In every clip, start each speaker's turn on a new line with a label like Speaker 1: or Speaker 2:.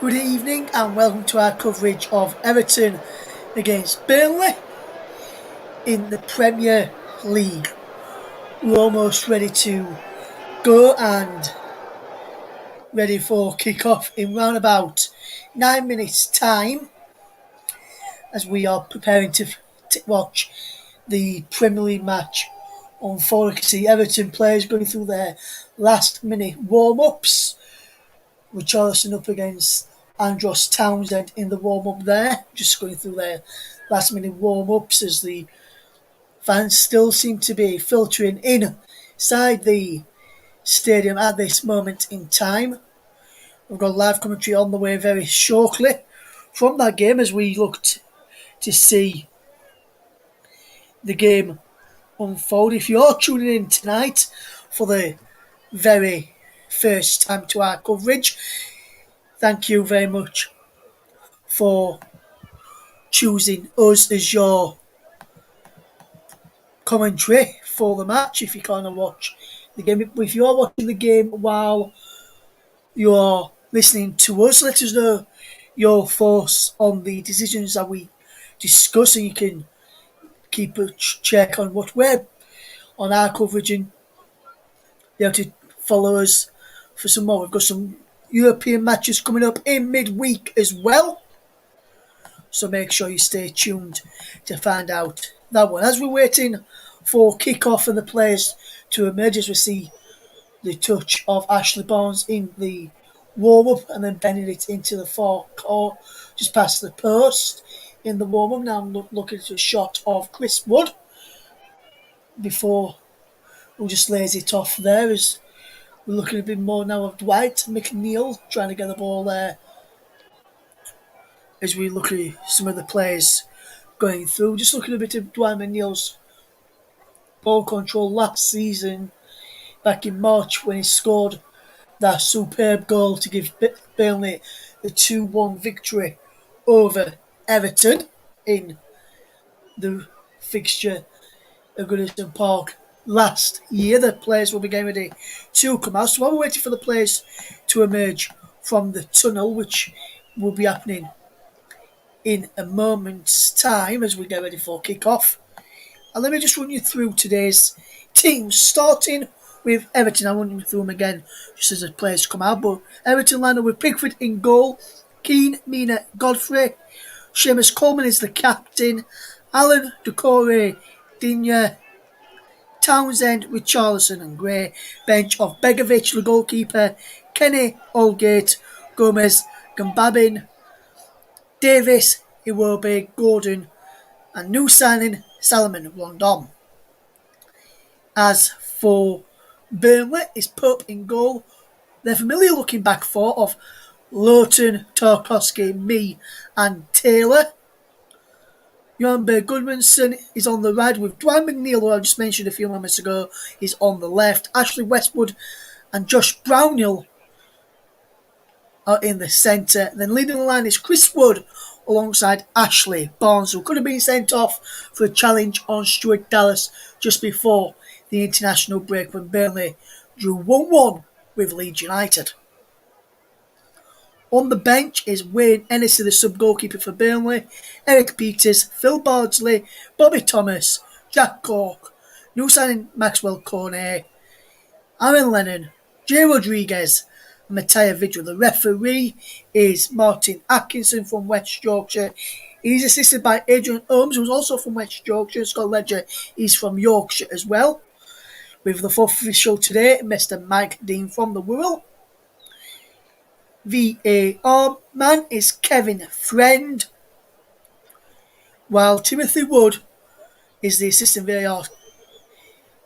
Speaker 1: Good evening and welcome to our coverage of Everton against Burnley in the Premier League. We're almost ready to go and ready for kick-off in round about 9 minutes time as we are preparing to watch the Premier League match unfold. You can see Everton players going through their last minute warm-ups. Richarlison up against Andros Townsend in the warm-up there, just going through their last-minute warm-ups as the fans still seem to be filtering inside the stadium at this moment in time. We've got live commentary on the way very shortly from that game as we looked to see the game unfold. If you're tuning in tonight for the very first time to our coverage, thank you very much for choosing us as your commentary for the match. If you can't watch the game, if you're watching the game while you're listening to us, let us know your thoughts on the decisions that we discuss, and you can keep a check on what we're on our coverage and be able to follow us for some more. We've got some European matches coming up in midweek as well, so make sure you stay tuned to find out that one. As we're waiting for kick-off and the players to emerge, as we see the touch of Ashley Barnes in the warm-up and then bending it into the forecourt just past the post in the warm-up. Now I'm looking at a shot of Chris Wood before who just lays it off there as we're looking a bit more now of Dwight McNeil trying to get the ball there as we look at some of the players going through. Just looking a bit of Dwight McNeil's ball control last season back in March when he scored that superb goal to give Burnley the 2-1 victory over Everton in the fixture at Goodison Park last year. The players will be getting ready to come out. So while we're waiting for the players to emerge from the tunnel, which will be happening in a moment's time as we get ready for kick-off, and let me just run you through today's teams, starting with Everton. I'll run you through them again just as the players come out. But Everton line up with Pickford in goal, Keane, Mina, Godfrey. Seamus Coleman is the captain. Alan, Decore, Digne, Townsend, Richarlison and Gray. Bench of Begovic, the goalkeeper. Kenny, Aldgate, Gomez, Gambabin, Davis, Iwobi, Gordon, and new signing Salomon Rondon. As for Burnley, is Pope in goal. Their familiar looking back four of Lowton, Tarkowski, Mee and Taylor. Jan Berg Goodmanson is on the right with Dwight McNeil, who I just mentioned a few moments ago, is on the left. Ashley Westwood and Josh Brownhill are in the centre. Then leading the line is Chris Wood alongside Ashley Barnes, who could have been sent off for a challenge on Stuart Dallas just before the international break when Burnley drew 1-1 with Leeds United. On the bench is Wayne Hennessy, the sub-goalkeeper for Burnley, Eric Peters, Phil Bardsley, Bobby Thomas, Jack Cork, new signing Maxwell Cornet, Aaron Lennon, Jay Rodriguez, and Matteo Vidra. The referee is Martin Atkinson from West Yorkshire. He's assisted by Adrian Holmes, who's also from West Yorkshire. Scott Ledger is from Yorkshire as well. With the fourth official today, Mr. Mike Dean from the Wirral. VAR man is Kevin Friend, while Timothy Wood is the assistant VAR.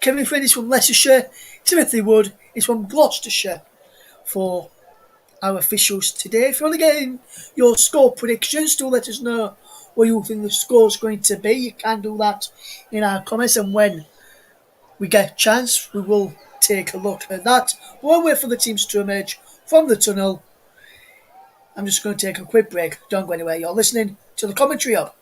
Speaker 1: Kevin Friend is from Leicestershire, Timothy Wood is from Gloucestershire for our officials today. If you want to get in your score predictions, do let us know what you think the score is going to be. You can do that in our comments, and when we get a chance, we will take a look at that. We'll wait for the teams to emerge from the tunnel. I'm just going to take a quick break. Don't go anywhere. You're listening to the Commentary Hub.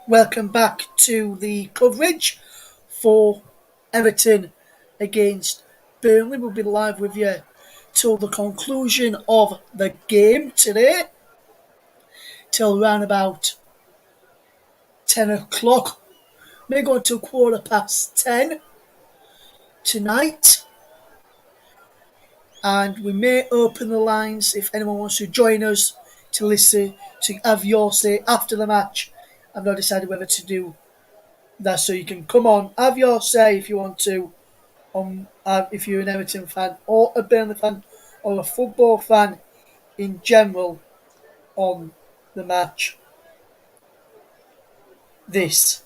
Speaker 1: Welcome back to the coverage for Everton against Burnley. We'll be live with you till the conclusion of the game today, till around about 10 o'clock. May go until 10:15 tonight. And we may open the lines if anyone wants to join us to listen, to have your say after the match. I've not decided whether to do that, so you can come on, have your say if you want to, if you're an Everton fan or a Burnley fan or a football fan in general on the match this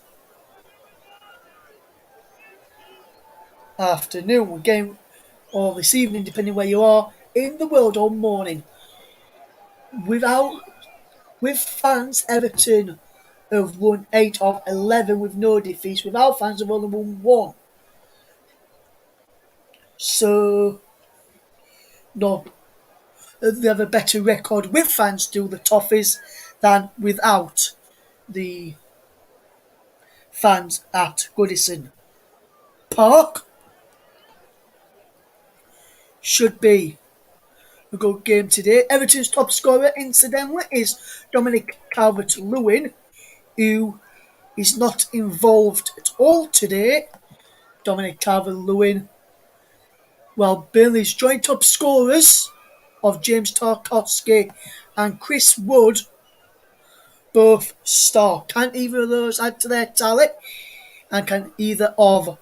Speaker 1: afternoon, game or this evening, depending where you are in the world, or morning. With fans, Everton have won 8 of 11 with no defeats. Without fans, have only won 1. So, no, they have a better record with fans, do the Toffees, than without the fans at Goodison Park. Should be a good game today. Everton's top scorer, incidentally, is Dominic Calvert-Lewin, who is not involved at all today. Dominic Calvert-Lewin, while Burnley's joint top scorers of James Tarkowski and Chris Wood both star. Can either of those add to their tally? And can either of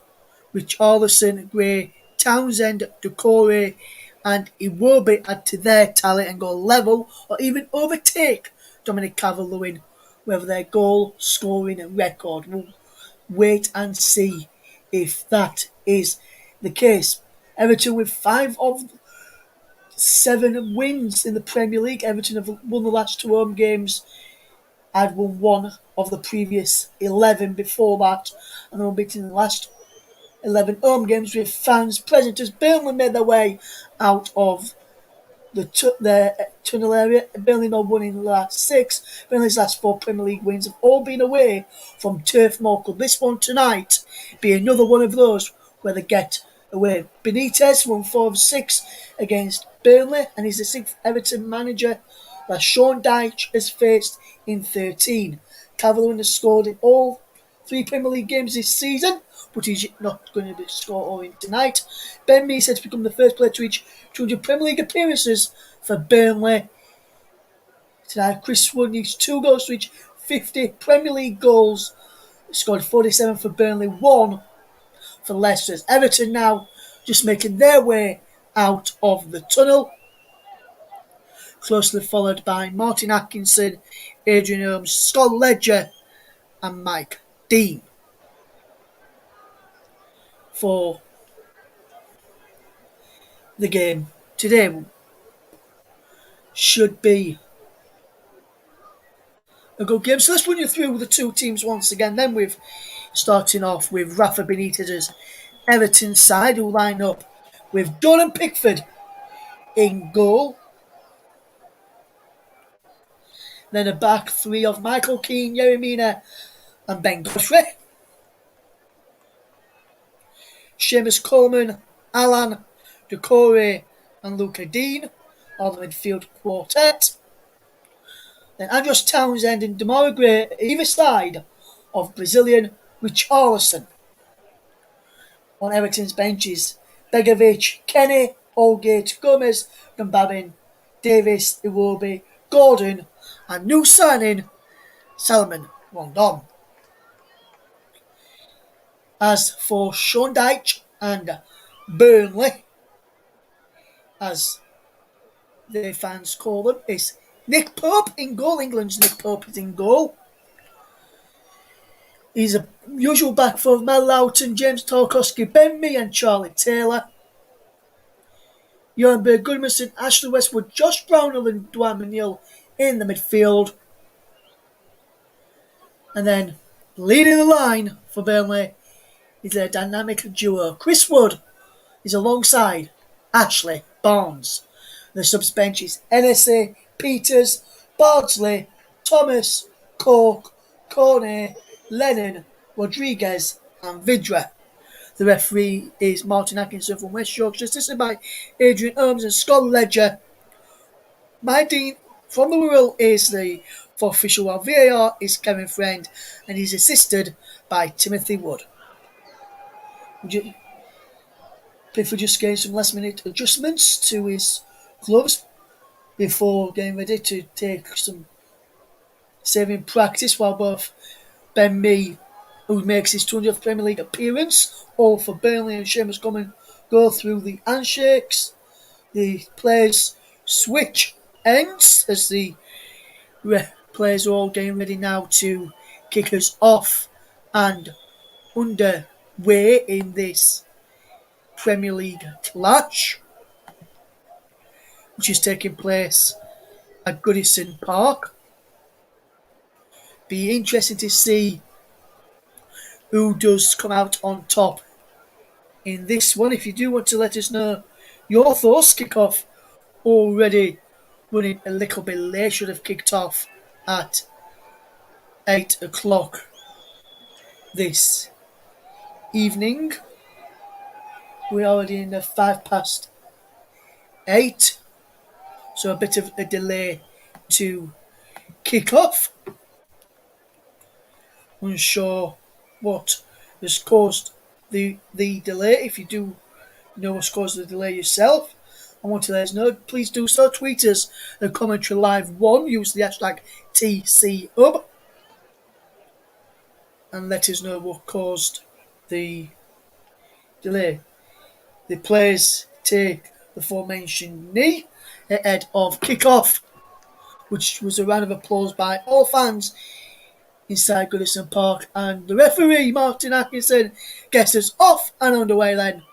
Speaker 1: Richarlison, Gray, Townsend, Doucouré and Iwobi add to their tally and go level or even overtake Dominic Calvert-Lewin, whether their goal scoring record? We'll wait and see if that is the case. Everton with 5 of 7 wins in the Premier League. Everton have won the last 2 home games, had won 1 of the previous 11 before that, and they were beaten in the last 11 home games with fans present as Burnley made their way out of the tunnel area. Burnley not won in the last 6. Burnley's last 4 Premier League wins have all been away from Turf Moor. Could this one tonight be another one of those where they get away? Benitez won 4 of 6 against Burnley and he's the 6th Everton manager that Sean Dyche has faced in 13. Calvert-Lewin has scored in all 3 Premier League games this season, but he's not going to be scoring tonight. Ben Mee said to become the first player to reach 200 Premier League appearances for Burnley. Tonight, Chris Wood needs 2 goals to reach 50 Premier League goals. He scored 47 for Burnley, 1 for Leicester. Everton now just making their way out of the tunnel. Closely followed by Martin Atkinson, Adrian Holmes, Scott Ledger and Mike Dean. For the game today should be a good game. So let's run you through the 2 teams once again. Then we've starting off with Rafa Benitez's Everton side, who line up with Jordan Pickford in goal. Then a back 3 of Michael Keane, Yerry Mina and Ben Godfrey. Seamus Coleman, Alan, Doucouré and Luca Dean are the midfield quartet. Then Andros Townsend and Demarai Gray either side of Brazilian Richarlison. On Everton's benches, Begovic, Kenny, Holgate, Gomez, Gambabin, Davis, Iwobi, Gordon and new signing Salomon Rondon. As for Sean Dyche and Burnley, as the fans call them, is Nick Pope in goal. England's Nick Pope is in goal. He's a usual back four of Mel Loughton, James Tarkowski, Ben Mee and Charlie Taylor. Johan Berg Goodmanson, Ashley Westwood, Josh Brownhill and Dwight McNeil in the midfield. And then leading the line for Burnley is their dynamic duo. Chris Wood is alongside Ashley Barnes. The subs bench is NSA, Peters, Bardsley, Thomas, Cork, Cornet, Lennon, Rodriguez and Vidra. The referee is Martin Atkinson from West Yorkshire, assisted by Adrian Holmes and Scott Ledger. My Dean from the Wirral is the for official, while VAR is Kevin Friend and he's assisted by Timothy Wood. Pifford just getting some last minute adjustments to his gloves before getting ready to take some saving practice, while both Ben Mee, who makes his 200th Premier League appearance, all for Burnley, and Seamus come and go through the handshakes. The players switch ends as the players are all getting ready now to kick us off and underway in this Premier League clash, which is taking place at Goodison Park. Be interesting to see who does come out on top in this one. If you do want to let us know your thoughts, kick off already running a little bit late, should have kicked off at 8 o'clock this evening. We're already in the 8:05, so a bit of a delay to kick off. Unsure what has caused the delay. If you do know what's caused the delay yourself and want to let us know, please do so. Tweet us at Commentary Live 1, use the hashtag TCHub, and let us know what caused the delay. The players take the aforementioned knee ahead of kick-off, which was a round of applause by all fans inside Goodison Park, and the referee, Martin Atkinson, gets us off and underway then,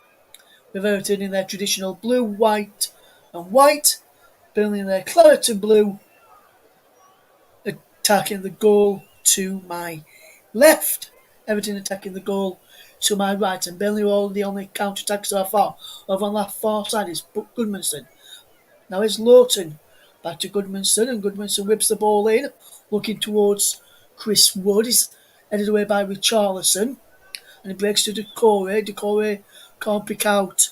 Speaker 1: with Everton in their traditional blue, white and white, Burnley in their claret and blue, attacking the goal to my left. Everton attacking the goal to my right, and Burnley all the only counter-attack so far. Over on that far side is Goodmanson. Now it's Lawton. Back to Goodmanson, and Goodmanson whips the ball in, looking towards Chris Wood. He's headed away by Richarlison, and it breaks to Decore. Decore can't pick out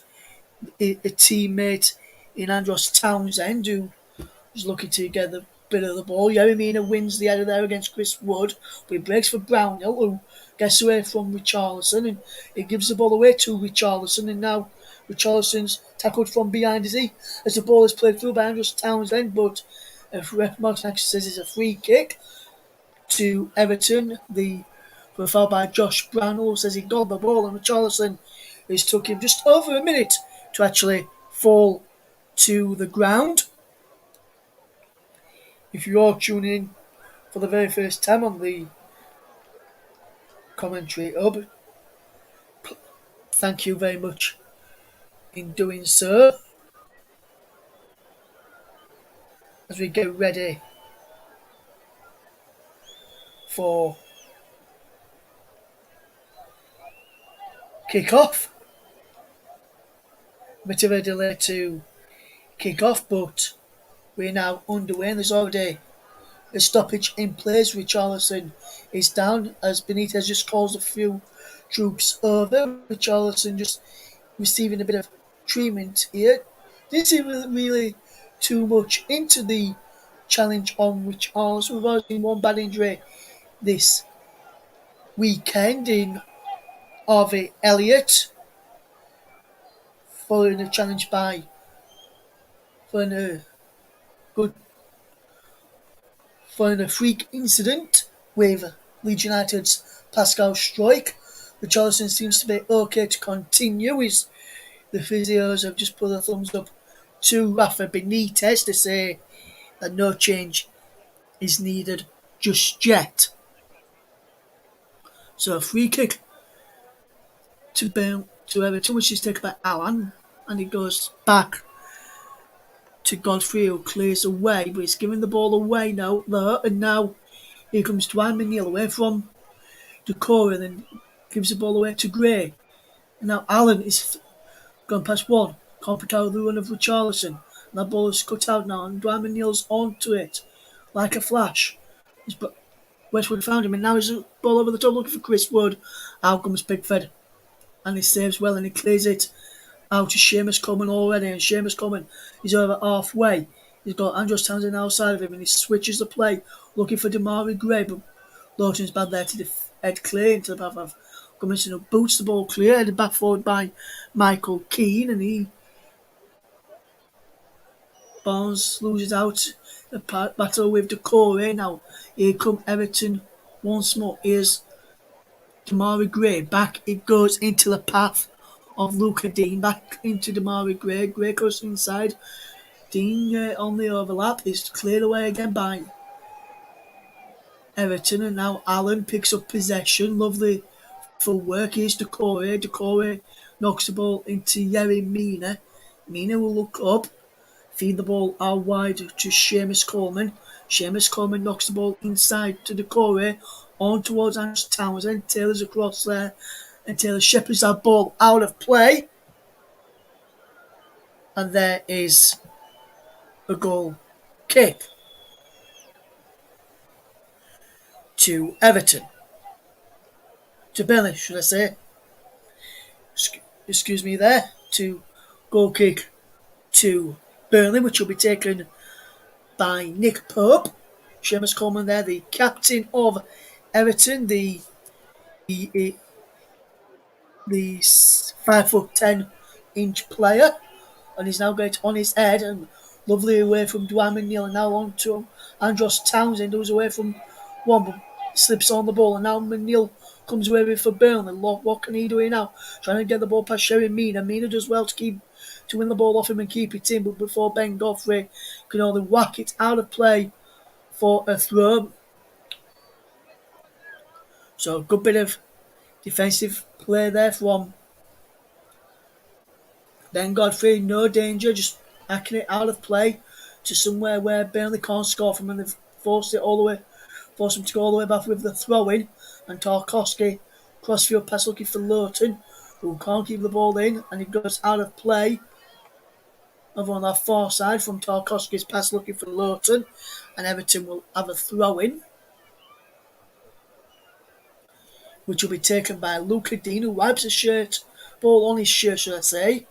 Speaker 1: a teammate in Andros Townsend, who is looking to get the bit of the ball. Yeremina wins the header there against Chris Wood, but he breaks for Brownhill, who gets away from Richarlison, and he gives the ball away to Richarlison, and now Richarlison's tackled from behind as the ball is played through by Andros Townsend, but Martin actually says it's a free kick to Everton. For a foul by Josh Brownhill, says he got the ball, and Richarlison it took him just over a minute to actually fall to the ground. If you are tuning in for the very first time on the commentary hub, thank you very much in doing so. As we get ready for kick-off. Bit of a delay to kick off, but we're now underway, and there's already a stoppage in place. Richarlison is down as Benitez just calls a few troops over. Richarlison just receiving a bit of treatment here. Didn't see really too much into the challenge on Richarlison. We've already seen one bad injury this weekend in Harvey Elliott, following a challenge following a freak incident with Leeds United's Pascal Struijk. Richarlison seems to be okay to continue. The physios have just put a thumbs up to Rafa Benitez to say that no change is needed just yet. So a free kick to Everton, which is taken by Allen, and it goes back to Godfrey, who clears away, but he's giving the ball away now, there, and now here comes Dwayne McNeil away from Decore, and then gives the ball away to Gray. And now Allen is gone past one, can't pick out the run of Richarlison, and that ball is cut out now, and Dwayne McNeil's onto it like a flash. Westwood found him, and now he's a ball over the top looking for Chris Wood. Out comes Pickford, and he saves well, and he clears it out to Seamus Coleman already, and Seamus Coleman is over halfway. He's got Andros Townsend outside of him, and he switches the play, looking for Damari Gray, but Lawton's bad there to head clear into the path of Gummerson, who boots the ball clear, headed back forward by Michael Keane, and he Barnes loses out the battle with Decore. Now here come Everton once more. Here's Damari Gray back. It goes into the path of Luca Dean, back into Damari Gray. Gray goes inside. Dean on the overlap is cleared away again by Everton, and now Allen picks up possession. Lovely full work. Here's Decore. Decore knocks the ball into Yerry Mina. Mina will look up, feed the ball out wide to Seamus Coleman. Seamus Coleman knocks the ball inside to Decore, on towards Andrews Townsend. Taylor's across there, and Taylor shepherds that ball out of play. And there is a goal kick to Everton. To Burnley, should I say. Excuse me there. To goal kick to Burnley, which will be taken by Nick Pope. Seamus Coleman there, the captain of Everton, the 5'10" player, and he's now going on his head and lovely away from Dwight McNeil, and now on to Andros Townsend, who's away from one but slips on the ball, and now McNeil comes away with it for Burnley. What can he do now? Trying to get the ball past Sherry Mina. Mina does well to win the ball off him and keep it in, but before Ben Godfrey can only whack it out of play for a throw. So a good bit of defensive play there from Ben Godfrey. No danger, just hacking it out of play to somewhere where Burnley can't score from, and they've forced him to go all the way back with the throw-in, and Tarkowski crossfield pass looking for Lowton, who can't keep the ball in, and it goes out of play over on that far side from Tarkowski's pass looking for Lowton, and Everton will have a throw-in, which will be taken by Luca Dean, who wipes the ball on his shirt, should I say.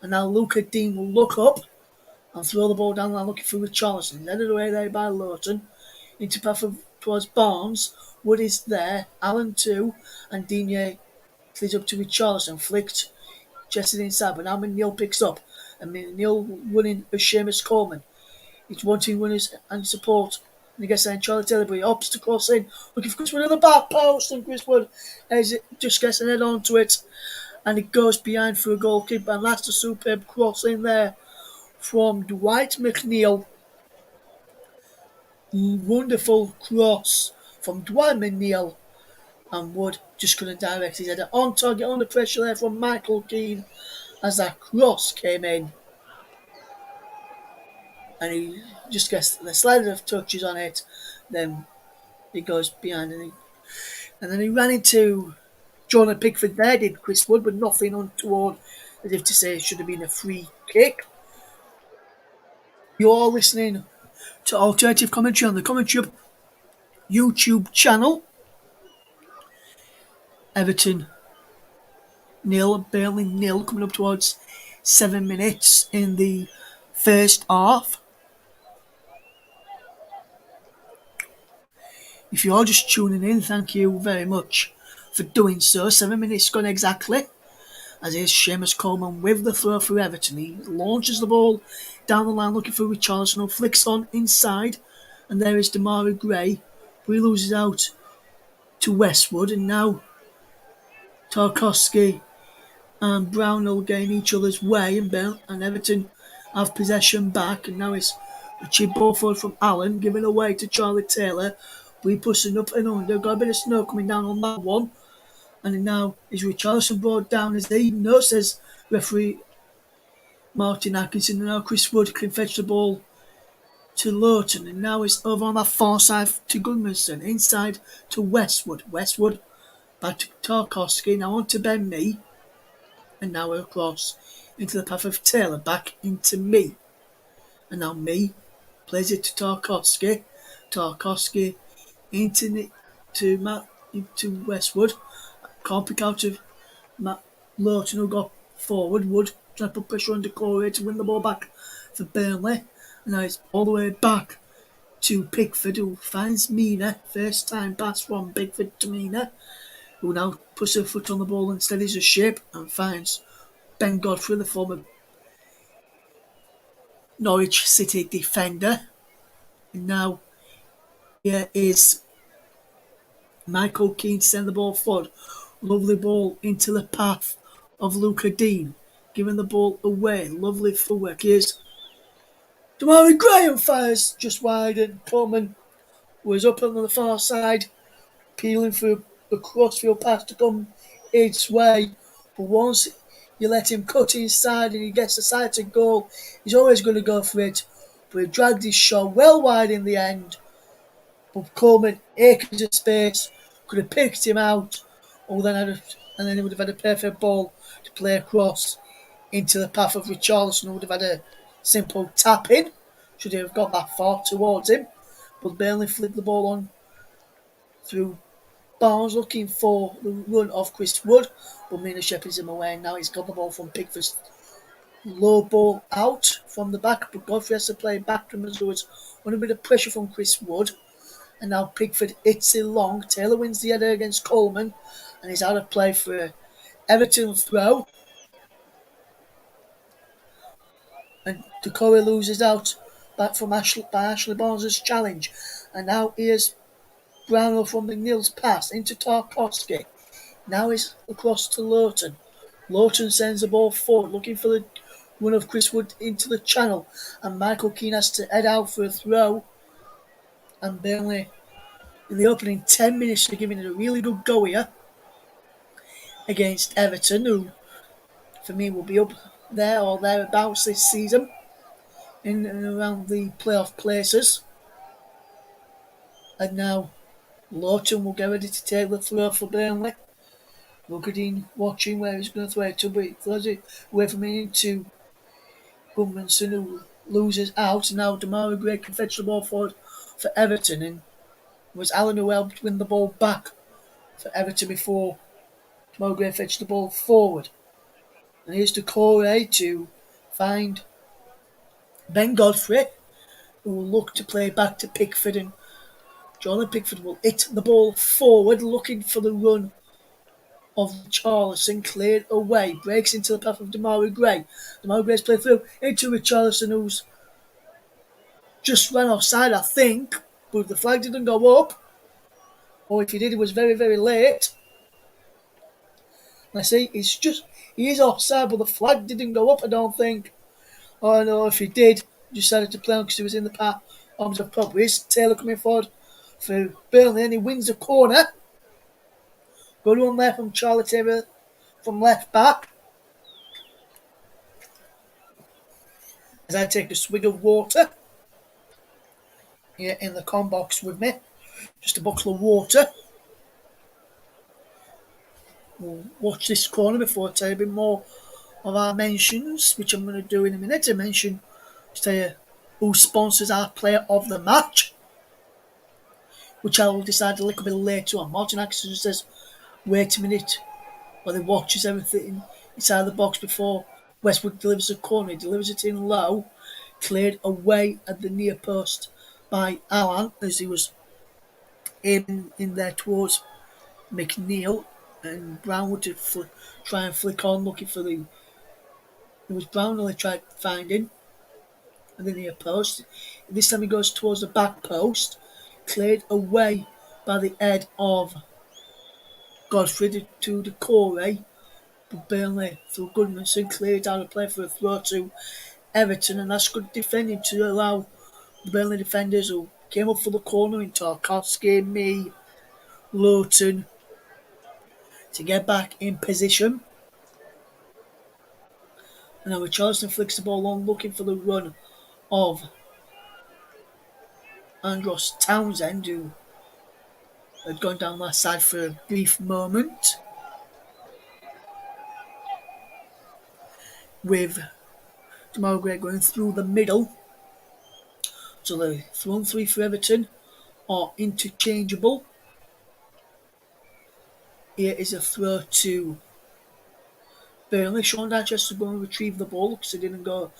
Speaker 1: And now Luca Dean will look up and throw the ball down the line looking for Richarlison. Headed away there by Lowton into path towards Barnes. Wood is there, Allen too, and Digne clears up to Richarlison. Flicked, jetted inside, but now McNeil picks up, and McNeil running as Seamus Coleman. He's wanting runners and support. And he gets there, and Charlie Taylor, but he opts to cross in, looking for Chris Wood at the back post, and Chris Wood just gets an head onto it, and it goes behind for a goal kick. And that's a superb cross in there from Dwight McNeil. Wonderful cross from Dwight McNeil, and Wood just couldn't direct his header on target, under pressure there from Michael Keane as that cross came in, and he just gets the slider of touches on it, then he goes behind, and then he ran into Jordan Pickford there, did Chris Wood, but nothing untoward, as if to say it should have been a free kick. You're listening to Alternative Commentary on the Commentary Up YouTube channel. Everton 0, Burnley 0, coming up towards 7 minutes in the first half. If you're just tuning in, thank you very much for doing so. 7 minutes gone exactly. As is Seamus Coleman with the throw for Everton. He launches the ball down the line looking for Richarlison, who flicks on inside, and there is Damari Gray, who he loses out to Westwood, and now Tarkowski and Brownhill gain each other's way, and Everton have possession back, and now it's a cheap ball forward from Allen, giving away to Charlie Taylor. We pushing up and under, got a bit of snow coming down on that one, and now is Richarlison brought down as they know, says referee Martin Atkinson, and now Chris Wood can fetch the ball to Lowton, and now it's over on that far side to Gunnarsson, inside to Westwood. Westwood back to Tarkowski, now on to Ben Mee, and now across into the path of Taylor, back into Mee, and now Mee plays it to Tarkowski. Tarkowski into into Westwood. Can't pick out of Matt Lawton, who got forward. Wood trying to put pressure on Decore to win the ball back for Burnley. And now it's all the way back to Pickford, who finds Mina. First time pass from Pickford to Mina, who now puts her foot on the ball and steadies her ship and finds Ben Godfrey, the former Norwich City defender. And now here is Michael Keane to send the ball forward. Lovely ball into the path of Luca Dean, giving the ball away. Lovely footwork. Here's Damari Graham fires just wide, and Coleman was up on the far side, peeling through a crossfield pass to come its way. But once you let him cut inside and he gets the side to goal, he's always going to go for it. But he dragged his shot well wide in the end. But Coleman, acres of space, could have picked him out, and then he would have had a perfect ball to play across into the path of Richarlison, who would have had a simple tap in, should he have got that far towards him. But Burnley flipped the ball on through Barnes, looking for the run of Chris Wood, but Mina Shepherd's him away. Now he's got the ball from Pickford's low ball out from the back, but Godfrey has to play back to him as well. Under a bit of pressure from Chris Wood. And now Pickford hits it long. Taylor wins the header against Coleman, and he's out of play for a Everton throw. And Decore loses out back from Ashley Barnes' challenge. And now here's Brownlow from McNeil's pass into Tarkowski. Now he's across to Lawton. Lawton sends the ball forward, looking for the run of Chris Wood into the channel. And Michael Keane has to head out for a throw. And Burnley, in the opening 10 minutes, they're giving it a really good go here against Everton, who for me will be up there or thereabouts this season in and around the playoff places. And now Lawton will get ready to take the throw for Burnley. Lugadine watching where he's going to throw it to, but he throws it away from him into Gudmundsson, who loses out. And now Damari Gray can fetch the ball forward for Everton, and it was Allen who helped win the ball back for Everton before Damari Gray fetched the ball forward. And here's Decore to find Ben Godfrey, who will look to play back to Pickford, and Jordan Pickford will hit the ball forward, looking for the run of Richarlison, cleared away, breaks into the path of Damari Gray. Damari Gray's played through into Richarlison, who's just ran offside, I think, but the flag didn't go up, or if he did, it was very, very late. I see, he is offside, but the flag didn't go up, I don't think. Oh no, if he did, he decided to play on because he was in the path arms of prop. Here's Taylor coming forward for Burnley, and he wins the corner. Good one there from Charlie Taylor from left back. As I take a swig of water here in the com box with me, just a bottle of water. We'll watch this corner before I tell you a bit more of our mentions, which I'm going to do in a minute. To tell you who sponsors our player of the match, which I will decide a little bit later on. Martin Atkinson says, wait a minute, while he watches everything inside the box before Westwood delivers a corner. He delivers it in low, cleared away at the near post by Allen as he was aiming in there towards McNeil, and Brown to try and flick on, looking for the. It was Brown who tried finding at the near post. This time he goes towards the back post, cleared away by the head of Godfrey to Decore, but Burnley through Gudmundsson cleared out a play for a throw to Everton, and that's good defending to allow the Burnley defenders who came up for the corner in Tarkowski, me, Lawton, to get back in position. And now Richarlison flicks the ball on, looking for the run of Andros Townsend, who had gone down that side for a brief moment, with Damari Gray going through the middle. So the 1-3 for Everton are interchangeable. Here is a throw to Burnley. Sean Dyche to go and retrieve the ball because it didn't go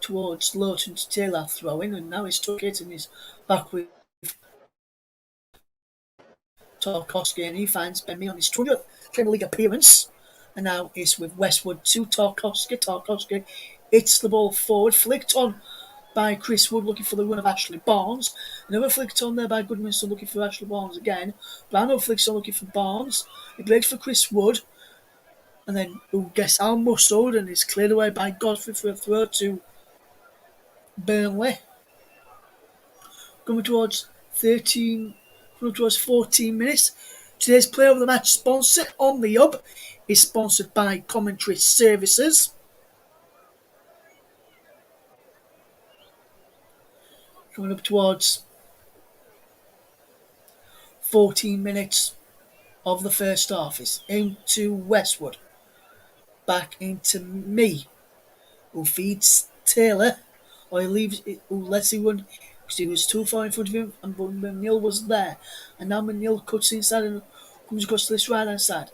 Speaker 1: towards Lowton to take that throw in, and now he's took it and he's back with Tarkowski, and he finds Benmy on his 200th Premier League appearance. And now it's with Westwood to Tarkowski. Tarkowski hits the ball forward, flicked on by Chris Wood looking for the run of Ashley Barnes. Another flicked on there by Goodmanson looking for Ashley Barnes again. Brando flicks on looking for Barnes. It breaks for Chris Wood. And then who gets Al Mussoud and is cleared away by Godfrey for a throw to Burnley. Coming towards 14 minutes. Today's player of the match sponsor on the Hub is sponsored by Commentary Services. Coming up towards 14 minutes of the first half is into Westwood. Back into me, who feeds Taylor, or he leaves it, who lets him run because he was too far in front of him, and McNeil was there. And now McNeil cuts inside and comes across to this right hand side.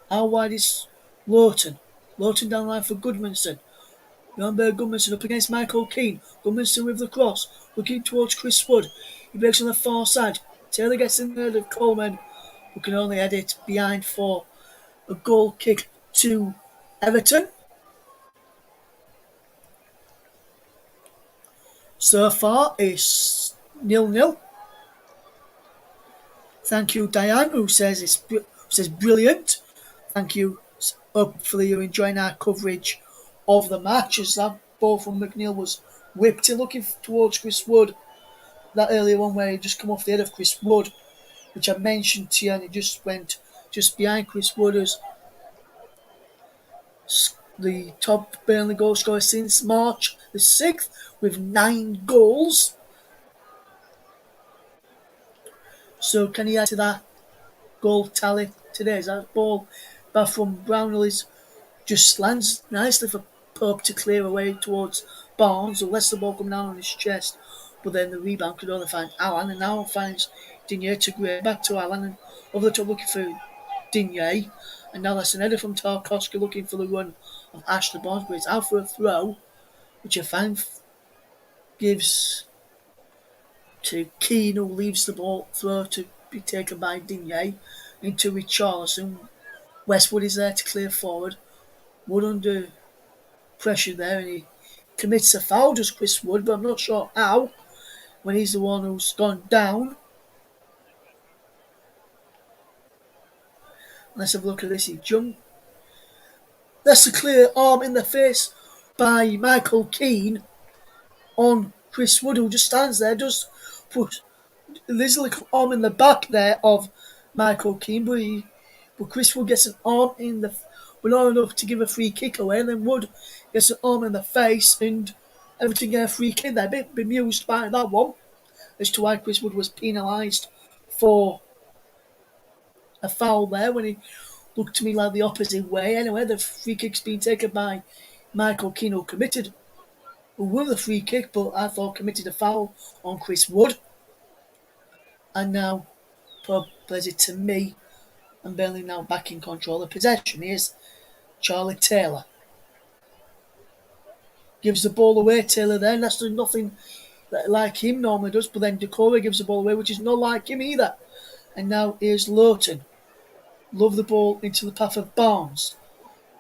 Speaker 1: How wide is Lowton? Lowton down the line for Goodmanson. Remember Goodmanson up against Michael Keane. Goodmanson with the cross, looking towards Chris Wood. He breaks on the far side. Taylor gets in there of Coleman, who can only head it behind for a goal kick to Everton. So far, it's 0-0. Thank you, Diane, who says brilliant. Thank you. Hopefully, you're enjoying our coverage of the match as that ball from McNeil was whipped in, looking towards Chris Wood. That earlier one where he just come off the head of Chris Wood, which I mentioned to you, and he just went just behind Chris Wood as the top Burnley goal scorer since March the 6th with 9 goals. So can he add to that goal tally today? Is that ball back from Brownhill is just lands nicely for Pope to clear away towards Barnes, who lets the ball come down on his chest, but then the rebound could only find Alan, and now finds Digne to Gray, back to Alan, and over the top looking for Digne, and now that's an header from Tarkowski looking for the run of Ashley Barnes, but it's out for a throw, which I find gives to Keane, who leaves the ball throw to be taken by Digne into Richarlison. Westwood is there to clear forward. Wood under pressure there, and he commits a foul, just Chris Wood, but I'm not sure how, when he's the one who's gone down. Let's have a look at this. He jumped. That's a clear arm in the face by Michael Keane on Chris Wood, who just stands there, just put there's a little arm in the back there of Michael Keane, but Chris Wood gets an arm in the, but not enough to give a free kick away, and then Wood gets an arm in the face, and Everton get a free kick. They're a bit bemused by that one as to why Chris Wood was penalised for a foul there when he looked to me like the opposite way. Anyway, the free kick's been taken by Michael Keane, who won the free kick, but I thought committed a foul on Chris Wood. And now Pope plays it to me, and Burnley now back in control of possession. Here's Charlie Taylor. Gives the ball away, Taylor there, and that's nothing like him normally does, but then Decore gives the ball away, which is not like him either. And now here's Lowton. Love the ball into the path of Barnes.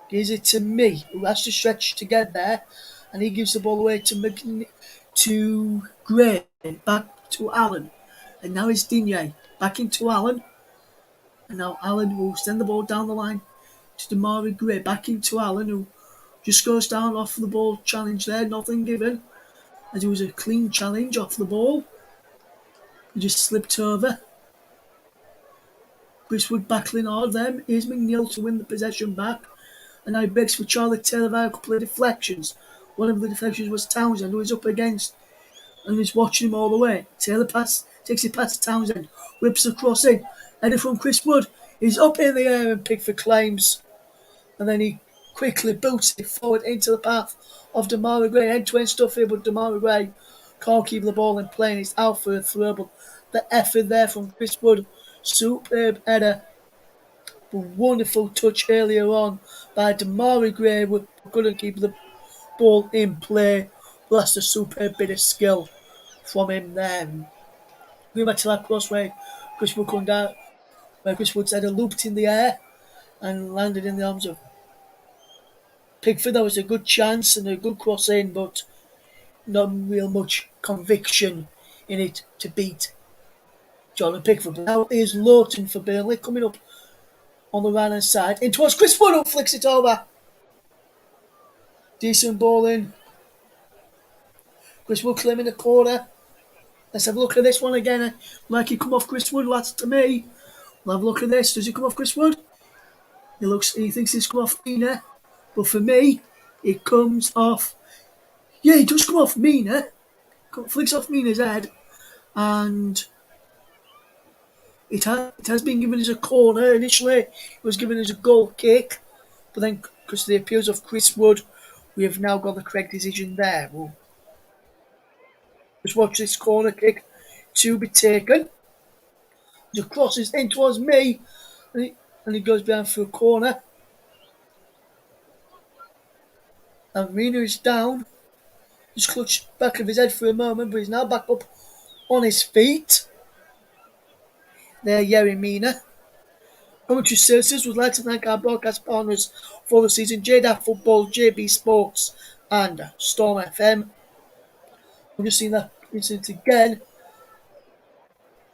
Speaker 1: Gives it to me, who has to stretch to get there, and he gives the ball away to Gray, back to Allen. And now it's Digne, back into Allen. And now Allen will send the ball down the line to Damari Gray, back into Allen, who just goes down off the ball challenge there, nothing given. As it was a clean challenge off the ball. He just slipped over. Chris Wood battling hard there. Here's McNeil to win the possession back. And now he begs for Charlie Taylor via a couple of deflections. One of the deflections was Townsend, who is up against and is watching him all the way. Taylor takes it past Townsend, whips across in. Header from Chris Wood. He's up in the air and Pickford claims. And then he quickly boots it forward into the path of Damari Gray. End-to-end stuff here, but Damari Gray Can't keep the ball in play and it's out for a throw, but the effort there from Chris Wood, superb header, but wonderful touch earlier on by Damari Gray, who couldn't keep the ball in play. But that's a superb bit of skill from him there. Going back to that cross where Chris Wood come down, where Chris Wood's header looped in the air and landed in the arms of Pickford. That was a good chance and a good cross in, but not real much conviction in it to beat Jordan Pickford. But now is Lowton for Burnley coming up on the right hand side. In towards Chris Wood, who flicks it over. Decent ball in. Chris Wood claiming the corner. Let's have a look at this one again. Like he come off Chris Wood, lads, to me. We'll have a look at this. Does he come off Chris Wood? He thinks he's come off Mina. But for me, it comes off. Yeah, he does come off Mina. Flicks off Mina's head. And it has been given as a corner. Initially, it was given as a goal kick. But then, because of the appeals of Chris Wood, we have now got the correct decision there. We'll just watch this corner kick to be taken. The cross is in towards me, and he goes behind for a corner. And Mina is down. Just clutched back of his head for a moment, but he's now back up on his feet. There, Yerry Mina. Commentary Services would like to thank our broadcast partners for the season: JDAF Football, JB Sports, and Storm FM. I've just seen that incident again.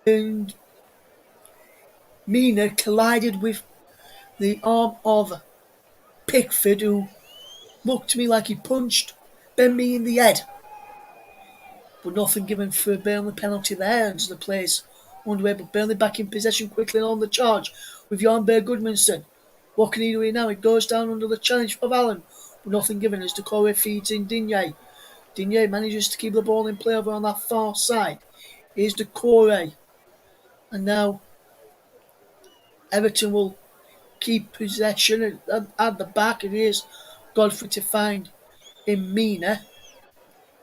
Speaker 1: And Mina collided with the arm of Pickford, who looked to me like he punched Ben Mee in the head. But nothing given for a Burnley penalty there, and the players underway. But Burnley back in possession quickly on the charge with Jan Berg Goodmanson. What can he do now? It goes down under the challenge of Allen, but nothing given as Decore feeds in Digne. Digne manages to keep the ball in play over on that far side. Here's Decore. And now Everton will keep possession at the back. And here's Godfrey to find in Mina.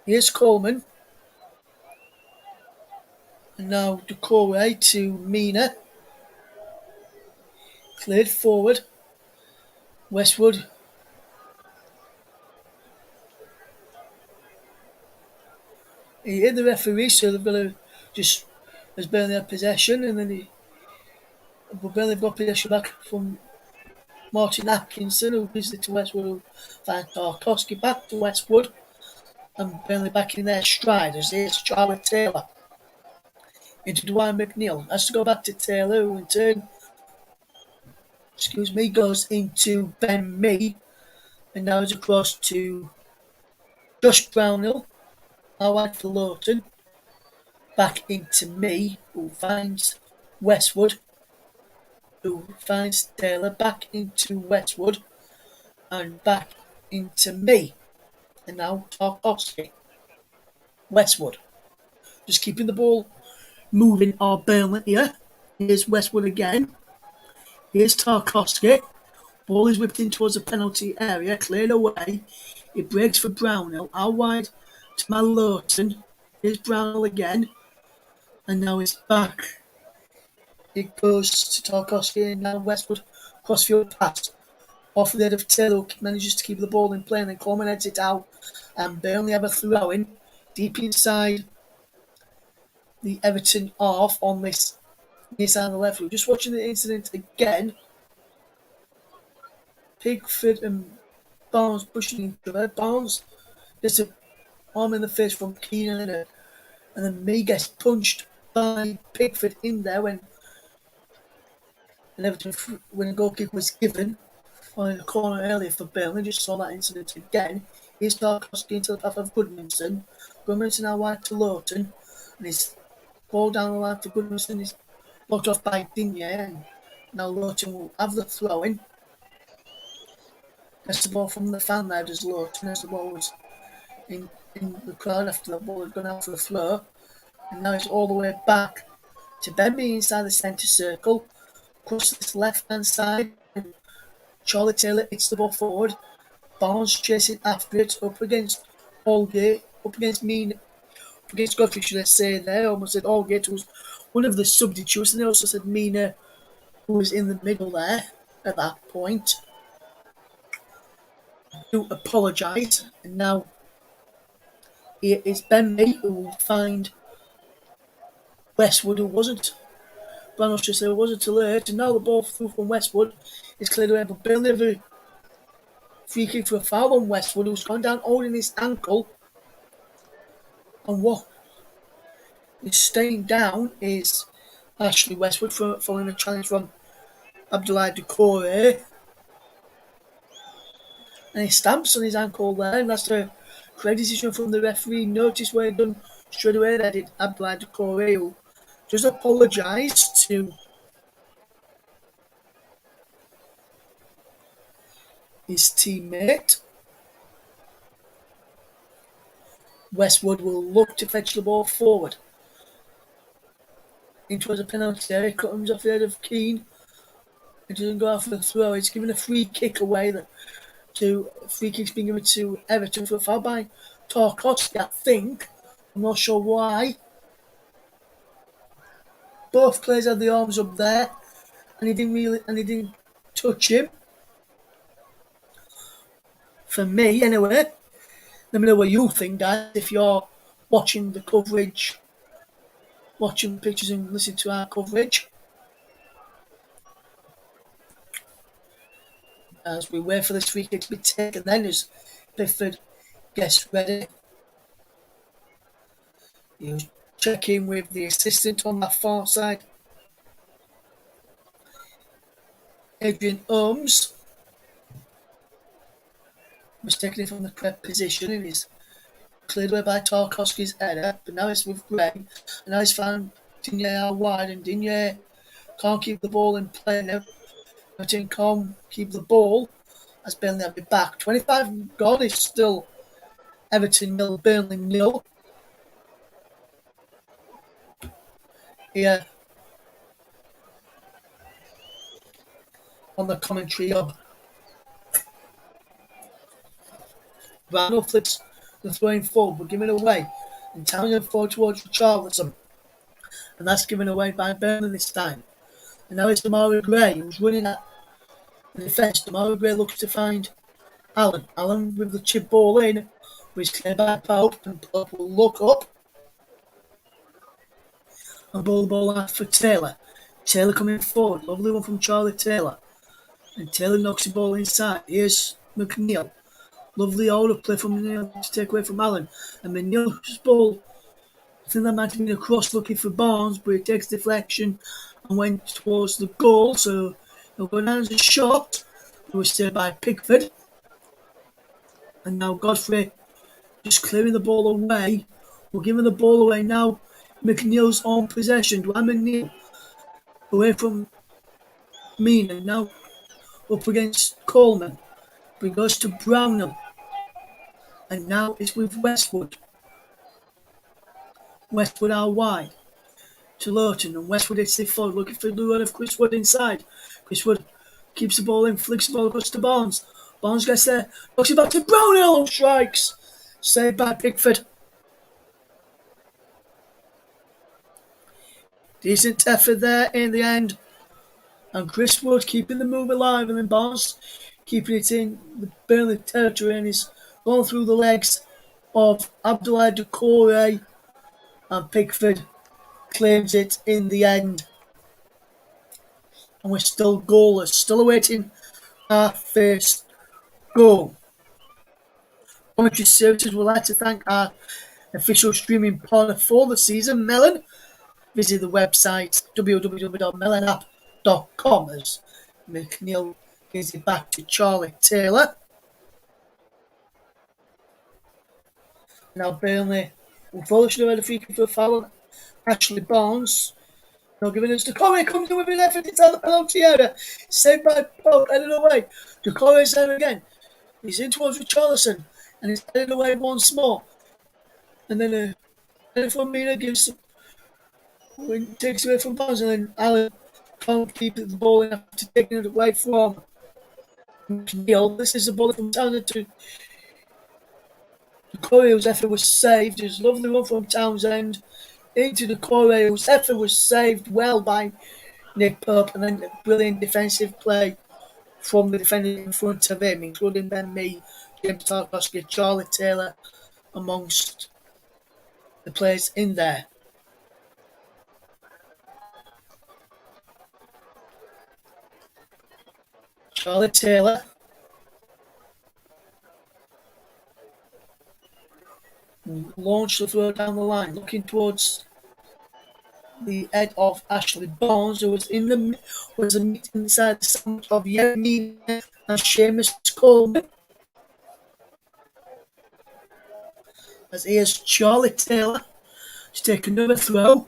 Speaker 1: Here's Coleman. And now Decore to Mina. Cleared forward. Westwood. He hit the referee, so they've got to just as Burnley had possession, and then Burnley got possession back from Martin Atkinson, who gives it to Westwood, who finds Tarkowski back to Westwood, and Burnley back in their stride as here's Charlie Taylor into Dwight McNeil. Has to go back to Taylor, who in turn, goes into Ben Mee, and now it's across to Josh Brownhill, now wide for Lowton, back into Mee, who finds Westwood, who finds Taylor, back into Westwood, and back into Mee, and now Tarkowski. Westwood, just keeping the ball moving our Burnley here. Here's Westwood again. Here's Tarkowski. Ball is whipped in towards the penalty area, cleared away. It breaks for Brownhill. Out wide to Lowton. Here's Brownhill again. And now it's back. It goes to Tarkowski and now Westwood. Crossfield pass. Off the head of Taylor, manages to keep the ball in play and then Coleman heads it out. And Burnley have a throw in. Deep inside the Everton half on this near side of the left. We're just watching the incident again. Pickford and Barnes pushing each other. Barnes gets an arm in the face from Keenan and then Mee gets punched by Pickford in there when a goal kick was given on a corner earlier for Burnley. Just saw that incident again. Here's Tarkowski into the path of Goodmanson. Goodmanson now wide to Lowton, and his ball down the line for Goodmanson is blocked off by Digne, and now Lowton will have the throw in. Gets the ball from the fan there, does Lowton, as the ball was in the crowd after the ball had gone out for a throw. And now it's all the way back to Ben Mee inside the centre circle. Across this left hand side. Charlie Taylor hits the ball forward. Barnes chasing after it, up against Holgate, up against Mina, against Godfrey, should I say there, almost said Allgate was one of the substitutes, and they also said Mina, who was in the middle there at that point, to apologise. And now it is Burnley who will find Westwood, who wasn't. Branos just said it wasn't too late, and now the ball through from Westwood is cleared away, but Burnley have a free kick for a foul on Westwood, who's gone down holding his ankle. And what is staying down is Ashley Westwood following a challenge from Abdoulaye Doucouré. And he stamps on his ankle there, and that's the correct decision from the referee. Notice where he done straight away that it Abdoulaye Doucouré, who just apologised to his teammate. Westwood will look to fetch the ball forward. In towards a penalty area, comes off the head of Keane. It doesn't go out for the throw. It's given a free kick away. Free kicks being given to Everton for a foul by Tarkowski, I think. I'm not sure why. Both players had the arms up there, and he didn't touch him. For me, anyway. Let me know what you think, guys, if you're watching the coverage, watching the pictures and listening to our coverage. As we wait for this free kick to be taken, then as Pickford gets ready, you check in with the assistant on that far side, Adrian Holmes, was taking it from the correct position and is cleared away by Tarkowski's header, but now it's with Gray, and now he's found Digne out wide, and Digne can't keep the ball in play now. Everton can't keep the ball as Burnley have it back. 25 gone, is still Everton 0, Burnley 0. Here on the commentary of Rano flips the throwing forward, but giving away. And Townsend forward towards Richarlison. And that's given away by Burnley this time. And now it's Demarai Gray who's running at the defence. Demarai Gray looks to find Allen. Allen with the chip ball in, which is cleared by Pope, and Pope will look up and ball the ball out for Taylor. Taylor coming forward. Lovely one from Charlie Taylor. And Taylor knocks the ball inside. Here's McNeil. Lovely order play from McNeil to take away from Allen. And McNeil's ball, I think that might have been a cross looking for Barnes, but he takes deflection and went towards the goal. So he'll go down as a shot. It was saved by Pickford. And now Godfrey just clearing the ball away. We're giving the ball away now. McNeil's on possession. Dwan McNeil away from Mina. Now up against Coleman. But he goes to Brownell. And now it's with Westwood. Westwood out wide to Lowton, and Westwood hits it forward, looking for the run of Chris Wood inside. Chris Wood keeps the ball in, flicks the ball across to Barnes. Barnes gets there, knocks it back to Brownell, strikes. Saved by Pickford. Decent effort there in the end. And Chris Wood keeping the move alive, and then Barnes keeping it in the Burnley territory, and he's gone through the legs of Abdoulaye Doucouré, and Pickford claims it in the end. And we're still goalless, still awaiting our first goal. Commentary services would like to thank our official streaming partner for the season, Melon. Visit the website www.melonapp.com as McNeil gives it back to Charlie Taylor. Now Burnley will follow should have had a free kick for a foul. Ashley Barnes. Now giving us Doucouré, comes in with his effort inside the penalty area. Saved by Pope, headed away. Doucouré's there again. He's in towards Richarlison, and he's headed away once more. And then headed for Mina, takes away from Barnes, and then Allen can't keep the ball in after taking it away from McNeil. This is the ball from Townsend to Corio's effort was saved. His lovely run from Townsend into the Corio's effort was saved well by Nick Pope, and then brilliant defensive play from the defenders in front of him, including Ben Mee, James Tarkowski, Charlie Taylor, amongst the players in there. Charlie Taylor launched the throw down the line, looking towards the head of Ashley Barnes, who was in the was a meet inside the sandwich of Yeremina and Seamus Coleman. As here's Charlie Taylor to take another throw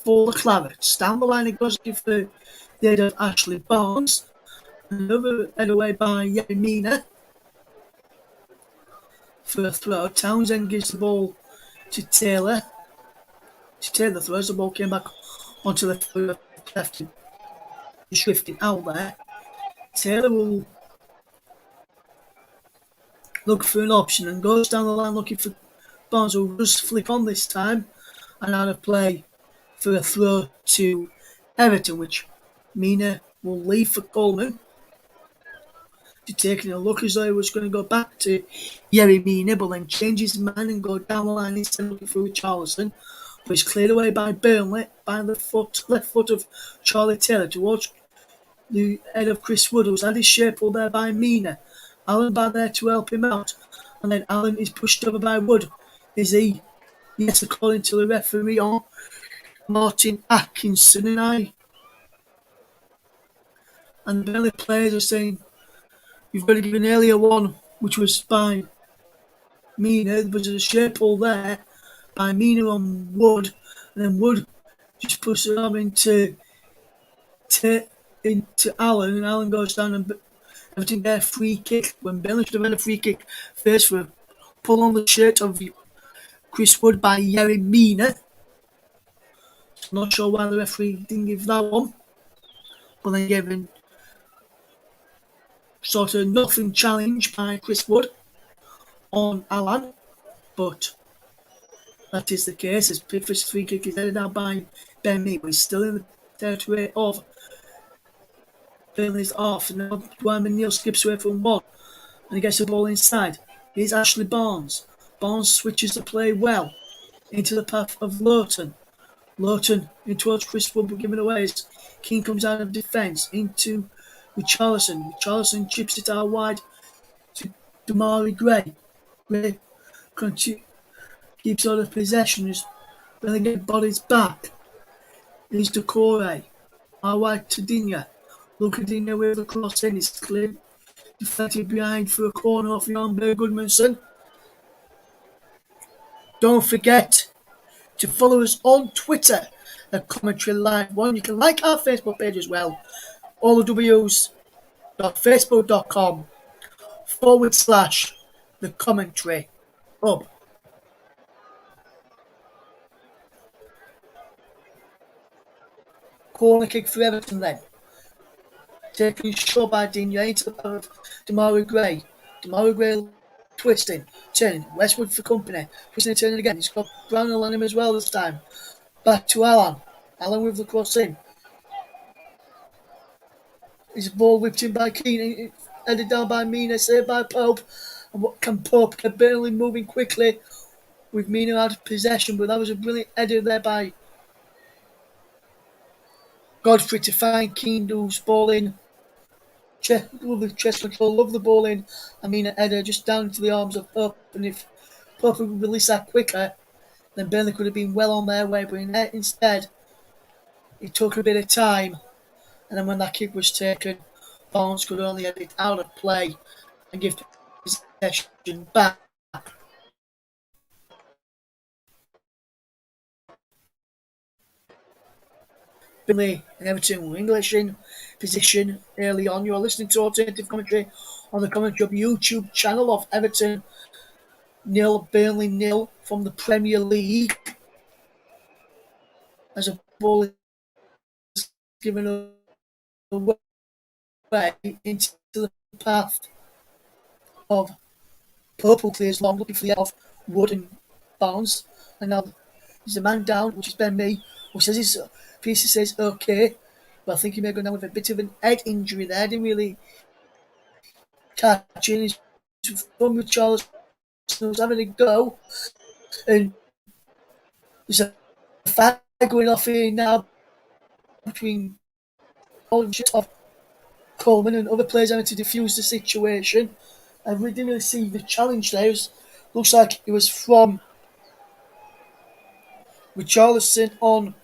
Speaker 1: for the Clarets. Down the line it goes for the head of Ashley Barnes. Another head away by Yeremina for a throw. Townsend gives the ball to Taylor. Taylor throws the ball, came back onto the left, drifting out there. Taylor will look for an option and goes down the line looking for Barnes, who does flick on this time and out of play for a throw to Everton, which Mina will leave for Coleman. To taking a look as though he was going to go back to Yeremina, but then changes his mind and go down the line instead of looking for Richarlison. But he's cleared away by Burnley by the left foot of Charlie Taylor towards the head of Chris Wood, who's had his shape pulled there by Mina. Allen by there to help him out, and then Allen is pushed over by Wood. Is he? Yes, according to the referee on Martin Atkinson, and the Burnley players are saying you've got to give an earlier one, which was by Mina. There was a shape pull there by Mina on Wood, and then Wood just pushes it on into Allen, and Allen goes down and Everton get a free kick when Burnley should have had a free kick first for a pull on the shirt of Chris Wood by Yeremina. Not sure why the referee didn't give that one, but then gave him sort of nothing challenge by Chris Wood on Allen, but that is the case as Pifford's free kick is headed out by Ben Mee, but he's still in the territory of Burnley's off, and now Dwayne Neal skips away from one and he gets the ball inside. Here's Ashley Barnes. Barnes switches the play well into the path of Lowton. Lowton in towards Chris Wood, but given away as King comes out of defence into Richarlison. Richarlison chips it out wide to Damari Gray. Gray keeps all the possession as Burnley get bodies back. Here's Decore. Out wide to Digne. Look at Digne with the cross in. It's clear. Deflected behind for a corner off Jan Goodmanson. Don't forget to follow us on Twitter at Commentary Live 1. You can like our Facebook page as well. All the w's.facebook.com/the Commentary Hub. Corner kick for Everton then. Taken short by Digne into the path of Damari Gray. Damari Gray twisting, turning. Westwood for company. Twisting and turning again. He's got Brownell on him as well this time. Back to Allen. Allen with the cross in. His ball whipped in by Keane. Headed down by Mina. Saved by Pope. And what can Pope get? Burnley moving quickly with Mina out of possession. But that was a brilliant header there by Godfrey to find Keane, who's ball in. Love the chest control, love the ball in. I mean, a header just down into the arms of Pope. And if Pope would release that quicker, then Burnley could have been well on their way. But instead, it took a bit of time. And then when that kick was taken, Barnes could only head it out of play and give possession back. Burnley and Everton were English in position early on. You are listening to alternative commentary on the Commentary Hub YouTube channel of Everton 0, Burnley 0 from the Premier League. As a ball is given away into the path of Pope who clears long, looking for the of Wood and Barnes. And now there's a man down, which is Ben Mee, who says his Pearce says okay. But I think he may go down with a bit of an head injury there. Didn't really catch in. He's from with Charles who's having a go. And there's a fight going off here now between of Coleman and other players having to defuse the situation. And we didn't really see the challenge there. Looks like it was from Richarlison on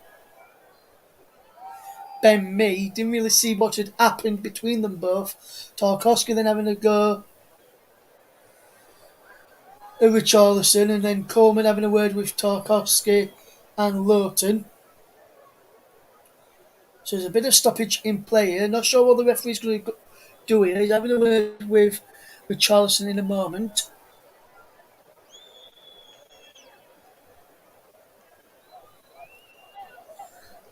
Speaker 1: Ben Mee. Didn't really see what had happened between them both. Tarkowski then having a go at Richarlison, and then Coleman having a word with Tarkowski and Lowton. So there's a bit of stoppage in play here. Not sure what the referee's going to do here. He's having a word with Richarlison in a moment.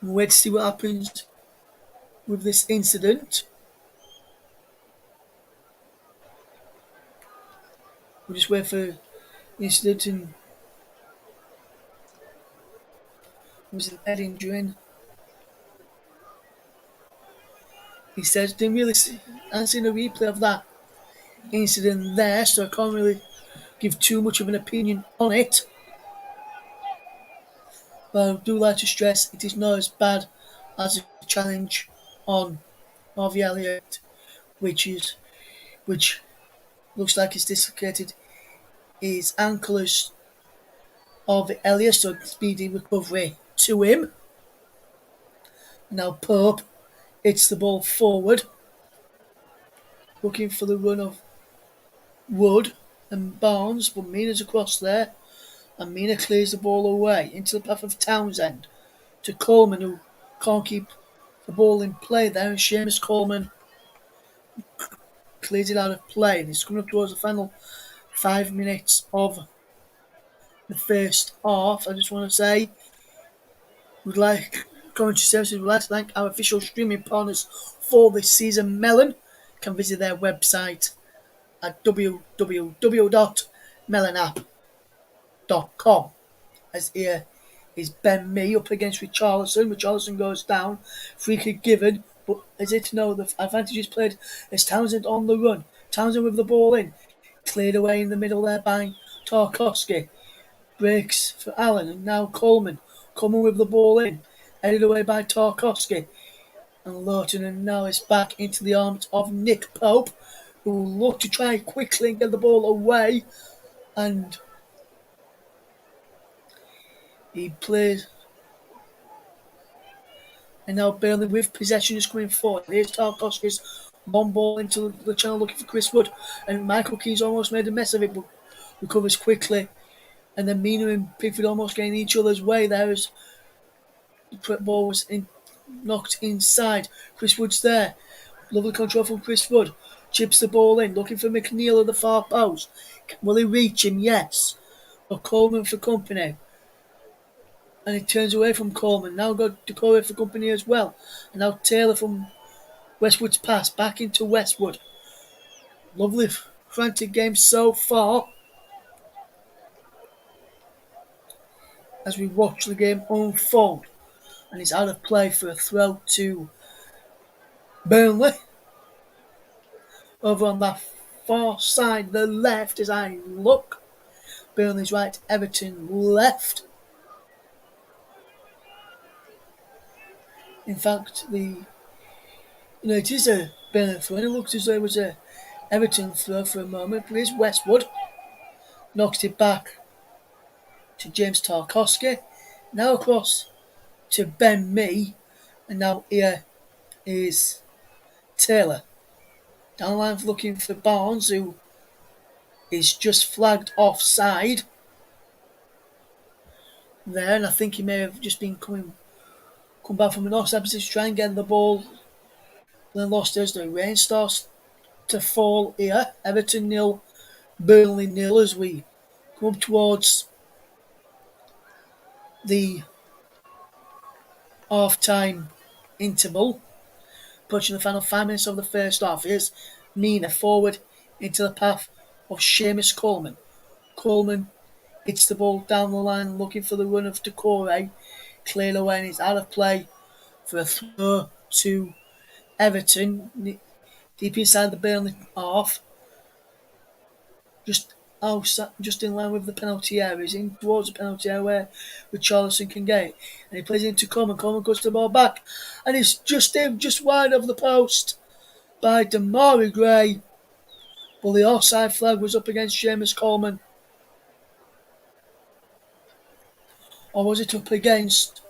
Speaker 1: We'll wait to see what happens with this incident. We'll just wait for the incident and was an head injury. He says, didn't really see, I haven't seen a replay of that incident there, so I can't really give too much of an opinion on it. But I do like to stress it is not as bad as a challenge on Harvey Elliott, which looks like he's dislocated his ankle as Harvey Elliott, so speedy recovery to him. Now Pope hits the ball forward, looking for the run of Wood and Barnes, but Mina's across there, and Mina clears the ball away into the path of Townsend to Coleman, who can't keep the ball in play there, and Seamus Coleman clears it out of play, and it's coming up towards the final 5 minutes of the first half. I just want to say, commentary services would like to thank our official streaming partners for this season. Melon, can visit their website at www.melonapp.com. As here is Ben Mee up against Richarlison. Richarlison goes down, free kick given, but is it no? The advantage is played as Townsend on the run. Townsend with the ball in, cleared away in the middle there by Tarkowski. Breaks for Allen, and now Coleman. Coleman with the ball in, headed away by Tarkowski. And Lowton, and now it's back into the arms of Nick Pope, who will look to try quickly and get the ball away. And he plays. And now Burnley with possession is coming forward. Here's Tarkowski's long ball into the channel looking for Chris Wood. And Michael Keys almost made a mess of it, but recovers quickly. And then Mina and Pickford almost getting each other's way there as the ball was knocked inside. Chris Wood's there. Lovely control from Chris Wood. Chips the ball in, looking for McNeil at the far post. Will he reach him? Yes. But Coleman for company. And he turns away from Coleman. Now got Decore for company as well. And now Taylor from Westwood's pass back into Westwood. Lovely frantic game so far. As we watch the game unfold. And he's out of play for a throw to Burnley. Over on that far side, the left, as I look. Burnley's right, Everton left. In fact, it is a Burnley throw, and it looks as though it was a Everton throw for a moment. But here's Westwood. Knocks it back to James Tarkowski. Now across to Ben Mee. And now here is Taylor. Down the line looking for Barnes, who is just flagged offside there, and I think he may have just been come back from an offside position to try and get the ball. Then lost as the rain starts to fall here. Everton 0, Burnley 0 as we come up towards the half-time interval. Pushing the final 5 minutes of the first half. Here's Mina forward into the path of Seamus Coleman. Coleman hits the ball down the line looking for the run of Decore. Cleared away and it's out of play for a throw to Everton. Deep inside the Burnley half. Just outside, just in line with the penalty area. He's in towards the penalty area where Richarlison can get it. And he plays into Coleman. Coleman goes the ball back. And it's just in, just wide of the post by Damari Gray. But the offside flag was up against Seamus Coleman. Or was it up against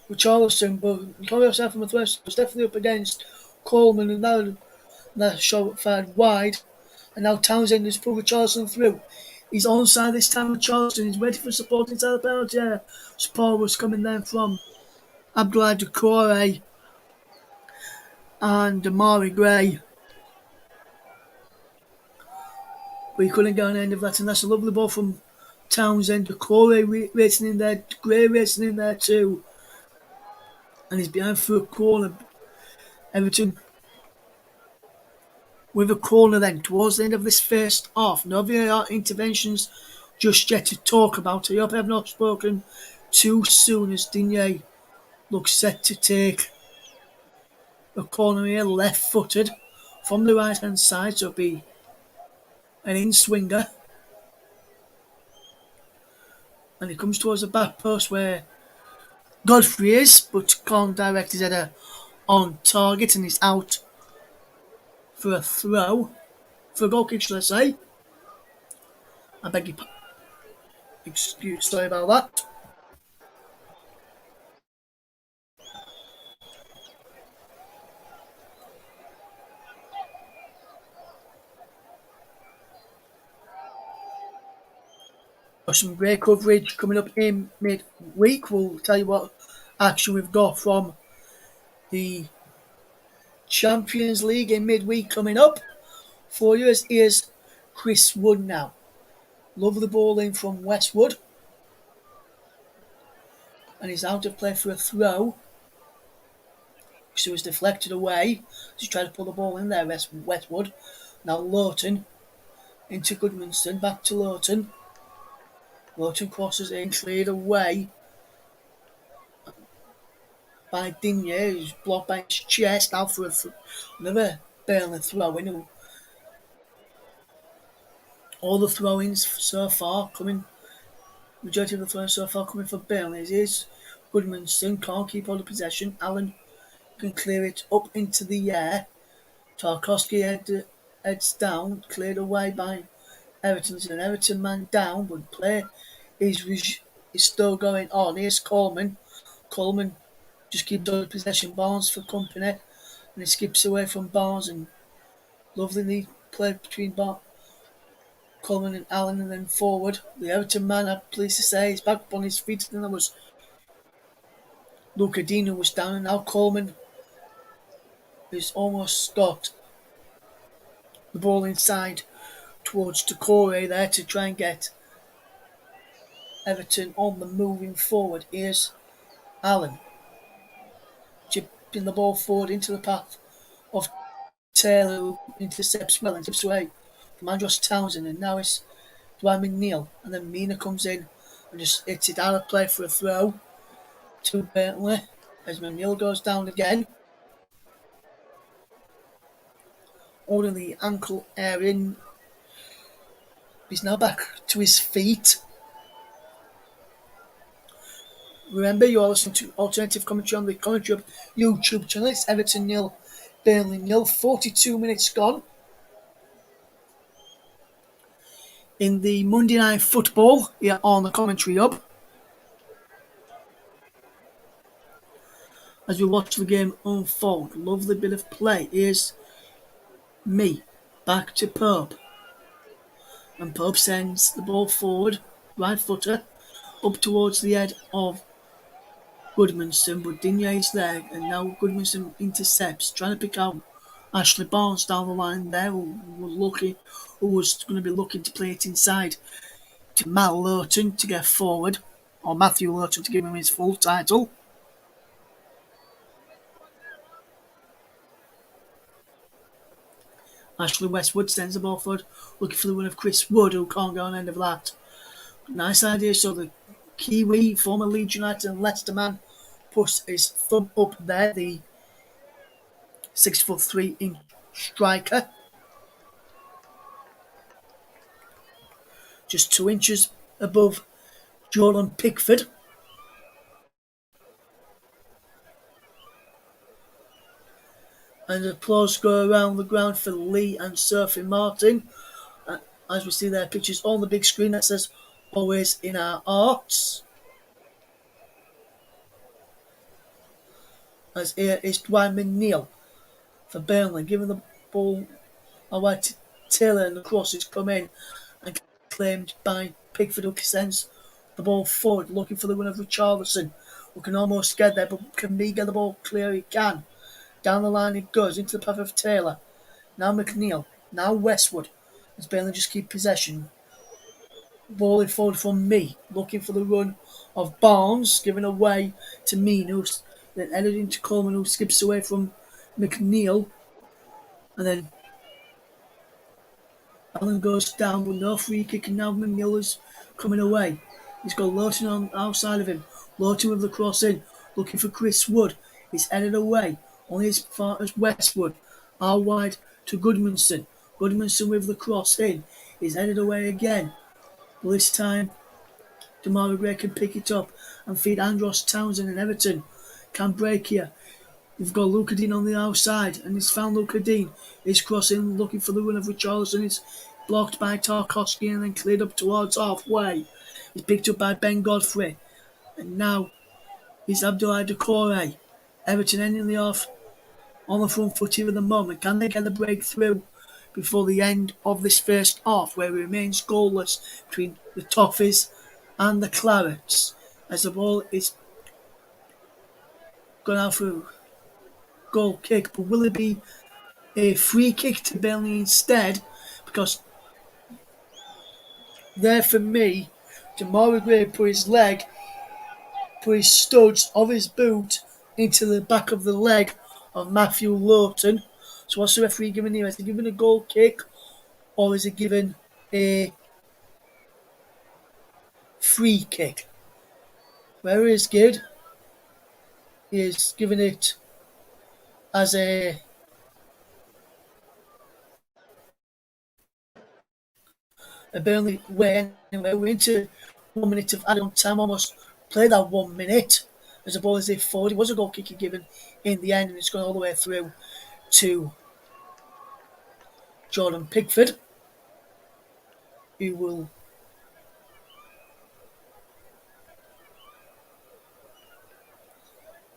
Speaker 1: Richarlison? But coming outside from the first, it was definitely up against Coleman. And now that shot fired wide. And now Townsend has put Richarlison through. He's onside this time with Charleston. He's ready for support inside the penalty area. Support was coming then from Abdoulaye Doucouré and Damari Gray. But he couldn't get on the end of that, and that's a lovely ball from Townsend. Doucouré racing in there, Gray racing in there too. And he's behind for a corner. Everton with a corner then towards the end of this first half. No VAR interventions just yet to talk about. I hope I have not spoken too soon as Digne looks set to take a corner here, left-footed from the right-hand side, so it'll be an in-swinger. And he comes towards the back post where Godfrey is, but can't direct his header on target and he's out for a throw. For a goal kick, should I say. I beg your excuse, sorry about that. Some great coverage coming up in mid-week. We'll tell you what action we've got from the Champions League in midweek coming up for you. Here's Chris Wood now. Lovely ball in from Westwood. And he's out of play for a throw. So he's deflected away. He's trying to pull the ball in there, Westwood. Now Lowton into Goodmanson. Back to Lowton. Lowton crosses in, cleared away by Digne, who's blocked by his chest. Out for another Burnley throw-in. All the throw-ins so far coming, majority of the throw-ins so far coming for Burnley. Is Goodmanson can't keep hold of possession. Allen can clear it up into the air. Tarkowski heads down, cleared away by Everton. An Everton man down, but play is still going on. Here's Coleman. Coleman just keeps hold of possession. Barnes for company, and he skips away from Barnes and lovely play between Coleman and Allen, and then forward. The Everton man, I'm pleased to say, is back up on his feet. And there was Luca Dino was down, and now Coleman has almost got the ball inside towards Doucouré there to try and get Everton on the moving forward. Here's Allen chipping the ball forward into the path of Taylor, who intercepts well and tips away from Andros Townsend, and now it's Dwight McNeil, and then Mina comes in and just hits it out of play for a throw to Burnley as McNeil goes down again. Holding the ankle area. He's now back to his feet. Remember, you are listening to alternative commentary on the commentary YouTube channel. It's Everton 0, Burnley 0. 42 minutes gone. In the Monday Night Football here on the commentary hub. As we watch the game unfold, lovely bit of play. Here's me back to Pope. And Pope sends the ball forward, right footer, up towards the head of Goodmanson, but Digne's there, and now Goodmanson intercepts, trying to pick out Ashley Barnes down the line there, who was going to be looking to play it inside to Matt Lowton to get forward, or Matthew Lowton to give him his full title. Ashley Westwood sends the ball forward, looking for the win of Chris Wood, who can't go on end of that. Nice idea. So the Kiwi, former Leeds United and Leicester man, puts his thumb up there. The 6'3" striker, just 2 inches above Jordan Pickford. And the applause go around the ground for Lee and Sophie Martin. As we see their pictures on the big screen that says "Always in our hearts." As here is Dwight McNeil for Burnley, giving the ball away to Taylor, and the crosses come in and claimed by Pickford, who sends the ball forward, looking for the winner of Richarlison, who can almost get there, but can he get the ball clear? He can. Down the line it goes, into the path of Taylor. Now McNeil, now Westwood, as Burnley just keep possession. Ball forward from me, looking for the run of Barnes, giving away to Mean, who's then headed into Coleman, who skips away from McNeil, and then Allen goes down with no free kick, and now McNeil is coming away. He's got Lawton on outside of him. Lawton with the cross in, looking for Chris Wood. He's headed away, only as far as Westwood. Out wide to Goodmanson. Goodmanson with the cross in. He's headed away again. But this time, Demarai Gray can pick it up and feed Andros Townsend, and Everton can break here. You've got Luca Dean on the outside, and he's found Luca Dean. He's crossing, looking for the run of Richarlison. It's blocked by Tarkowski and then cleared up towards halfway. He's picked up by Ben Godfrey. And now it's Abdoulaye Doucouré. Everton ending the off on the front foot here at the moment. Can they get the breakthrough before the end of this first half, where it remains goalless between the Toffees and the Clarets, as the ball is gone out for goal kick? But will it be a free kick to Burnley instead? Because there for me, Demarai Gray put his studs of his boot into the back of the leg of Matthew Lawton. So what's the referee giving here? Is he giving a goal kick, or is he giving a free kick? Where is Gid? He is giving it as a Burnley way. Anyway, we're into 1 minute of added on time, almost played that 1 minute. As the ball is forward, it was a goal kick given in the end, and it's gone all the way through to Jordan Pickford, who will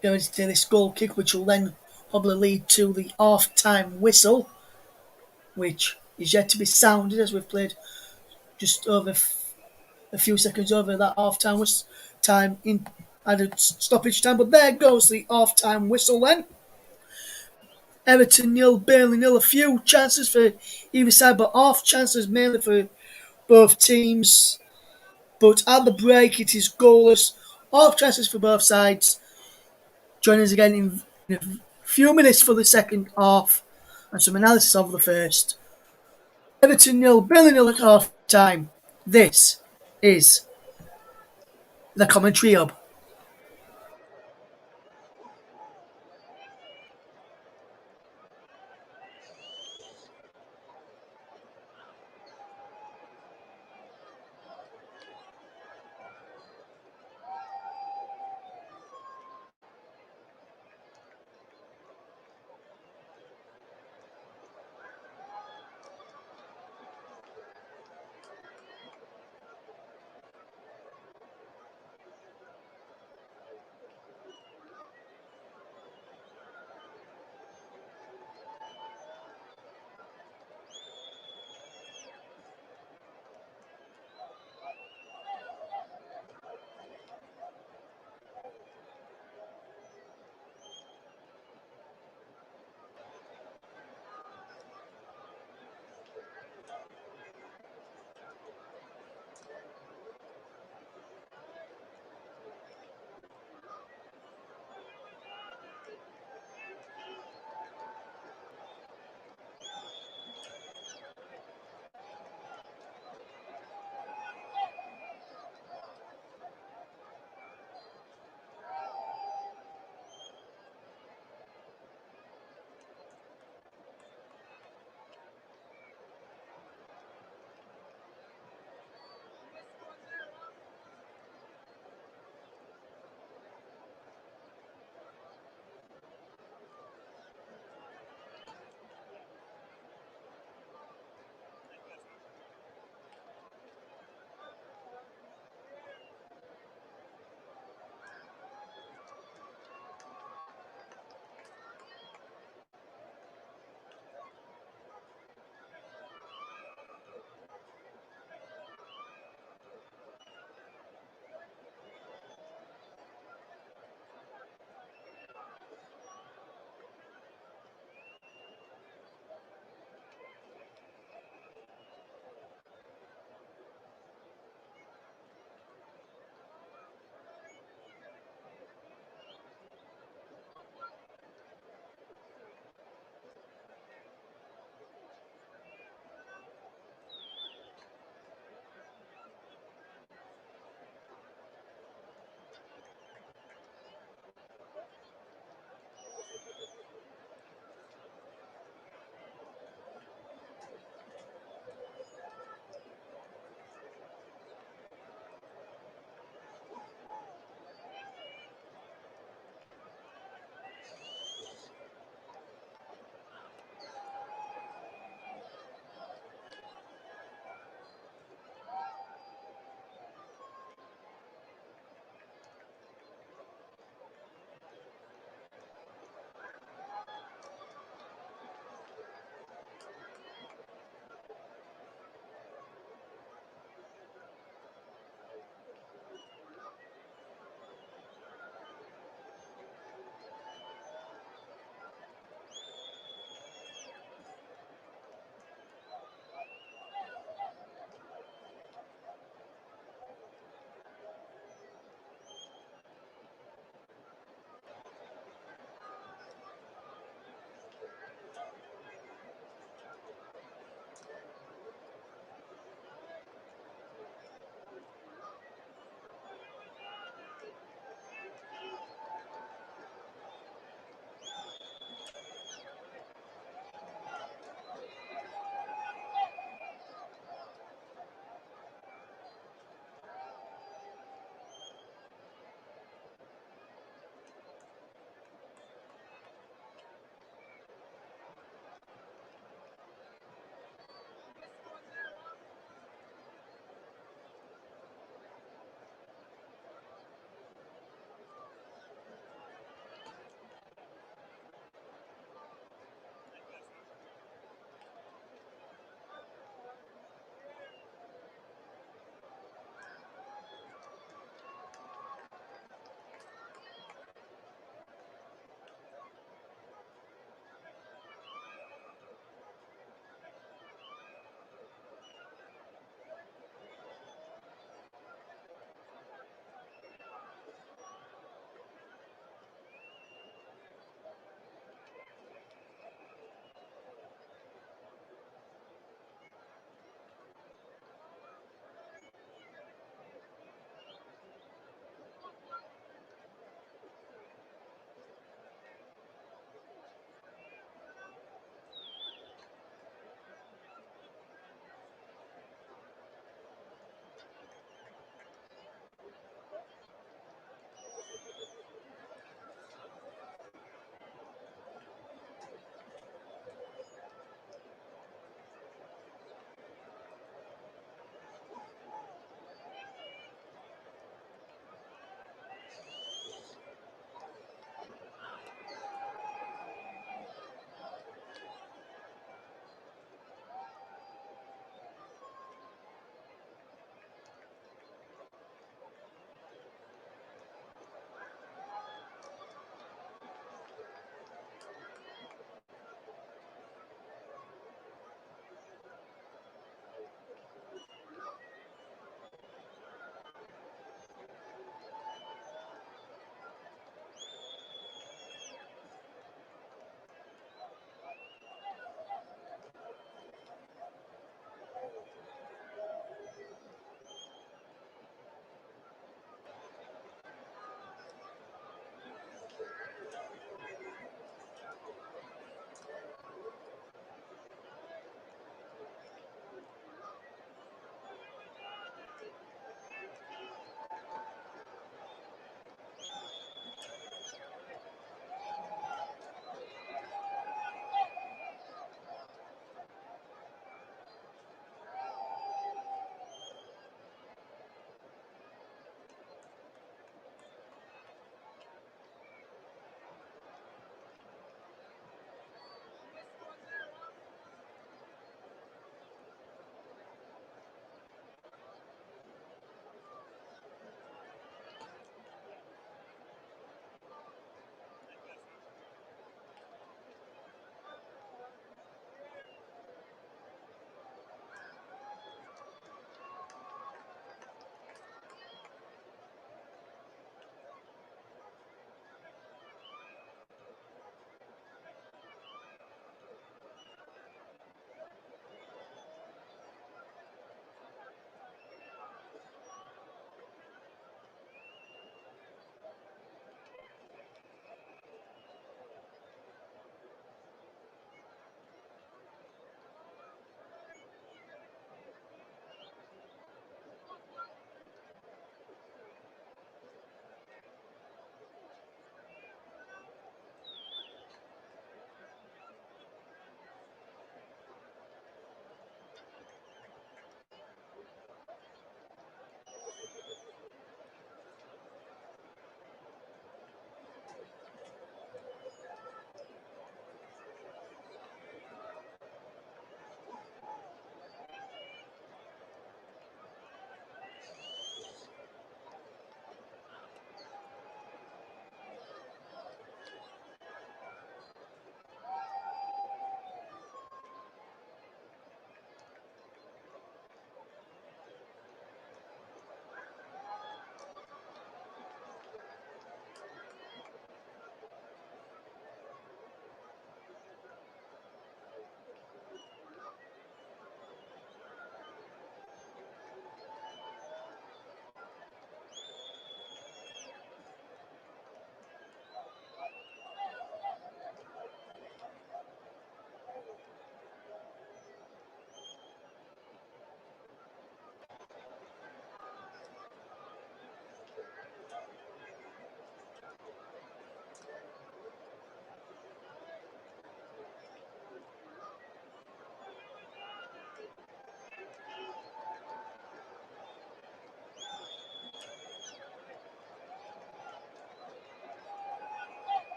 Speaker 1: go into this goal kick, which will then probably lead to the half-time whistle, which is yet to be sounded, as we've played just over a few seconds over that half-time time in added stoppage time. But there goes the half-time whistle then. Everton nil, Burnley nil. A few chances for either side, but half chances mainly for both teams. But at the break, it is goalless. Half chances for both sides. Join us again in a few minutes for the second half and some analysis of the first. Everton nil, Burnley nil at half time. This is the Commentary Hub.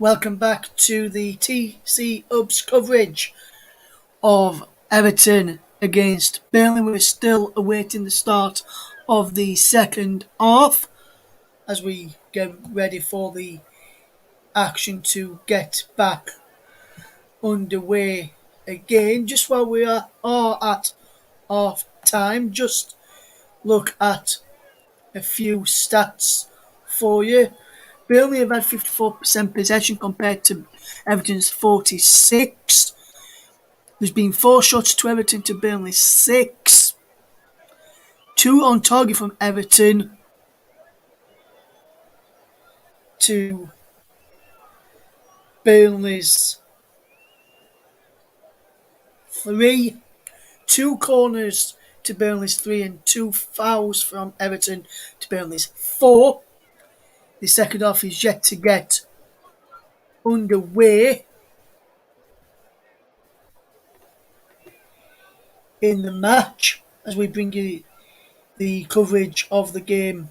Speaker 1: Welcome back to the TC Ups coverage of Everton against Burnley. We're still awaiting the start of the second half as we get ready for the action to get back underway again. Just while we are at half time, just look at a few stats for you. Burnley have had 54% possession compared to Everton's 46. There's been 4 shots to Everton to Burnley's 6. 2 on target from Everton to Burnley's 3. 2 corners to Burnley's 3 and 2 fouls from Everton to Burnley's 4. The second half is yet to get underway in the match as we bring you the coverage of the game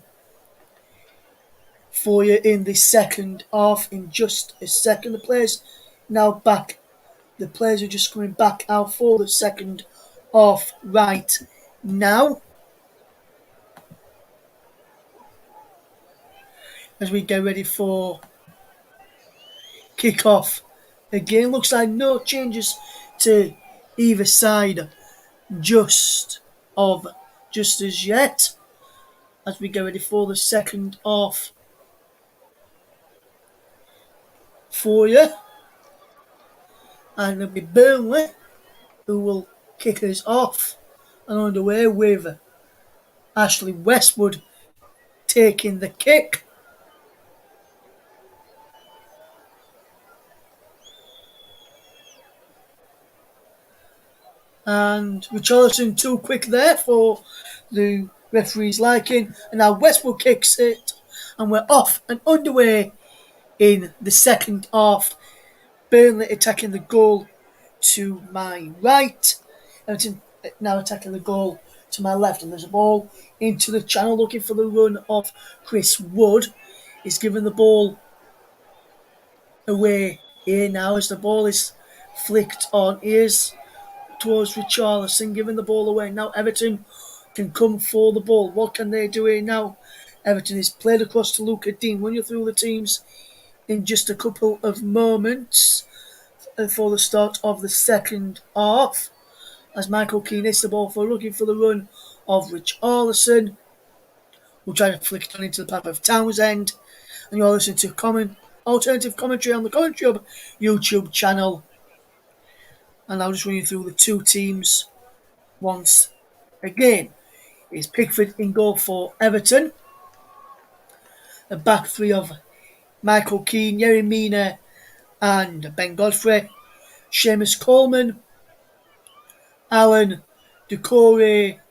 Speaker 1: for you in the second half in just a second. The players now back. The players are just coming back out for the second half right now as we get ready for kick-off. Again, looks like no changes to either side just as yet as we get ready for the second half for you. And it'll be Burnley who will kick us off and underway with Ashley Westwood taking the kick. And Richarlison too quick there for the referee's liking. And now Westwood kicks it. And we're off and underway in the second half. Burnley attacking the goal to my right. Everton now attacking the goal to my left. And there's a ball into the channel looking for the run of Chris Wood. He's given the ball away here now as the ball is flicked on ears towards Richarlison, giving the ball away. Now Everton can come for the ball. What can they do here now? Everton is played across to Luca Dean. Run you through the teams in just a couple of moments for the start of the second half. As Michael Keane hits the ball for looking for the run of Richarlison, who try to flick it on into the path of Townsend. And you're listening to alternative commentary on the Commentary Hub YouTube channel. And I'll just run you through the two teams once again. It's Pickford in goal for Everton. A back three of Michael Keane, Yerry Mina and Ben Godfrey. Seamus Coleman, Alan, Doucouré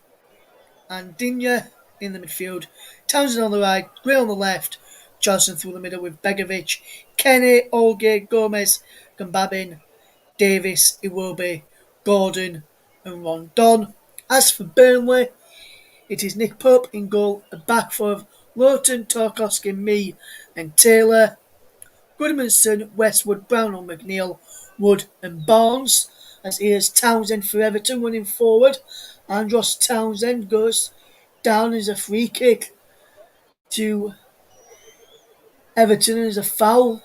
Speaker 1: and Digne in the midfield. Townsend on the right, Gray on the left. Johnson through the middle with Begovic, Kenny, Olgate, Gomez, Gambabin, Davis, Iwobi, Gordon and Rondon. As for Burnley, it is Nick Pope in goal, a back four of Lowton, Tarkowski, me and Taylor. Goodmanson, Westwood, Brownell, McNeil, Wood and Barnes. As here's Townsend for Everton running forward. Andros Townsend goes down as a free kick to Everton as a foul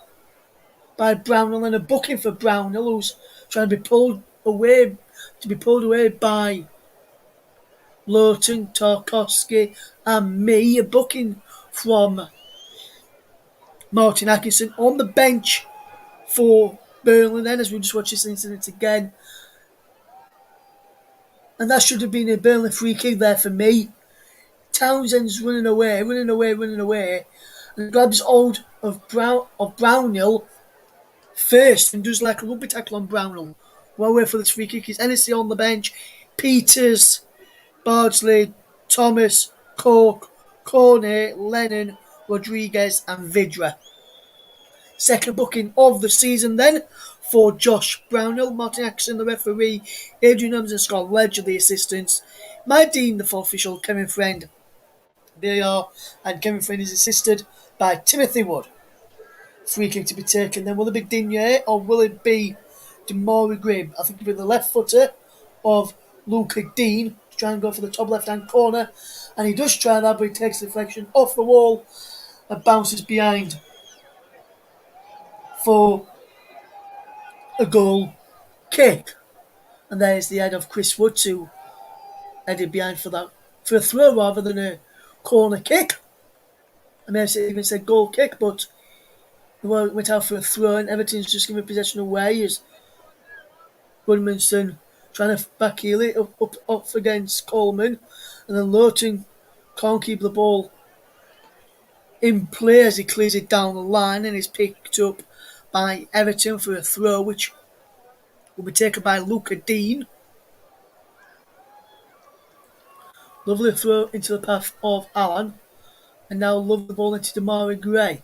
Speaker 1: by Brownell and a booking for Brownell, who's trying to be pulled away by Lowton, Tarkowski and me. A booking from Martin Atkinson on the bench for Burnley then, as we just watch this incident again. And that should have been a Burnley free kick there for me. Townsend's running away, and grabs hold of Brownell first and does like a rugby tackle on Brownell. Well, wait for this free kick is Hennessy on the bench, Peters, Bardsley, Thomas, Cork, Cornet, Lennon, Rodriguez and Vidra. Second booking of the season then for Josh Brownell. Martin Atkinson, the referee, Adrian Holmes and Scott Ledger, the assistants, my Dean, the full official, Kevin Friend, VAR, and Kevin Friend is assisted by Timothy Wood. free kick to be taken. Then will it be Digne or will it be Demore Gray? I think it'll be the left footer of Luca Dean to try and go for the top left hand corner. And he does try that, but he takes the deflection off the wall and bounces behind for a goal kick. And there's the head of Chris Wood to headed behind for a throw rather than a corner kick. I may have even said goal kick, but the went out for a throw and Everton's just giving possession away as Goodmanson trying to backheel it up against Coleman, and then Lurton can't keep the ball in play as he clears it down the line and is picked up by Everton for a throw which will be taken by Luca Dean. Lovely throw into the path of Allen, and now lovely ball into Demare Gray.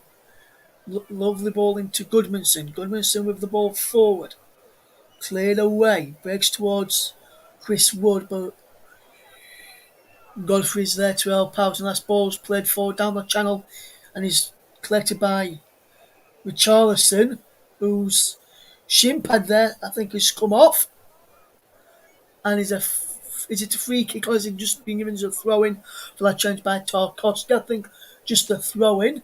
Speaker 1: Lovely ball into Goodmanson. Goodmanson with the ball forward. Cleared away. Breaks towards Chris Wood, but Godfrey's there to help out. And last ball's played forward down the channel and is collected by Richarlison, whose shin pad there, I think, has come off. And is it a free kick or is it just being given as a throw in for that challenge by Tarkowski? I think just a throw in.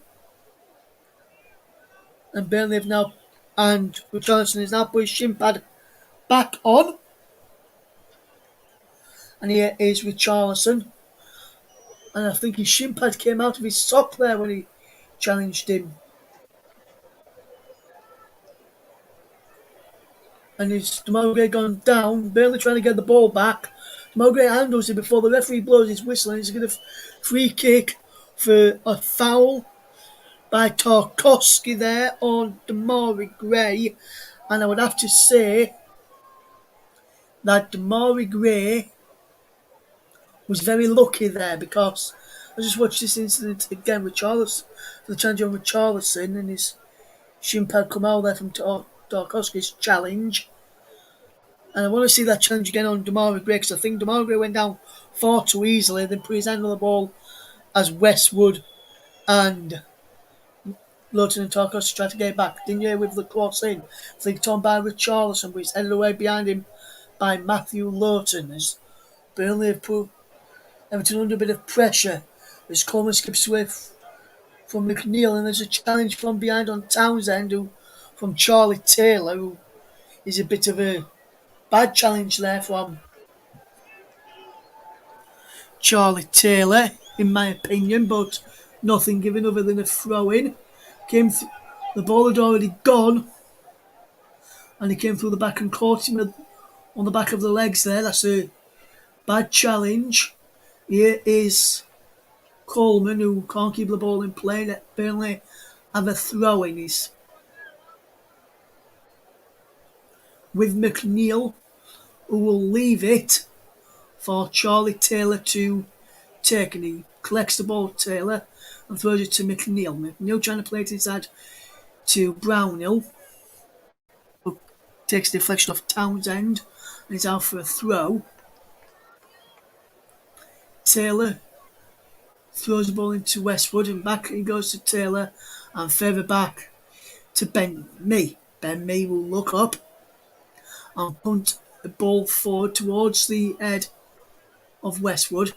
Speaker 1: And Burnley have now, and Richarlison has now put his shin pad back on. And here is Richarlison. And I think his shin pad came out of his sock there when he challenged him. And it's Demore gone down, Burnley trying to get the ball back. Demore handles it before the referee blows his whistle and he's going to free kick for a foul by Tarkowski there on Demare Gray. And I would have to say that Demare Gray was very lucky there because I just watched this incident again with Charles, the challenge on Richarlison, and his shin pad come out there from Tarkowski's challenge. And I want to see that challenge again on Demare Gray because I think Demare Gray went down far too easily, then put his hand on the ball as Westwood and Lurton and Tarkowski tried to get it back. Digne with the cross in, flicked on by Richarlison, but he's headed away behind him by Matthew Lurton as Burnley have put Everton under a bit of pressure as Coleman skips away from McNeil, and there's a challenge from behind on Townsend from Charlie Taylor, who is a bit of a bad challenge there from Charlie Taylor, in my opinion, but nothing given other than a throw-in. The ball had already gone, and he came through the back and caught him on the back of the legs there. That's a bad challenge. Here is Coleman, who can't keep the ball in play. That Burnley have a throw-in. He's with McNeil, who will leave it for Charlie Taylor to take, and he collects the ball, Taylor, and throws it to McNeil. McNeil trying to play it inside to Brownhill, who takes the deflection off Townsend and is out for a throw. Taylor throws the ball into Westwood and back he goes to Taylor and further back to Ben Mee. Ben Mee will look up and punt the ball forward towards the head of Westwood,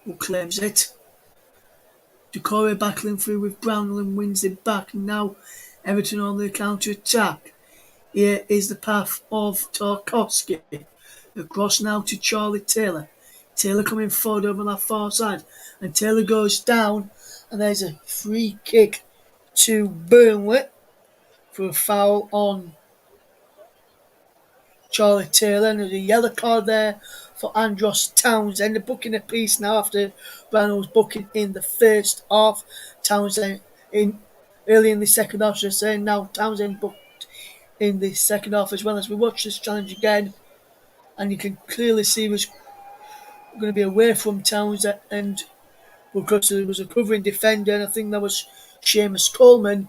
Speaker 1: who claims it. Decore battling through with Brownhill and wins it back. And now Everton on the counter attack. Here is the path of Tarkowski. Across now to Charlie Taylor. Taylor coming forward over that far side. And Taylor goes down. And there's a free kick to Burnley for a foul on Charlie Taylor. And there's a yellow card there for Andros Townsend. They're booking a piece now after Brownhill's booking in the first half. Townsend early in the second half, should I say. Now Townsend booked in the second half as well. As we watch this challenge again, and you can clearly see was going to be away from Townsend, and because there was a covering defender, and I think that was Seamus Coleman.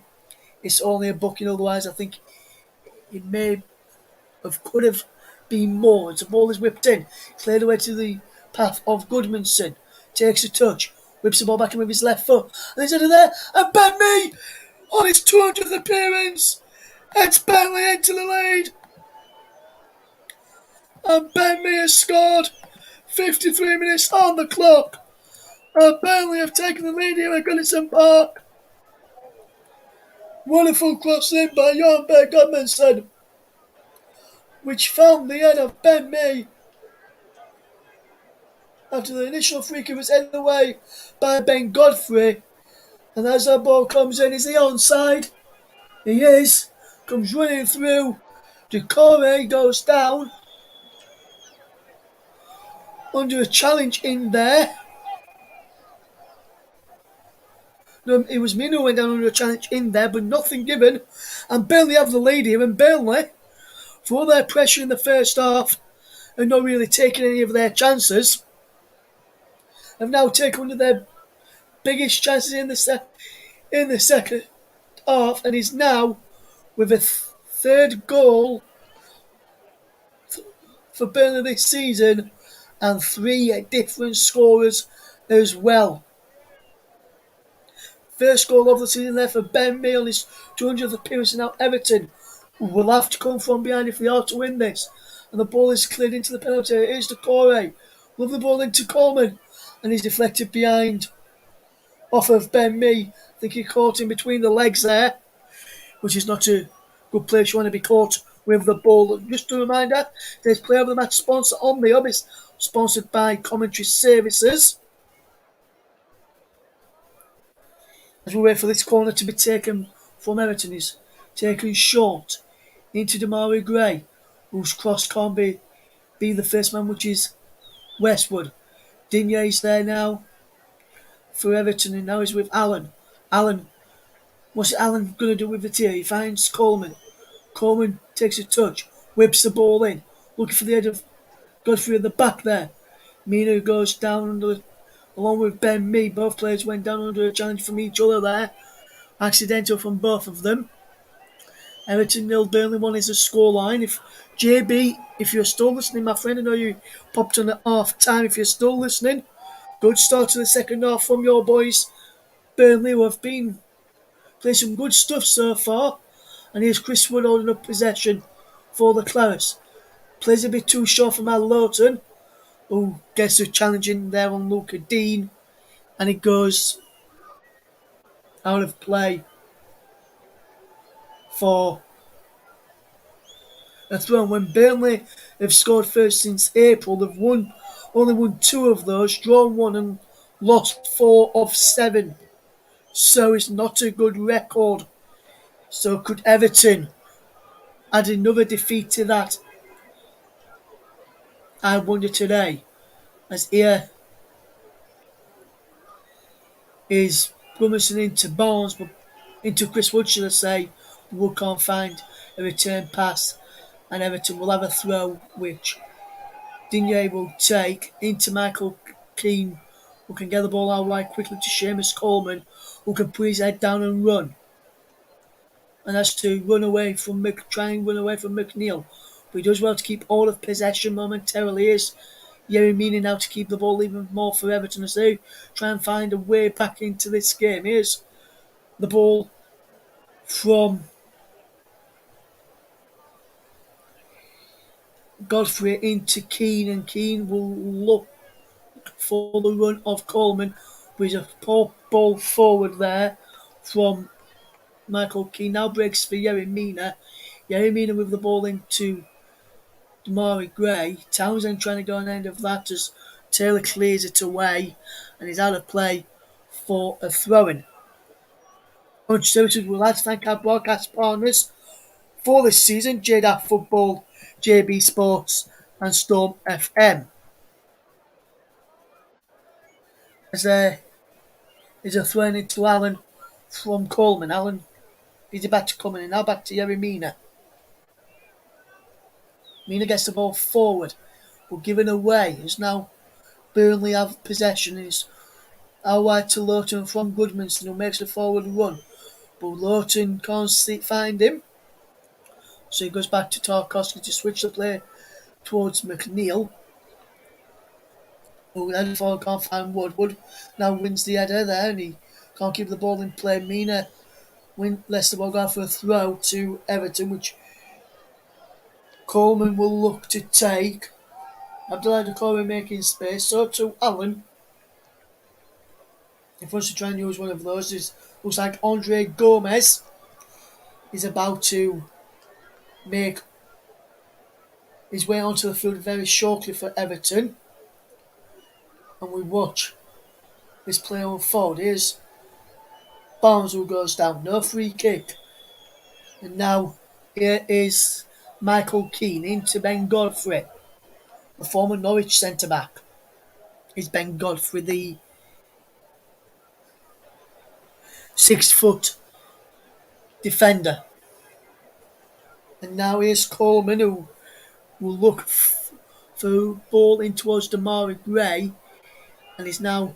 Speaker 1: It's only a booking, otherwise I think it could have been more. As the ball is whipped in, cleared away to the path of Goodmanson, takes a touch, whips the ball back in with his left foot, and he's under there, and Burnley, on his 200th appearance, it's Burnley into the lead, and Burnley has scored 53 minutes on the clock, and Burnley have taken the lead here at Goodison Park. Wonderful cross in by Jan Berg Gudmundsson, which found the head of Burnley after the initial free kick was headed away by Ben Godfrey. And as that ball comes in, is he onside? He is. Comes running through. Decore goes down. Under a challenge in there. No, it was Mino who went down under a challenge in there, but nothing given. And Burnley have the lead here. And Burnley, for all their pressure in the first half and not really taking any of their chances, have now taken one of their biggest chances in the second half, and is now with a third goal for Burnley this season and 3 different scorers as well. First goal of the season there for Burnley on his 200th appearance, and now Everton will have to come from behind if they are to win this. And the ball is cleared into the penalty area. Here's Decore. Love the ball into Coleman, and he's deflected behind off of Burnley. I think he caught him between the legs there, which is not a good place you want to be caught with the ball. Just a reminder, there's Player of the Match sponsor on the hub. It's sponsored by Commentary Services. As we wait for this corner to be taken from Everton, is taken short into Damari Gray, whose cross can't be the first man, which is Westwood. Digne's there now for Everton, and now he's with Allen. What's Allen going to do with the tee? He finds Coleman. Coleman takes a touch, whips the ball in, looking for the head of Godfrey at the back there. Mina goes down under, along with Ben Mee. Both players went down under a challenge from each other there. Accidental from both of them. Everton 0, Burnley 1 is the scoreline. If JB, if you're still listening, my friend, I know you popped on at half time. If you're still listening, good start to the second half from your boys. Burnley, who have been playing some good stuff so far. And here's Chris Wood holding up possession for the Clarets. Plays a bit too short for Matt Lawton, who gets a challenge in there on Luca Dean, and it goes out of play for a throw. When Burnley have scored first since April, they've only won 2 of those, drawn 1 and lost 4 of 7. So it's not a good record. So could Everton add another defeat to that? I wonder today, as here is Gummerson into Barnes, but into Chris Wood, should I say. Wood can't find a return pass, and Everton will have a throw, which Digne will take into Michael Keane, who can get the ball out right quickly to Seamus Coleman, who can put his head down and run. And has to try and run away from McNeil. But he does well to keep all of possession momentarily. Here's Yeremina now to keep the ball even more for Everton as they try and find a way back into this game. Here's the ball from Godfrey into Keane, and Keane will look for the run of Coleman. With a poor ball forward there from Michael Keane. Now breaks for Yeremina. Yeremina with the ball into Damari Gray. Townsend trying to go on the end of that as Taylor clears it away and is out of play for a throw-in. Much Services would like to thank our broadcast partners for this season: JDAF Football, JB Sports and Storm FM. As there is a throw-in into Allen from Coleman. Allen is back to Coleman, and now back to Yeremina. Mina gets the ball forward, but given away as now Burnley have possession. Is out wide to Lawton from Goodmanson, who makes the forward run, but Lawton can't find him, so he goes back to Tarkowski to switch the play towards McNeil. who then for can't find Wood. Wood now wins the header there and he can't keep the ball in play. Mina lets the ball go for a throw to Everton, which Coleman will look to take. Abdullah Decore making space, so to Allen. If wants to try and use one of those, looks like Andre Gomez is about to make his way onto the field very shortly for Everton. And we watch this play unfold. Here's Barnes who goes down, no free kick. And now here is Michael Keane into Ben Godfrey, the former Norwich centre-back. Is Ben Godfrey the 6-foot defender? And now here's Coleman who will look for a ball in towards Damari Gray and he's now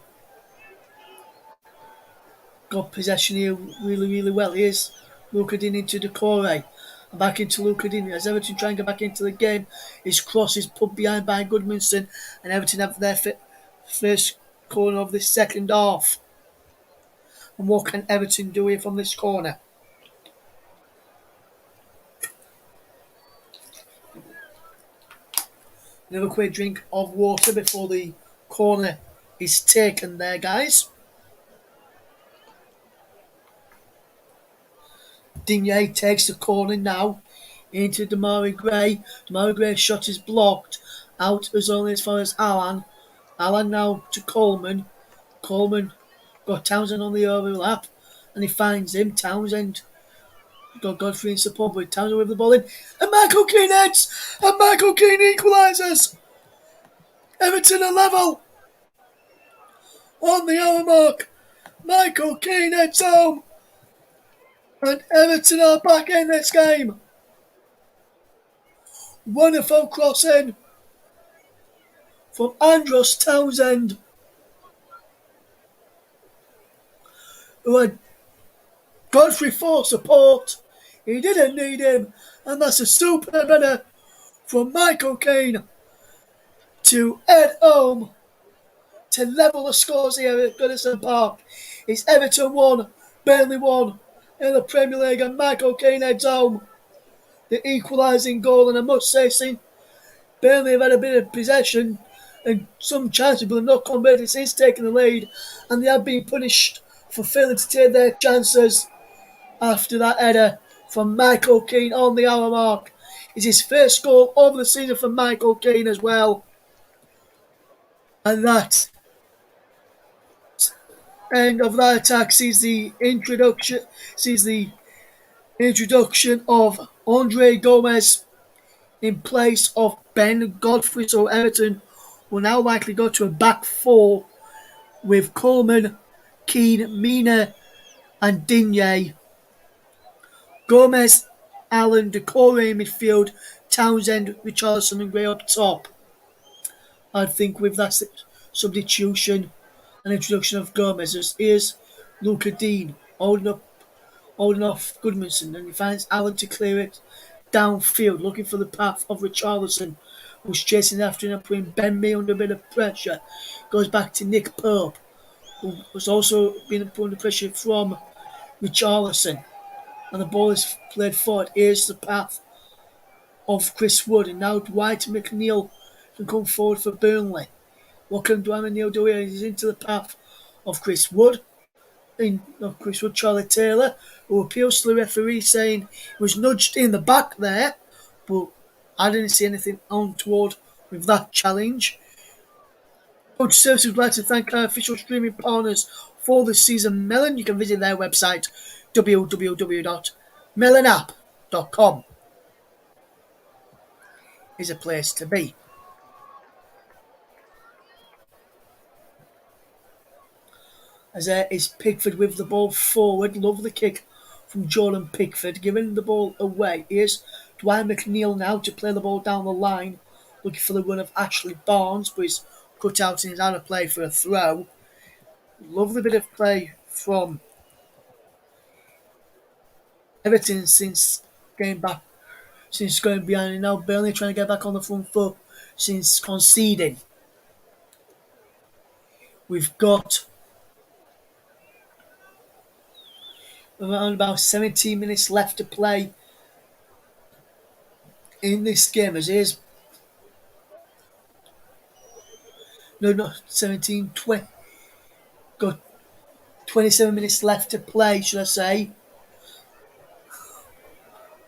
Speaker 1: got possession here really well. Here's Lukadin into Decore and back into Lukadin as Everton try and get back into the game. His cross is put behind by Goodmanson and Everton have their first corner of the second half. And what can Everton do here from this corner? Another quick drink of water before the corner is taken there, guys. Digne takes the corner now into Damari Gray. Damari Gray's shot is blocked out as only as far as Alan. Alan now to Coleman. Coleman got Townsend on the overlap and he finds him. Townsend got Godfrey in support with Townsend with the ball in. And Michael Keane heads! And Michael Keane equalises! Everton are level! On the hour mark, Michael Keane heads home! And Everton are back in this game! Wonderful crossing from Andros Townsend, who had Godfrey for support. He didn't need him, and that's a superb header from Michael Keane to head home to level the scores here at Goodison Park. It's Everton 1, Burnley 1 in the Premier League, and Michael Keane heads home the equalising goal. And I must say, since Burnley have had a bit of possession and some chances, but not converted since taking the lead, and they have been punished for failing to take their chances after that header from Michael Keane on the hour mark. It's his first goal of the season for Michael Keane as well. And that end of that attack sees the introduction of Andre Gomez in place of Ben Godfrey. So Everton will now likely go to a back four with Coleman, Keane, Mina and Digne. Gomez, Allen, Decore in midfield, Townsend, Richarlison and Gray up top. I think with that substitution and introduction of Gomez, here's Luca Dean holding off Goodmanson, and he finds Allen to clear it downfield, looking for the path of Richarlison, who's chasing after him and putting Ben Mee under a bit of pressure. Goes back to Nick Pope, who was also being put under pressure from Richarlison. And the ball is played forward. Here's the path of Chris Wood, and now Dwight McNeil can come forward for Burnley. What can Dwight McNeil do here? He's into the path of Chris Wood. Charlie Taylor, who appeals to the referee saying he was nudged in the back there, but I didn't see anything untoward with that challenge. Coach Services would like to thank our official streaming partners for this season, Melon. You can visit their website www.melonapp.com is a place to be. As there is Pickford with the ball forward. Lovely kick from Jordan Pickford, giving the ball away. Here's Dwight McNeil now to play the ball down the line, looking for the run of Ashley Barnes, but he's cut out and he's out of play for a throw. Lovely bit of play from Everton since going behind, and now Burnley trying to get back on the front foot since conceding. We've got around about 17 minutes left to play in this game as is. No, not 17, 20. Got 27 minutes left to play, should I say,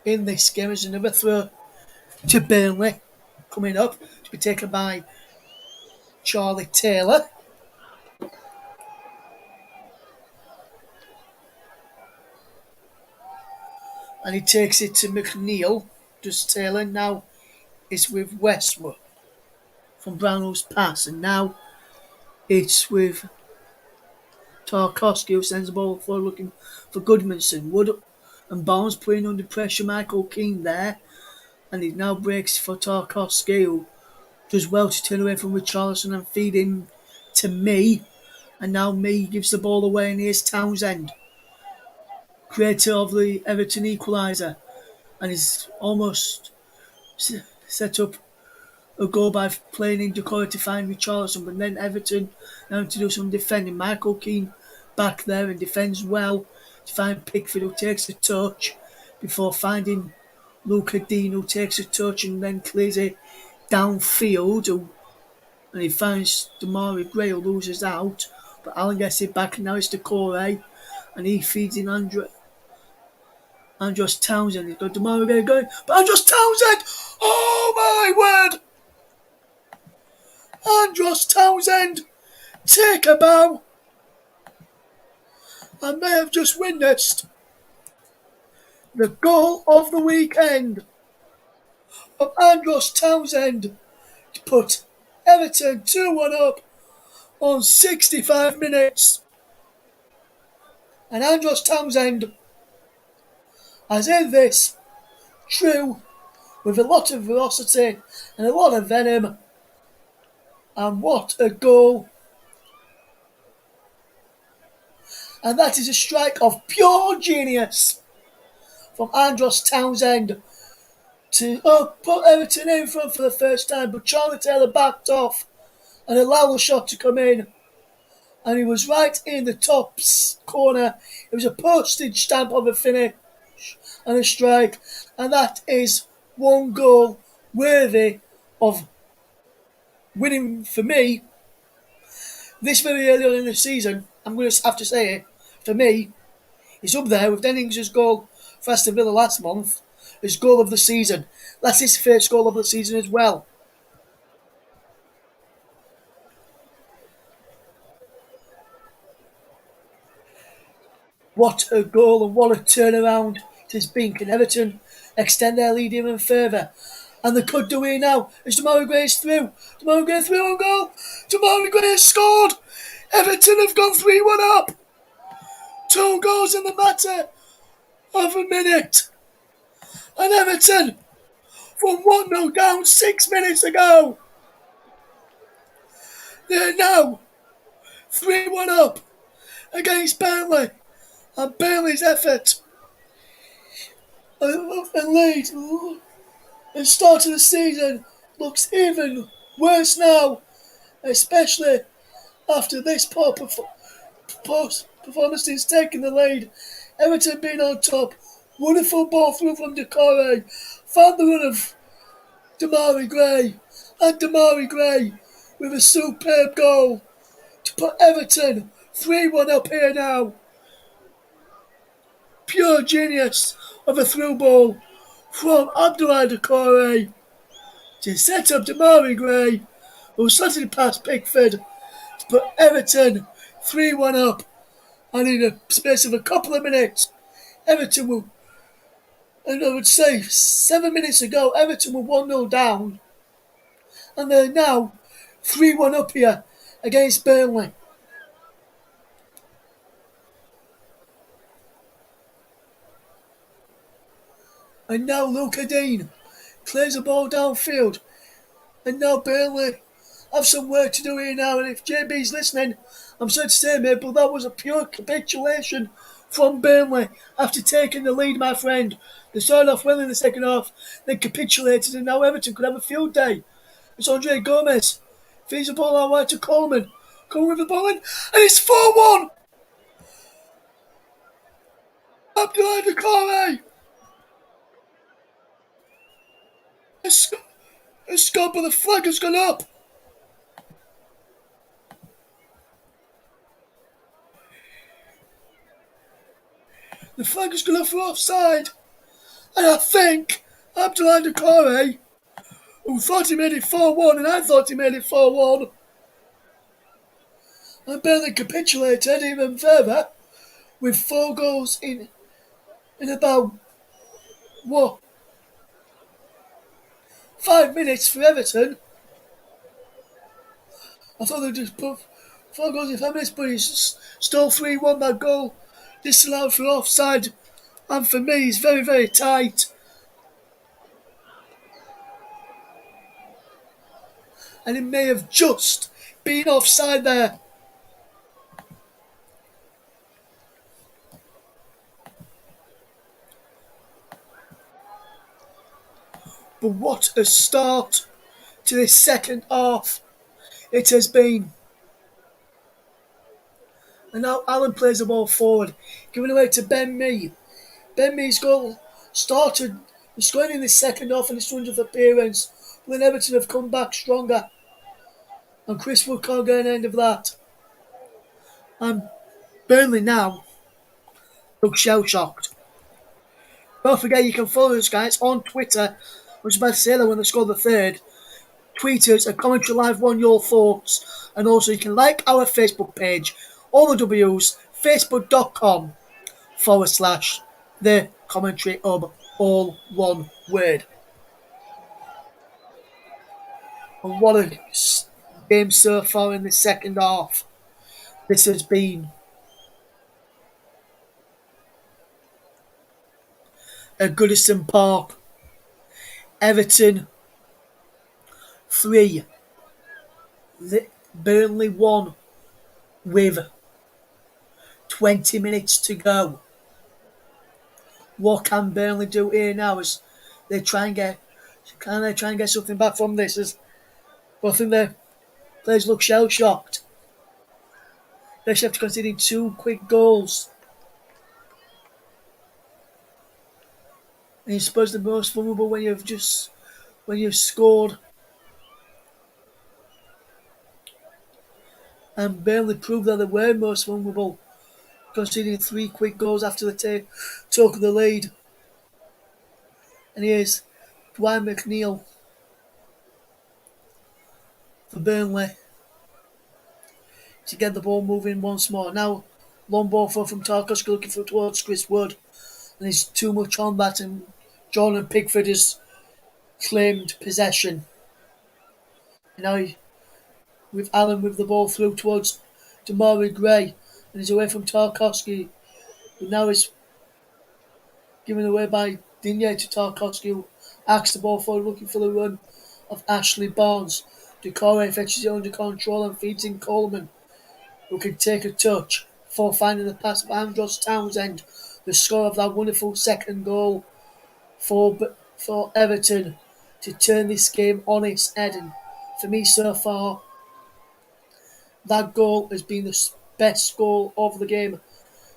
Speaker 1: in this game. There's another throw to Burnley coming up to be taken by Charlie Taylor. And he takes it to McNeil. Does Taylor. Now it's with Westwood from Brownlow's pass. And now it's with Tarkowski, who sends the ball forward looking for Goodmanson. Wood and Barnes putting under pressure Michael Keane there. And he now breaks for Tarkowski, who does well to turn away from Richarlison and feed in to me. And now me gives the ball away, and here's Townsend, creator of the Everton equaliser, and he's almost set up a goal by playing in Decoy to find Richarlison, but then Everton now to do some defending. Michael Keane back there and defends well to find Pickford, who takes a touch before finding Luca Dean, who takes a touch and then clears it downfield, and he finds Damari Gray, who loses out, but Allen gets it back, and now it's Decore, and he feeds in Andros Townsend. He's got Damari Gray going, but Andros Townsend! Oh my word! Andros Townsend, take a bow! I may have just witnessed the goal of the weekend of Andros Townsend to put Everton 2-1 up on 65 minutes. And Andros Townsend has in this true with a lot of velocity and a lot of venom. And what a goal. And that is a strike of pure genius from Andros Townsend to put Everton in front for the first time. But Charlie Taylor backed off and allowed the shot to come in. And he was right in the top corner. It was a postage stamp of a finish and a strike. And that is one goal worthy of winning for me this very early on in the season. I'm going to have to say it. For me, he's up there with Dennings' goal for Aston Villa last month, his goal of the season. That's his first goal of the season as well. What a goal and what a turnaround it has been. Can Everton extend their lead even further? And they could do it now as Damari Gray is through. Damari Gray through on goal. Damari Gray has scored. Everton have gone 3-1 up. 2 goals in the matter of a minute. And Everton from 1-0 down 6 minutes ago. They're now 3-1 up against Burnley. And Burnley's effort and lead and start of the season looks even worse now, especially after this poor performance is taking the lead. Everton being on top, wonderful ball through from Decore, found the run of Damari Gray, and Damari Gray with a superb goal to put Everton 3-1 up here now. Pure genius of a through ball from Abdoulaye Decore to set up Damari Gray, who slotted past Pickford to put Everton 3-1 up. And in a space of a couple of minutes, Everton will, and I would say 7 minutes ago, Everton were 1-0 down. And they're now 3-1 up here against Burnley. And now Luca Dean clears the ball downfield. And now Burnley have some work to do here now. And if JB's listening, I'm sorry to say, mate, but that was a pure capitulation from Burnley after taking the lead, my friend. They started off well in the second half, then capitulated, and now Everton could have a field day. It's Andre Gomez. Feeds the ball out wide to Coleman. Coming with the ball in, and it's 4-1! Abdoulaye Doucouré has scored, but the flag has gone up. The flag has gone up for offside. And I think Abdoulaye Doucouré, who thought he made it 4-1, and I thought he made it 4-1, and Burnley capitulated even further with 4 goals in about, what, 5 minutes for Everton. I thought they'd just put 4 goals in 5 minutes, but he's still 3-1 that goal. Disallowed for offside, and for me, it's very, very tight. And it may have just been offside there. But what a start to this second half it has been. And now Allen plays the ball forward, giving away to Ben Mee. Ben Mee's goal started scoring in the second half in his 100th appearance, but then Everton have come back stronger. And Chris Wood can't get an end of that. And Burnley now look shell-shocked. Don't forget you can follow us guys on Twitter. I was about to say that when they score the third. Tweet us at Commentary Live 1 your thoughts. And also you can like our Facebook page. All the W's, facebook.com/The Commentary Hub, all one word. And what a game so far in the second half this has been. At Goodison Park, Everton 3, Burnley 1 with 20 minutes to go. What can Burnley do here now as they try and get something back from this? But I think their players look shell-shocked. They should have to concede 2 quick goals. And you're supposed to be most vulnerable when you've scored. And Burnley proved that they were most vulnerable, conceding 3 quick goals after they took the lead. And here's Dwight McNeil for Burnley to get the ball moving once more. Now, long ball from Tarkowski looking towards Chris Wood. And he's too much on that, and Jordan Pickford has claimed possession. And now with Allen with the ball through towards Damari Gray, and he's away from Tarkowski, who now is given away by Digne to Tarkowski, who acts the ball forward looking for the run of Ashley Barnes. Doucouré fetches it under control and feeds in Coleman, who can take a touch before finding the pass of Andros Townsend, the score of that wonderful second goal for Everton to turn this game on its head. And for me so far, that goal has been the best goal of the game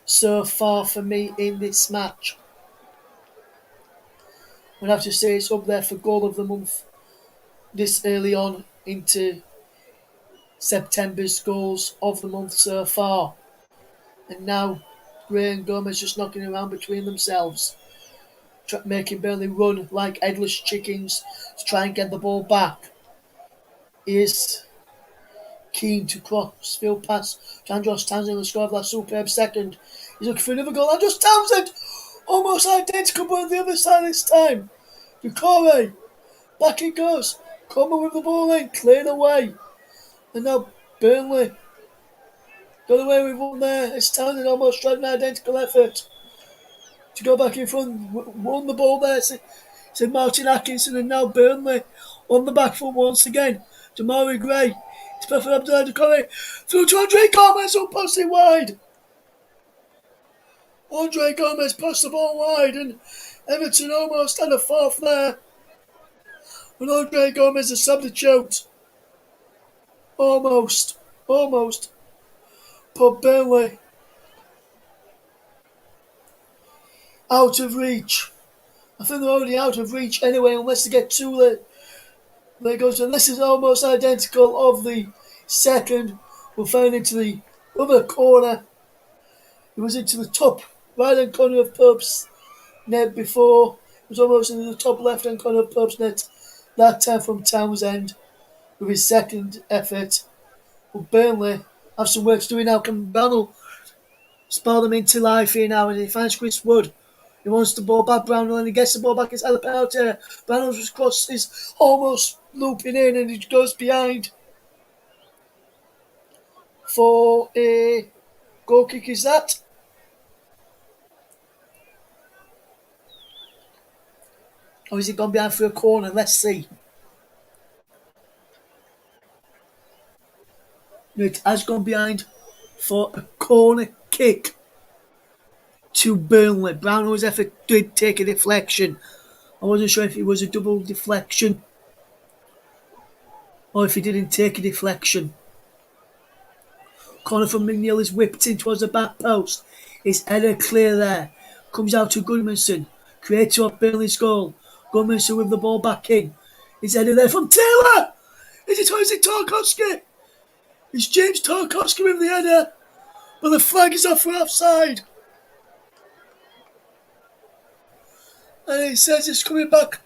Speaker 1: so far for me in this match. I'd have to say it's up there for goal of the month this early on into September's goals of the month so far. And now Gray and Gomez just knocking around between themselves, making Burnley run like headless chickens to try and get the ball back. He is keen to cross field pass to Andros Townsend and score of that superb second. He's looking for another goal. Andros Townsend! Almost identical, but on the other side this time. Doucouré. Back it goes. Coleman with the ball in. Cleared away. And now Burnley got away with one there. It's Townsend almost tried an identical effort to go back in front. Won the ball there. Said Martin Atkinson, and now Burnley on the back foot once again. Damari Gray. It's perfect Abdoulaye Doucouré. Through to Andre Gomez, who passed it wide. Andre Gomez passed the ball wide, and Everton almost had a fourth there. And Andre Gomez, a substitute. Almost. almost put Burnley out of reach. I think they're already out of reach anyway, unless they get too late. There goes, and this is almost identical of the second. We're found into the other corner. It was into the top right hand corner of Pope's net before. It was almost into the top left hand corner of Pope's net. That time from Townsend with his second effort. But Burnley have some work to do now. Can Brownell spell them into life here now? And he finds Chris Wood. He wants the ball back, Brownell, and he gets the ball back inside the penalty area. Brownell's cross is almost looping in and he goes behind for a goal kick. Is that? Or has he gone behind for a corner? Let's see. No, it has gone behind for a corner kick to Burnley. Brownell's effort did take a deflection. I wasn't sure if it was a double deflection or if he didn't take a deflection. Corner from McNeil is whipped in towards the back post. His header clear there. Comes out to Goodmanson. Creator of Burnley's goal. Goodmanson with the ball back in. His header there from Taylor. Is it Tarkowski? It's James Tarkowski with the header. But the flag is off for offside. And it says it's coming back.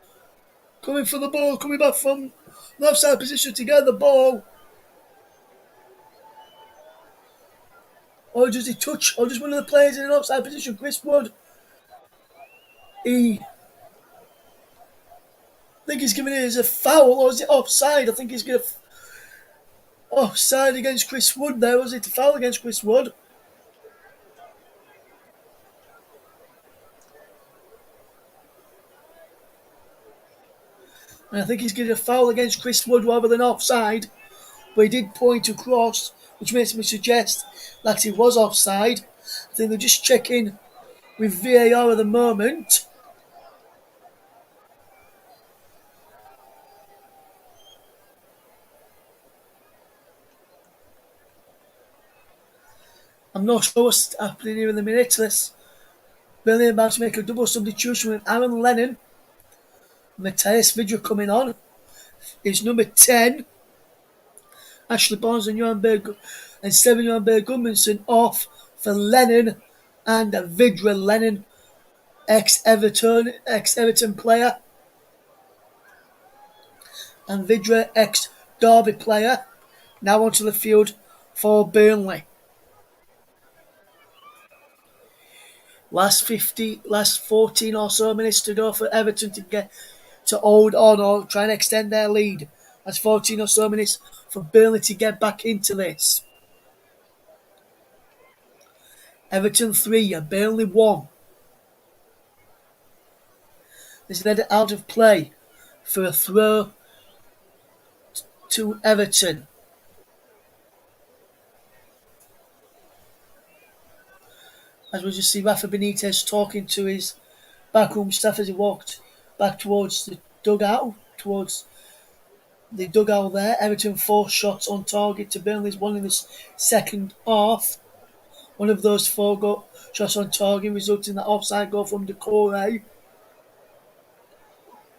Speaker 1: Coming for the ball. Coming back from the offside position to get the ball. Or does he touch? Or does one of the players in an offside position, Chris Wood? I think he's giving it as a foul, or is it offside? I think he's going to offside against Chris Wood there. Was it a foul against Chris Wood? And I think he's getting a foul against Chris Wood rather than offside. But he did point across, which makes me suggest that he was offside. I think they're just checking with VAR at the moment. I'm not sure what's happening here in the minute. Burnley about to make a double substitution with Aaron Lennon. Matthias Vidra coming on. Is number 10. Ashley Barnes and Steven Johan Berg Gudmundsson off for Lennon and Vidra. Lennon, ex-Everton player. And Vidra, ex-Derby player. Now onto the field for Burnley. Last 14 or so minutes to go for Everton to hold on or try and extend their lead. That's 14 or so minutes for Burnley to get back into this. Everton 3, Burnley 1. This is led out of play for a throw to Everton. As we just see Rafa Benitez talking to his backroom staff as he walked back towards the dugout, there. Everton 4 shots on target to Burnley's 1 in the second half. One of those 4 shots on target resulted in that offside goal from Decore. And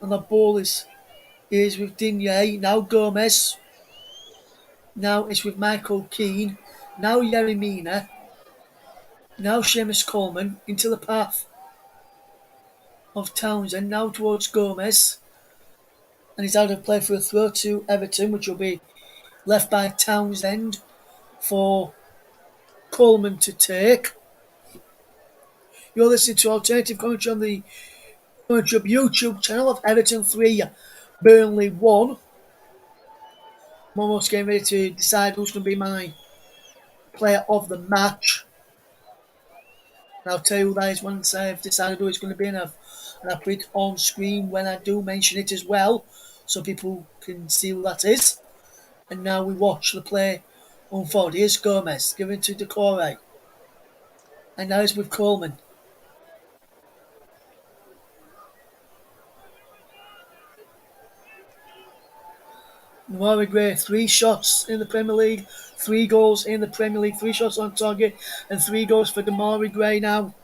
Speaker 1: the ball is with Digne. Now Gomez. Now it's with Michael Keane. Now Yeremina. Now Seamus Coleman into the path of Townsend. Now towards Gomez. And he's out of play for a throw to Everton, which will be left by Townsend for Coleman to take. You're listening to alternative commentary on the YouTube channel of Everton 3, Burnley 1. I'm almost getting ready to decide who's going to be my player of the match. And I'll tell you who that is once I've decided who it's going to be, and I'll put it on screen when I do mention it as well, so people can see who that is. And now we watch the play unfold. Here's Gomez, given to Decore. And now it's with Coleman. Demarai Gray, 3 shots in the Premier League, 3 goals in the Premier League, 3 shots on target, and 3 goals for Demarai Gray now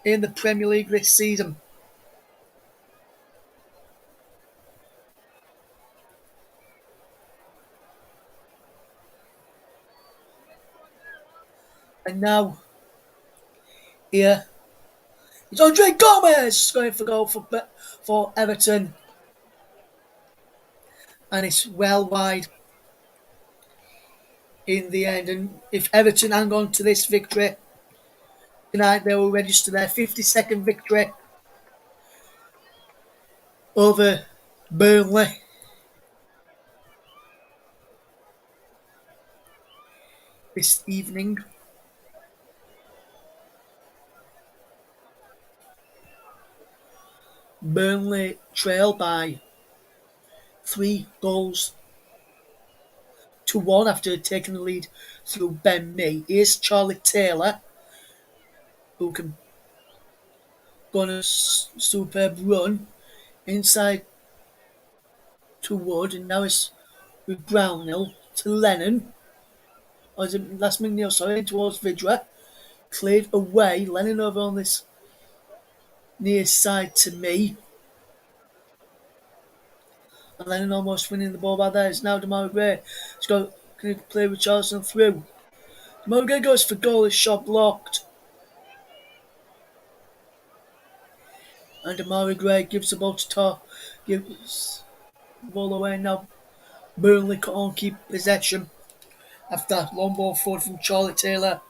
Speaker 1: in the Premier League this season. And now, here is Andre Gomez going for goal for Everton. And it's well wide in the end. And if Everton hang on to this victory tonight, they will register their 52nd victory over Burnley. This evening. Burnley trail by 3 goals to 1 after taking the lead through Ben Mee. Here's Charlie Taylor, who can go on a superb run inside to Wood, and now it's with Brownhill to Lennon. Or is it last McNeil, sorry, towards Vidra. Cleared away, Lennon over on this near side to me. And Lennon almost winning the ball by there. It's now Demarai Gray. Can he play with Charleston through? Demarai Gray goes for goal, his shot blocked. And Demarai Gray gives the ball to Tar. Gives the ball away now. Burnley can't keep possession. After that long ball forward from Charlie Taylor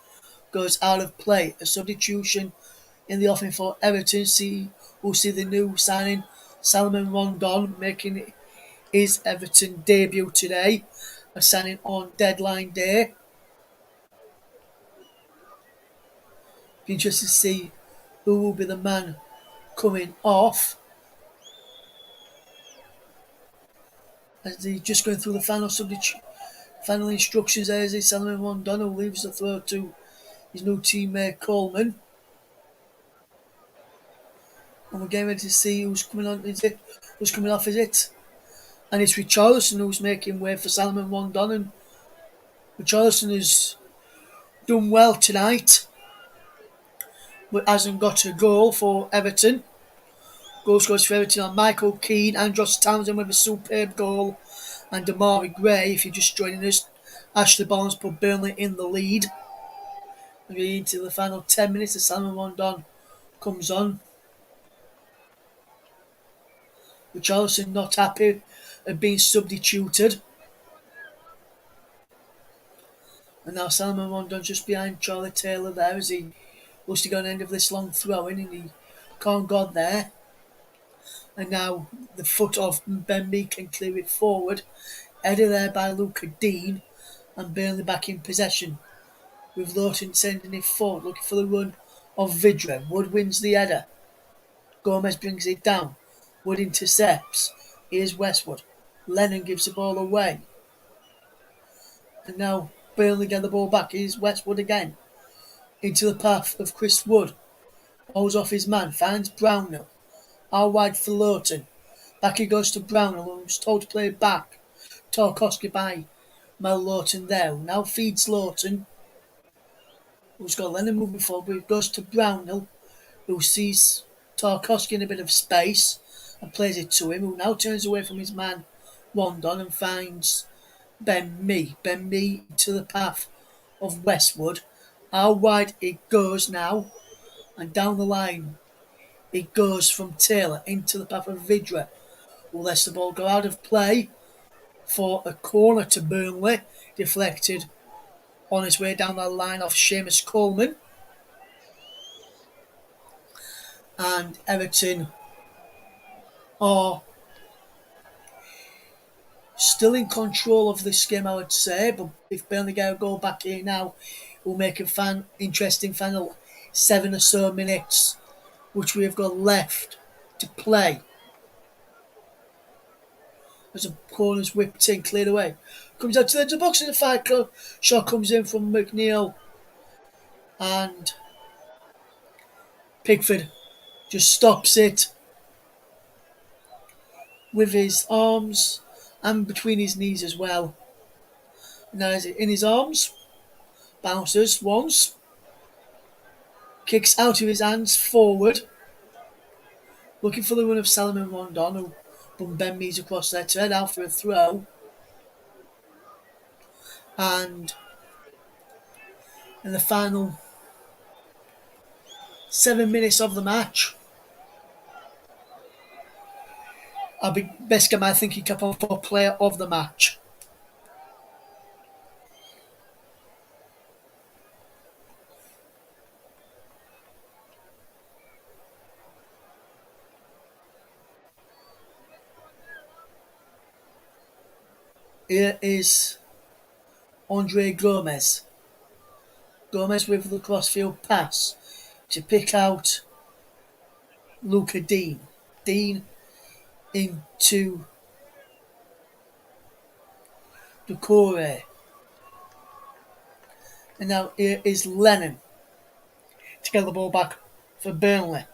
Speaker 1: goes out of play. A substitution in the offing for Everton. We'll see the new signing, Salomon Rondon, making his Everton debut today. A signing on deadline day. Be interested to see who will be the man coming off. As he's just going through the final instructions, there is Salomon Rondon, who leaves the throw to his new teammate Coleman. And we're getting ready to see who's coming on. Who's coming off? Is it? And it's Richarlison who's making way for Salomon Rondon. And Richarlison has done well tonight, but hasn't got a goal for Everton. Goal scores for Everton on Michael Keane and Josh Townsend with a superb goal. And Demarai Gray, if you're just joining us, Ashley Barnes put Burnley in the lead. We're getting into the final 10 minutes as Salomon Rondon comes on. Richarlison not happy at being substituted. And now Salomon Rondon just behind Charlie Taylor there as he looks to go on the end of this long throw in, and he can't go there. And now the foot of Ben Mee can clear it forward. Headed there by Luca Dean, and Burnley back in possession, with Lawton sending it forward, looking for the run of Vidra. Wood wins the header. Gomez brings it down. Wood intercepts. Here's Westwood. Lennon gives the ball away. And now Burnley get the ball back. Here's Westwood again. Into the path of Chris Wood. Holds off his man. Finds Brownhill. Out wide for Lawton. Back he goes to Brownhill, who's told to play it back. Tarkowski by Mel Lawton there. Now feeds Lawton, who's got Lennon moving forward, but he goes to Brownhill, who sees Tarkowski in a bit of space and plays it to him, who now turns away from his man Rondon and finds Ben Mee. Ben Mee to the path of Westwood. How wide it goes now, and down the line it goes from Taylor into the path of Vidra, who lets the ball go out of play for a corner to Burnley, deflected on his way down the line off Seamus Coleman. And Everton are still in control of this game, I would say, but if Burnley get a goal back here now, it will make a interesting final 7 or so minutes, which we have got left to play. As a corner's whipped in, cleared away. Comes out to the edge of the box in the fight. Shot comes in from McNeil. And Pickford just stops it. with his arms and between his knees as well. Now is it in his arms, bounces once, kicks out of his hands forward, looking for the run of Salomon Rondon, who Ben Mees across there to head out for a throw. And in the final 7 minutes of the match, I'll be best get my thinking cap on for player of the match. Here is Andre Gomez. Gomez with the crossfield pass to pick out Luca Dean. Dean into Decore. And now here is Lennon to get the ball back for Burnley.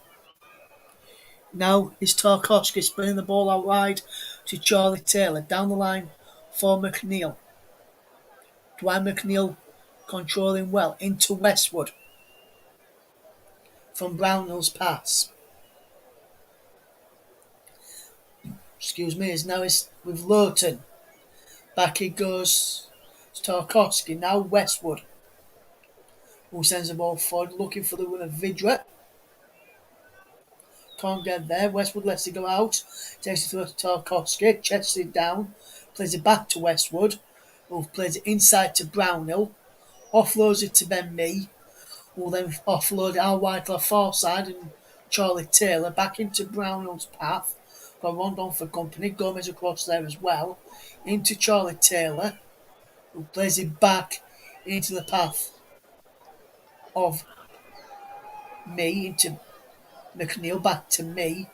Speaker 1: Now is Tarkovsky spinning the ball out wide to Charlie Taylor. Down the line for McNeil. Dwight McNeil controlling well into Westwood from Brownhill's pass. Is now is with Lurton. Back it goes to Tarkovsky. Now Westwood, who sends the ball forward looking for the run of Vidra. Can't get there. Westwood lets it go out. Takes it through to Tarkovsky. Chests it down. Plays it back to Westwood, who plays it inside to Brownhill. Offloads it to Ben Mee, who will then offload Al White to the far side and Charlie Taylor back into Brownhill's path. Got Rondon for company. Gomez across there as well. Into Charlie Taylor, who plays it back into the path of Mee, into McNeil, back to Mee,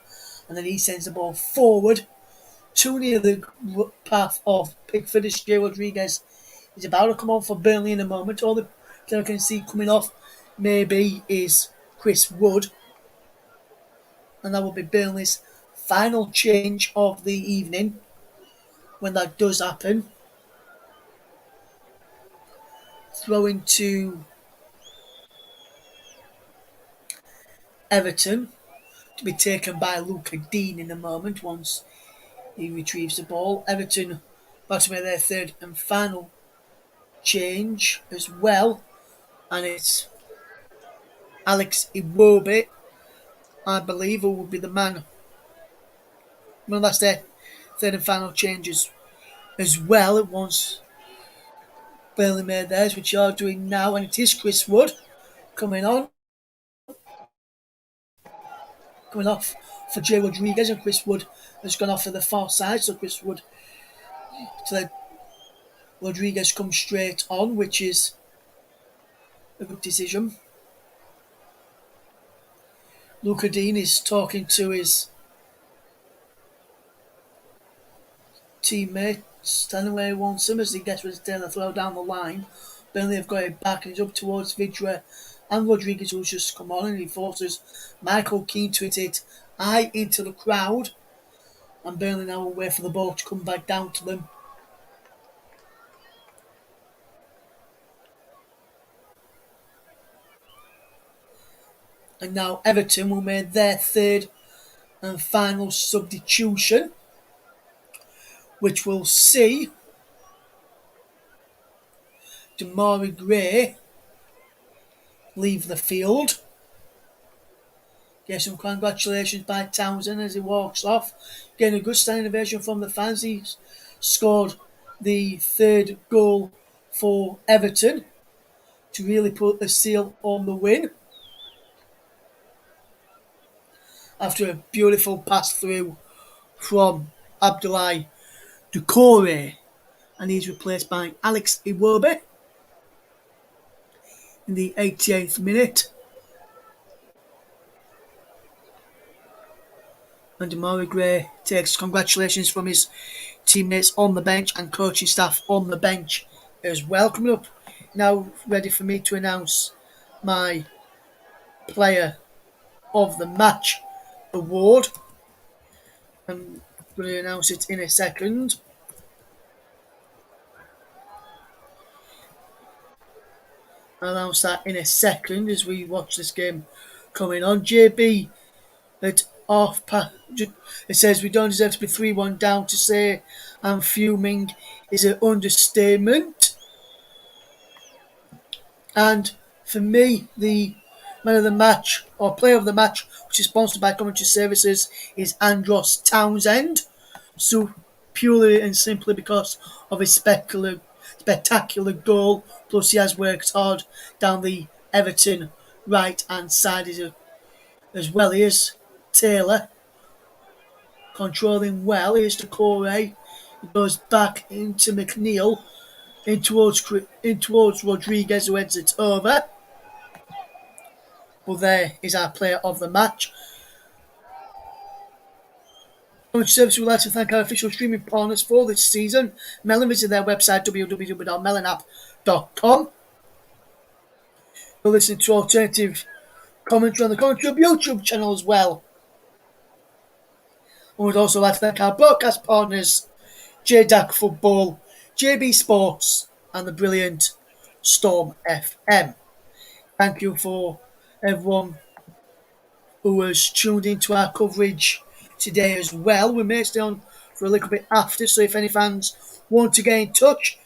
Speaker 1: and then he sends the ball forward too near the path of Pickford. Jay Rodriguez is about to come on for Burnley in a moment. All the player I can see coming off maybe is Chris Wood, and that will be Burnley's final change of the evening when that does happen. Throwing to Everton to be taken by Luca Dean in a moment once he retrieves the ball. Everton about to make their third and final change as well, and it's Alex Iwobi, I believe, who will be the man. Well, that's their third and final changes as well. It once Burnley made theirs, which you are doing now, and it is Chris Wood coming off for Jay Rodriguez, and Chris Wood has gone off to the far side, so Chris Wood to let Rodriguez come straight on, which is a good decision. Luca Dean is talking to his teammates, telling where he wants him as he gets ready to turn the throw down the line. Burnley have got it back and he's up towards Vidra and Rodriguez, who's just come on, and he forces Michael Keane to hit it high into the crowd, and Burnley now will wait for the ball to come back down to them. And now Everton will make their third and final substitution, which will see Damari Gray leave the field. Get some congratulations by Townsend as he walks off. Getting a good standing ovation from the fans. He's scored the third goal for Everton to really put the seal on the win. After a beautiful pass through from Abdoulaye Doucouré, and he's replaced by Alex Iwobi in the 88th minute. And Damari Gray takes congratulations from his teammates on the bench and coaching staff on the bench as well. Coming up now, ready for me to announce my player of the match award. Going to announce it in a second. I'll announce that in a second as we watch this game coming on. JB at half past. It says we don't deserve to be 3-1 down. To say I'm fuming is an understatement. And for me, the man of the match or player of the match, which is sponsored by Commentary Services, is Andros Townsend. So purely and simply because of his spectacular goal. Plus, he has worked hard down the Everton right hand side as well. He is Taylor controlling well. Here's to Corey. He goes back into McNeil. In towards Rodriguez, who heads it over. Well, there is our player of the match. Commentary Service would like to thank our official streaming partners for this season. Melon, visit their website www.melonapp.com. You'll listen to alternative commentary on the Commentary YouTube channel as well. And we'd also like to thank our broadcast partners, JDAC Football, JB Sports, and the brilliant Storm FM. Thank you for everyone who has tuned into our coverage today as well. We may stay on for a little bit after, so if any fans want to get in touch,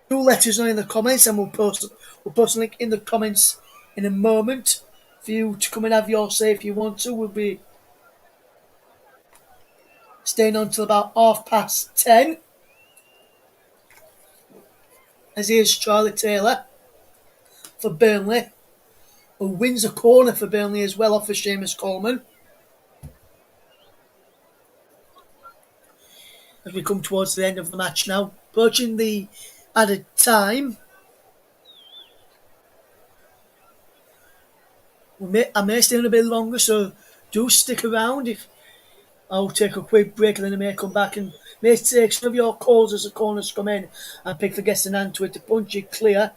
Speaker 1: do let us know in the comments, and we'll post a link in the comments in a moment for you to come and have your say if you want to. We'll be staying on till about 10:30. As here's Charlie Taylor for Burnley, who wins a corner for Burnley as well off of Seamus Coleman. As we come towards the end of the match now, approaching the added time. I may stay on a bit longer, so do stick around. If I'll take a quick break and then I may come back and may take some of your calls as the corners come in and pick the guest and hand to it to punch it clear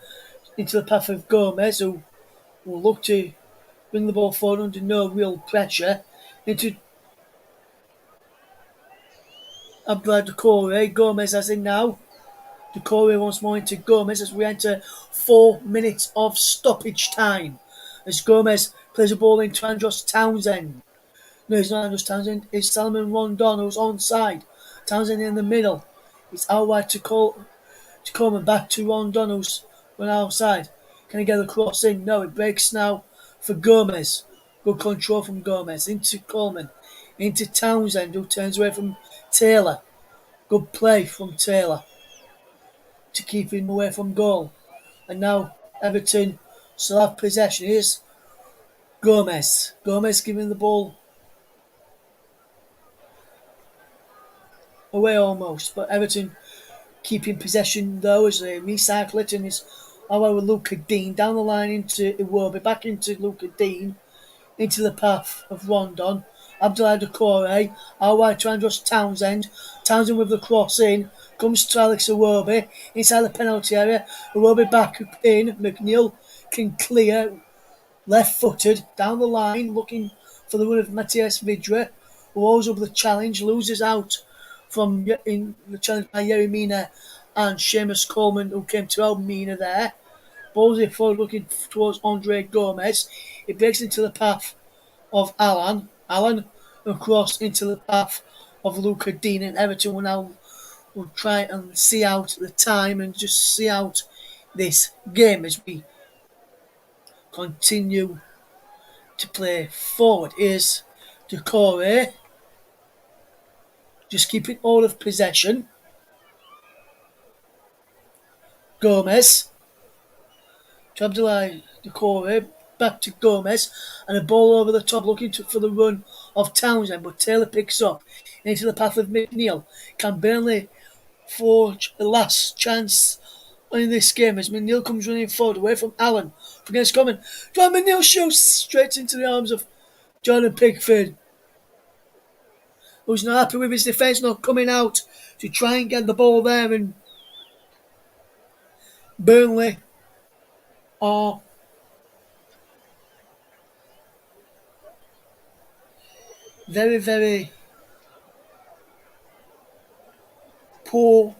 Speaker 1: into the path of Gomez, who will look to bring the ball forward under no real pressure into Abra Decore. Gomez as in now. Decore once more into Gomez as we enter 4 minutes of stoppage time. As Gomez plays a ball into Andros Townsend. No, it's not Andros Townsend. It's Salomon Rondon who's onside. Townsend in the middle. It's out wide to Coleman back to Rondon who's run outside. Can he get the cross in? No, it breaks now for Gomez. Good control from Gomez into Coleman. Into Townsend who turns away from Taylor. Good play from Taylor to keep him away from goal. And now Everton still have possession. Here's Gomez. Gomez giving the ball away almost, but Everton keeping possession though as they recycle it, and it's with Luca Dean down the line into Iwobi, back into Luca Dean, into the path of Rondon. Abdoulaye Doucouré, out wide to Andros Townsend. Townsend with the cross in, comes to Alex Iwobi, inside the penalty area. Iwobi back in, McNeil can clear, left-footed, down the line, looking for the run of Matthias Vidra, who holds up the challenge, loses out from in the challenge by Yerry Mina and Seamus Coleman, who came to help Mina there. Balls it forward, looking towards Andre Gomez. It breaks into the path of Alan across into the path of Luca Dean, and Everton will try and see out the time and just see out this game as we continue to play forward. Is Doucouré just keeping all of possession. Gomez to Abdoulaye Doucouré, back to Gomez, and a ball over the top looking for the run of Townsend, but Taylor picks up into the path of McNeil. Can Burnley forge the last chance in this game as McNeil comes running forward away from Allen. Against Coleman. John McNeil shoots straight into the arms of Jordan Pickford, who's not happy with his defence not coming out to try and get the ball there, and Burnley are very, very poor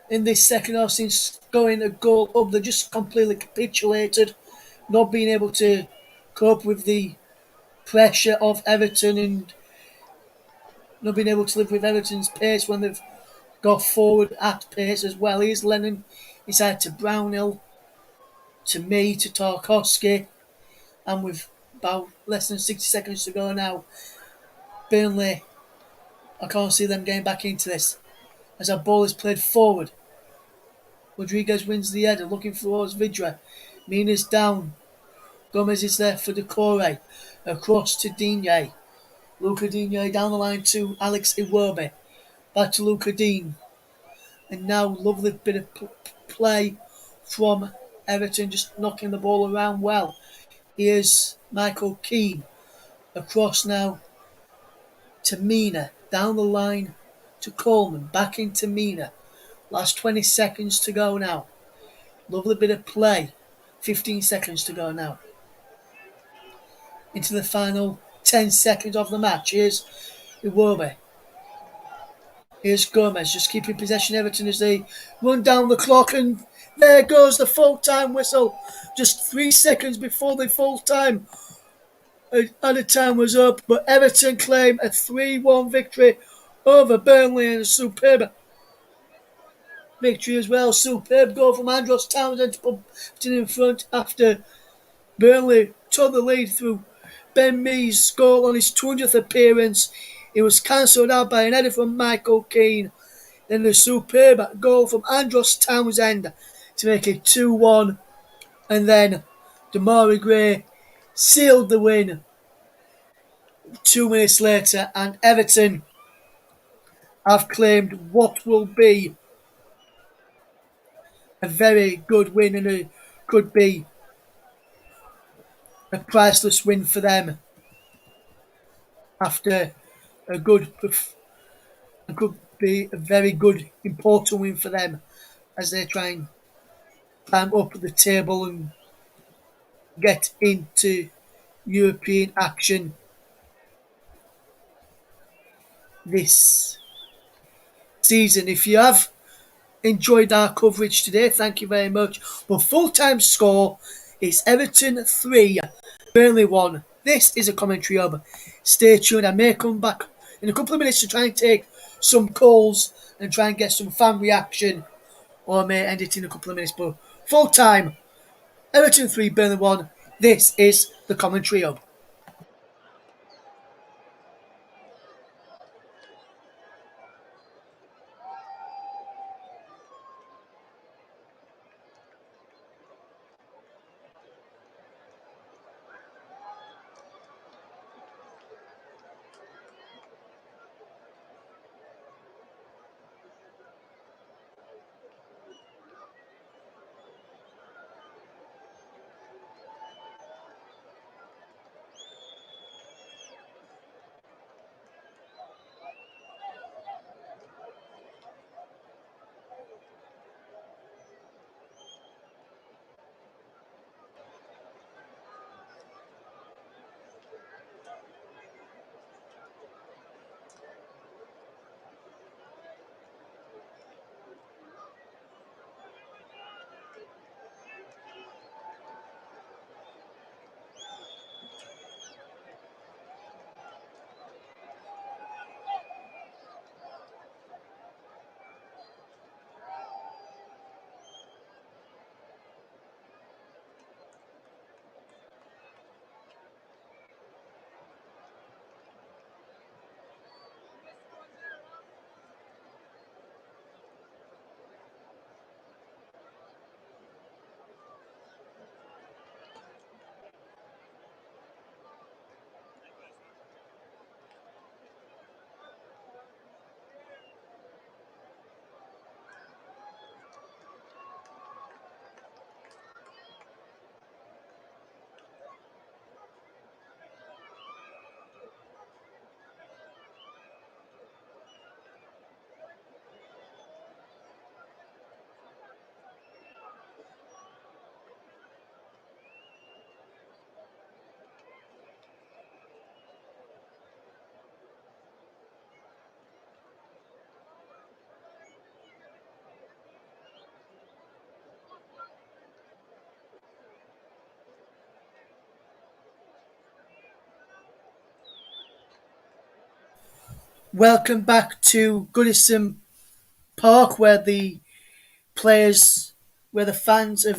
Speaker 1: in this second half since going a goal up. They just completely capitulated, not being able to cope with the pressure of Everton and not being able to live with Everton's pace when they've got forward at pace as well. Here's Lennon inside to Brownhill, to me, to Tarkowski, and with about less than 60 seconds to go now, Burnley, I can't see them getting back into this. As our ball is played forward, Rodriguez wins the header, looking towards Vidra. Mina's down. Gomez is there for Decore. Across to Digne. Luca Digne down the line to Alex Iwobi. Back to Luca Dean. And now lovely bit of play from Everton, just knocking the ball around well. Here's Michael Keane. Across now to Mina. Down the line to Coleman. Back into Mina. Last 20 seconds to go now. Lovely bit of play. 15 seconds to go now. Into the final 10 seconds of the match. Here's Iwobi. Here's Gomez just keeping possession. Everton as they run down the clock, and there goes the full time whistle. Just 3 seconds before the full time added time was up, but Everton claim a 3-1 victory over Burnley, and a superb victory as well. Superb goal from Andros Townsend to put it in front after Burnley took the lead through Ben Mee's goal on his 200th appearance. It was cancelled out by an header from Michael Keane. Then a superb goal from Andros Townsend to make it 2-1. And then Damari Gray sealed the win 2 minutes later, and Everton have claimed what will be a very good win, and it could be a priceless win for them after a good, it could be a very good, important win for them as they try and climb up the table and get into European action this season. If you have enjoyed our coverage today, thank you very much. But full-time score is Everton 3, Burnley 1. This is a commentary hub. Stay tuned. I may come back in a couple of minutes to try and take some calls and try and get some fan reaction, or I may end it in a couple of minutes. But full-time, Everton 3, Burnley 1. This is the commentary hub. Welcome back to Goodison Park, where the fans are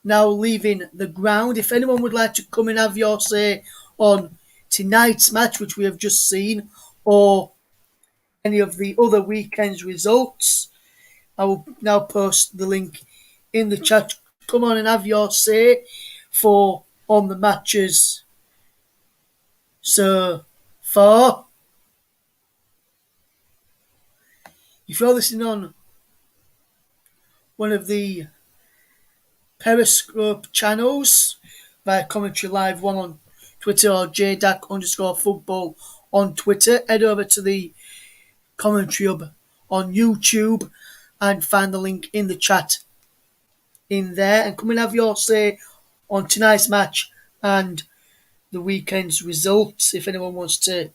Speaker 1: now leaving the ground. If anyone would like to come and have your say on tonight's match, which we have just seen, or any of the other weekend's results, I will now post the link in the chat. Come on and have your say for on the matches so far. If you're listening on one of the Periscope channels via Commentary Live 1 on Twitter or JDAC_football on Twitter, head over to the Commentary Hub on YouTube and find the link in the chat in there, and come and have your say on tonight's match and the weekend's results if anyone wants to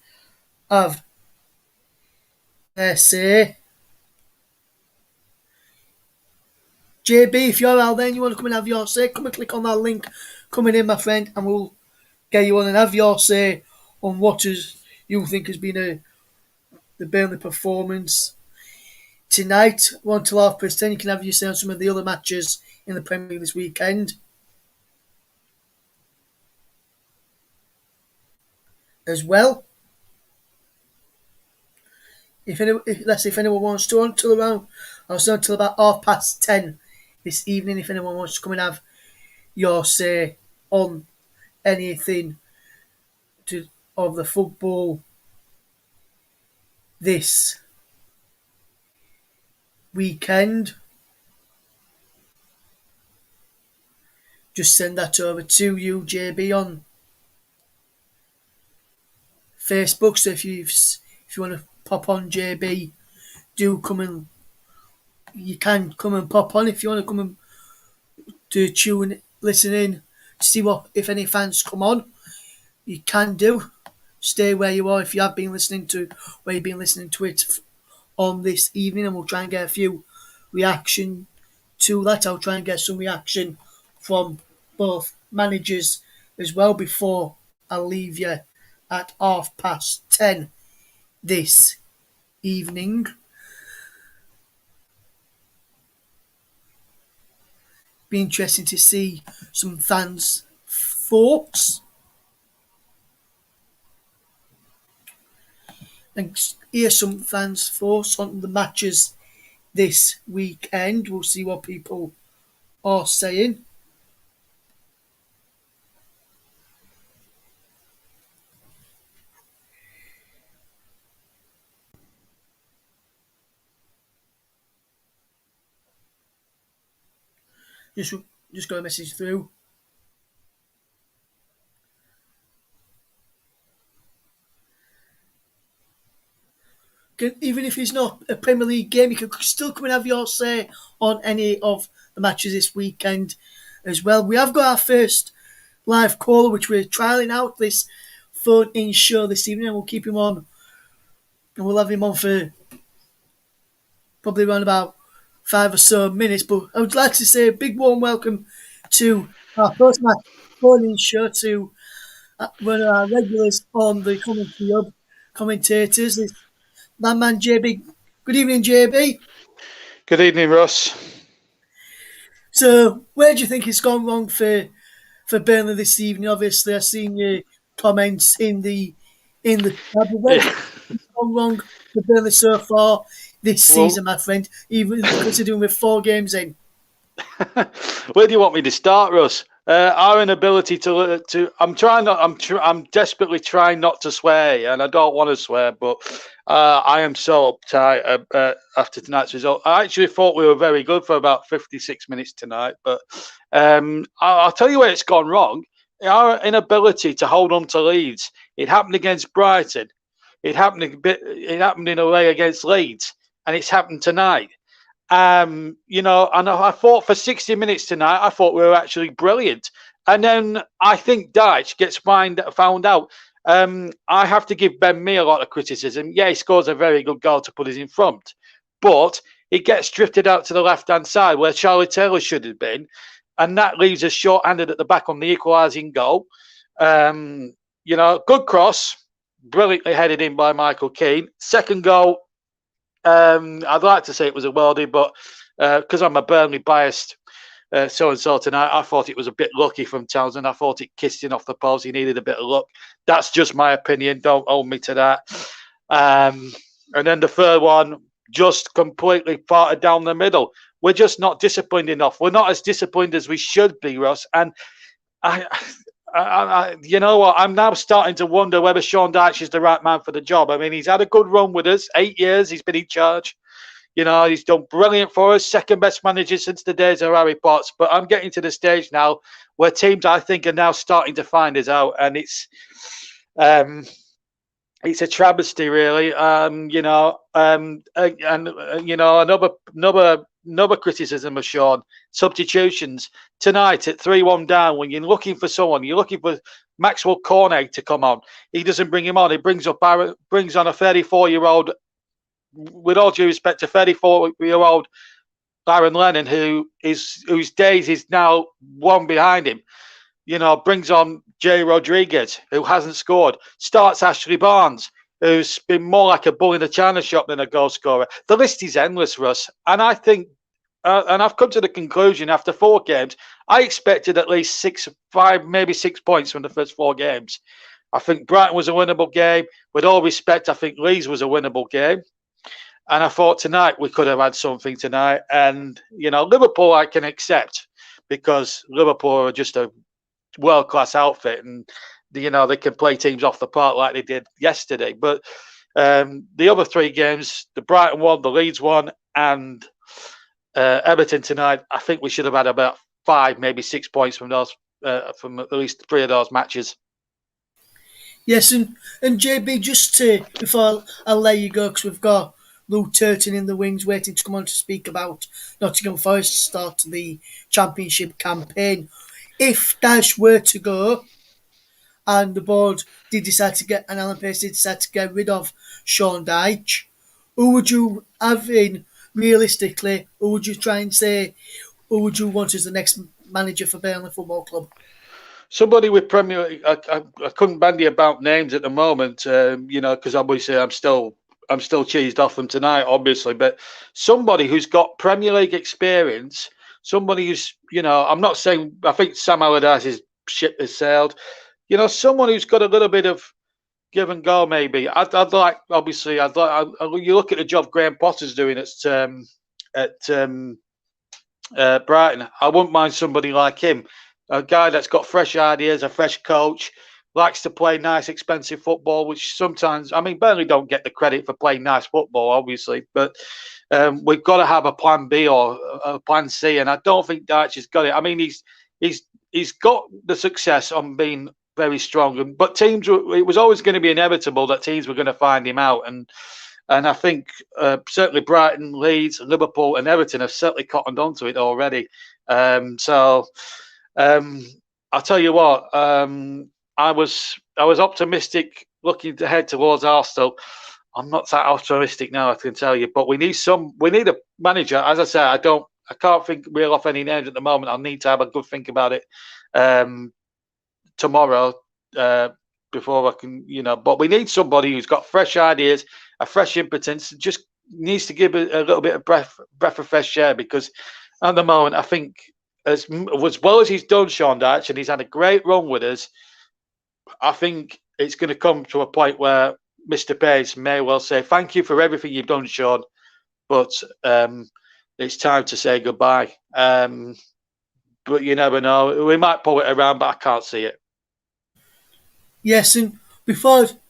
Speaker 1: have their say. JB, if you're out there and you want to come and have your say, come and click on that link coming in, my friend, and we'll get you on and have your say on what you think has been the Burnley performance tonight. 1 till 10:30. You can have your say on some of the other matches in the Premier League this weekend as well. If anyone wants to, until about 10:30 this evening. If anyone wants to come and have your say on anything of the football this weekend, just send that over to you, JB, on Facebook. So if you want to pop on, JB, you can come and pop on. If you want to come and listen in, see if any fans come on, you can do. Stay where you are if you have been listening to it on this evening, and we'll try and get a few reaction to that. I'll try and get some reaction from both managers as well before I leave you at 10:30 this evening. Be interesting to see some fans' thoughts and hear some fans' thoughts on the matches this weekend. We'll see what people are saying. Just got a message through. Even if it's not a Premier League game, you can still come and have your say on any of the matches this weekend as well. We have got our first live caller, which we're trialling out this phone-in show this evening, and we'll keep him on. And we'll have him on for probably around about 5 or so minutes. But I would like to say a big warm welcome to our first match phone-in show to one of our regulars on the Commentary Hub commentators. It's my man JB. Good evening, JB.
Speaker 2: Good evening, Ross.
Speaker 1: So, where do you think it's gone wrong for Burnley this evening? Obviously, I've seen your comments in the tab. Where do you think it's gone wrong for Burnley so far this season, my friend? Even considering we're 4 games in.
Speaker 2: Where do you want me to start, Russ? Our inability to I'm desperately trying not to swear, and I don't want to swear, but I am so uptight after tonight's result. I actually thought we were very good for about 56 minutes tonight, but I'll tell you where it's gone wrong. Our inability to hold on to leads. It happened against Brighton. It happened in a way against Leeds, and it's happened tonight. And I thought for 60 minutes tonight, I thought we were actually brilliant. And then I think Dyche gets found out. I have to give Ben Mee a lot of criticism. Yeah, he scores a very good goal to put us in front. But it gets drifted out to the left-hand side where Charlie Taylor should have been. And that leaves us short-handed at the back on the equalising goal. Good cross. brilliantly headed in by Michael Keane. Second goal, I'd like to say it was a worldie, but because I'm a Burnley biased so-and-so tonight, I thought it was a bit lucky from Townsend. I thought it kissed in off the post. He needed a bit of luck. That's just my opinion. Don't hold me to that. And then the third one, just completely parted down the middle. We're just not disciplined enough. We're not as disciplined as we should be, Russ. And you know what? I'm now starting to wonder whether Sean Dyche is the right man for the job. I mean, he's had a good run with us. 8 years he's been in charge. You know, he's done brilliant for us. Second best manager since the days of Harry Potts. But I'm getting to the stage now where teams, I think, are now starting to find us out, and it's a travesty, really. You know, you know, another criticism of Sean: substitutions tonight at 3-1 down. When you're looking for someone, you're looking for Maxwell Cornet to come on. He doesn't bring him on. He brings on a 34-year-old. With all due respect to 34-year-old Baron Lennon, whose days is now one behind him. You know, brings on Jay Rodriguez, who hasn't scored. Starts Ashley Barnes, who's been more like a bull in a china shop than a goal scorer. The list is endless, Russ. And I think, and I've come to the conclusion after 4 games, I expected at least 5, maybe 6 points from the first 4 games. I think Brighton was a winnable game. With all respect, I think Leeds was a winnable game. And I thought tonight we could have had something tonight. And, you know, Liverpool I can accept because Liverpool are just a world-class outfit. And, you know, they can play teams off the park like they did yesterday. But the other 3 games, the Brighton one, the Leeds one, and Everton tonight, I think we should have had about 5, maybe 6 points from those, from at least 3 of those matches.
Speaker 1: Yes, and JB, just to, before I'll let you go, because we've got Lou Turton in the wings waiting to come on to speak about Nottingham Forest start the championship campaign. If Dash were to go and the board did decide to get, and Alan Pace did decide to get rid of Sean Dyche, who would you have in realistically, who would you try and say, who would you want as the next manager for Burnley Football Club?
Speaker 2: Somebody with Premier, I couldn't bandy about names at the moment, you know, because obviously I'm still cheesed off them tonight, obviously. But somebody who's got Premier League experience, somebody who's, you know, I'm not saying I think Sam Allardyce's ship has sailed. You know, someone who's got a little bit of give and go. Maybe I'd like, obviously, you look at the job Graham Potter's doing at Brighton. I wouldn't mind somebody like him, a guy that's got fresh ideas, a fresh coach. Likes to play nice, expensive football, which sometimes, I mean, Burnley don't get the credit for playing nice football, obviously, but we've got to have a plan B or a plan C, and I don't think Dyche has got it. I mean, he's got the success on being very strong, but teams, it was always going to be inevitable that teams were going to find him out, and I think certainly Brighton, Leeds, Liverpool, and Everton have certainly cottoned onto it already. So I'll tell you what. I was optimistic looking ahead towards Arsenal. I'm not that optimistic now, I can tell you. But we need a manager. As I said, I can't reel off any names at the moment. I'll need to have a good think about it tomorrow before I can, you know. But we need somebody who's got fresh ideas, a fresh impotence. Just needs to give a little bit of breath of fresh air, because at the moment I think as well as he's done, Sean Dyche, and he's had a great run with us. I think it's going to come to a point where Mr. Pace may well say, thank you for everything you've done, Sean, but it's time to say goodbye. But you never know. We might pull it around, but I can't see it.
Speaker 1: Yes, and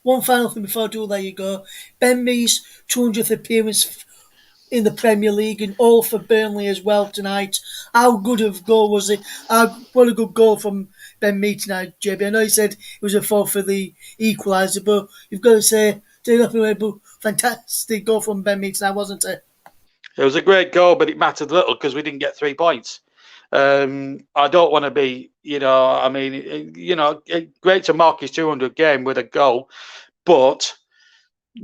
Speaker 1: one final thing before I do let you go, Ben Mee's 200th appearance in the Premier League and all for Burnley as well tonight. How good of goal was it? What a good goal from Ben Mee tonight, JB. I know you said it was a fault for the equaliser, but you've got to say, fantastic goal from Ben Mee tonight, wasn't it?
Speaker 2: It was a great goal, but it mattered little because we didn't get 3 points. I don't want to be, you know, I mean, you know, great to mark his 200 game with a goal, but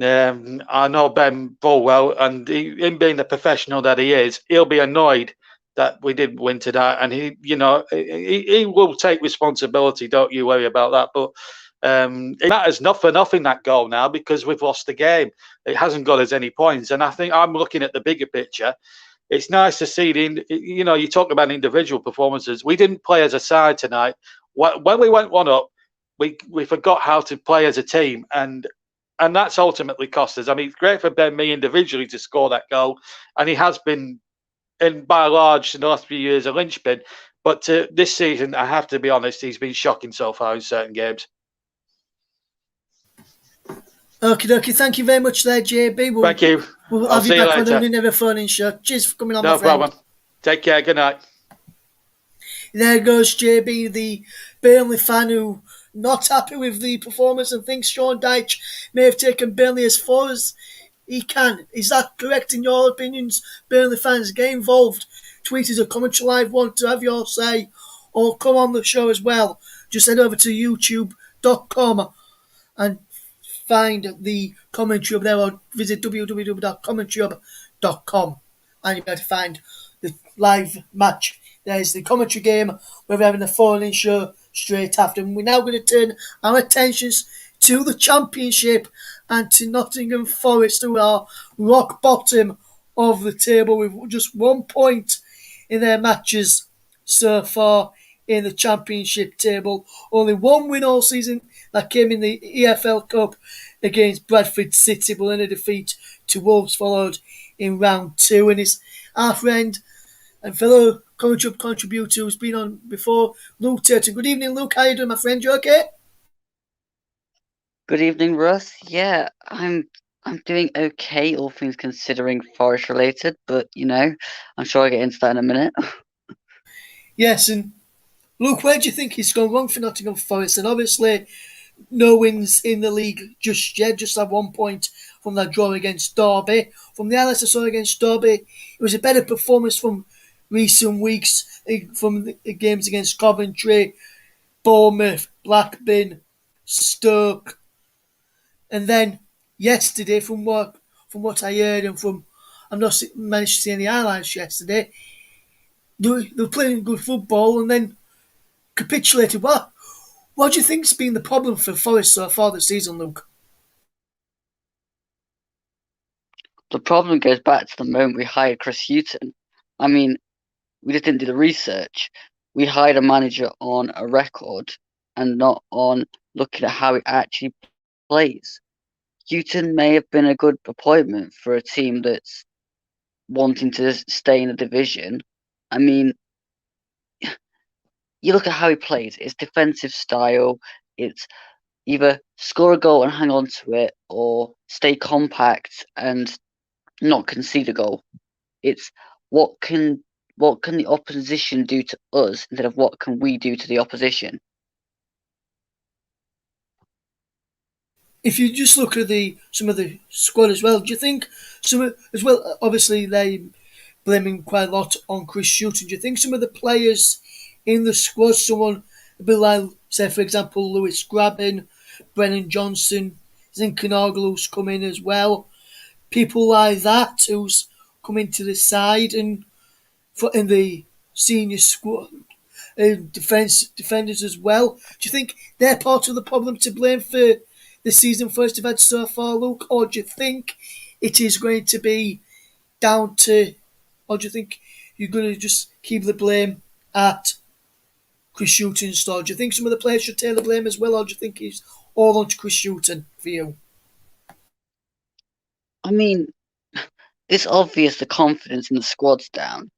Speaker 2: I know Ben full well, and him being the professional that he is, he'll be annoyed that we didn't win today, and he, you know, he will take responsibility. Don't you worry about that. But It matters not for nothing, that goal now, because we've lost the game. It hasn't got us any points. And I think I'm looking at the bigger picture. It's nice to see you talk about individual performances. We didn't play as a side tonight. When we went one up, we forgot how to play as a team, and that's ultimately cost us. I mean, it's great for Ben Mee individually to score that goal, and he has been, in by and large, in the last few years, a linchpin. But this season, I have to be honest, he's been shocking so far in certain games.
Speaker 1: Okie dokie, thank you very much there, JB.
Speaker 2: Thank you.
Speaker 1: We'll
Speaker 2: I'll
Speaker 1: have you
Speaker 2: see you
Speaker 1: back on
Speaker 2: later.
Speaker 1: another phone-in show. Cheers for coming on, my
Speaker 2: No
Speaker 1: friend.
Speaker 2: problem. Take care. Good night.
Speaker 1: There goes JB, the Burnley fan who not happy with the performance and thinks Sean Dyche may have taken Burnley as far as he can. Is that correct in your opinions, Burnley fans? Get involved. Tweet us at Commentary Live Want to have your say, or come on the show as well. Just head over to youtube.com and find the commentary up there, or visit www.commentaryhub.com and you'll be able to find the live match. There's the commentary game. We're having a phone-in show straight after. And we're now going to turn our attentions to the Championship and to Nottingham Forest, who are rock bottom of the table with just 1 point in their matches so far in the Championship table. Only one win all season that came in the EFL Cup against Bradford City, but then a defeat to Wolves followed in round 2. And it's our friend and fellow Commentary contributor who's been on before, Luke Turton. Good evening, Luke. How you doing, my friend? You okay?
Speaker 3: Good evening, Russ. Yeah, I'm doing okay, all things considering forest related, but I'm sure I'll get into that in a minute.
Speaker 1: Yes, and Luke, where do you think it's gone wrong for Nottingham Forest? And obviously, no wins in the league just yet, just that 1 point from that draw against Derby. From the highlights I saw against Derby, it was a better performance from recent weeks, from the games against Coventry, Bournemouth, Blackburn, Stoke. And then yesterday, from what I heard and from I've not managed to see any highlights yesterday, they were playing good football and then capitulated. What do you think's been the problem for Forest so far this season, Luke?
Speaker 3: The problem goes back to the moment we hired Chris Hughton. I mean, we just didn't do the research. We hired a manager on a record and not on looking at how he actually plays. Hughton may have been a good appointment for a team that's wanting to stay in the division. I mean, you look at how he plays, it's defensive style, it's either score a goal and hang on to it or stay compact and not concede a goal. It's what can the opposition do to us instead of what can we do to the opposition.
Speaker 1: If you just look at some of the squad as well, do you think as well? Obviously, they blaming quite a lot on Chris Shooting. Do you think some of the players in the squad, someone a bit like, say, for example, Lewis Graben, Brennan Johnson, Zinchenko, who's come in as well, people like that who's come into the side and in the senior squad, defenders as well. Do you think they're part of the problem to blame for the season first have had so far, Luke, or do you think it is going to be down to, or do you think you're going to just keep the blame at Chris Shooting store? Do you think some of the players should take the blame as well, or do you think it's all on to Chris Shooting for you?
Speaker 3: I mean, it's obvious the confidence in the squad's down.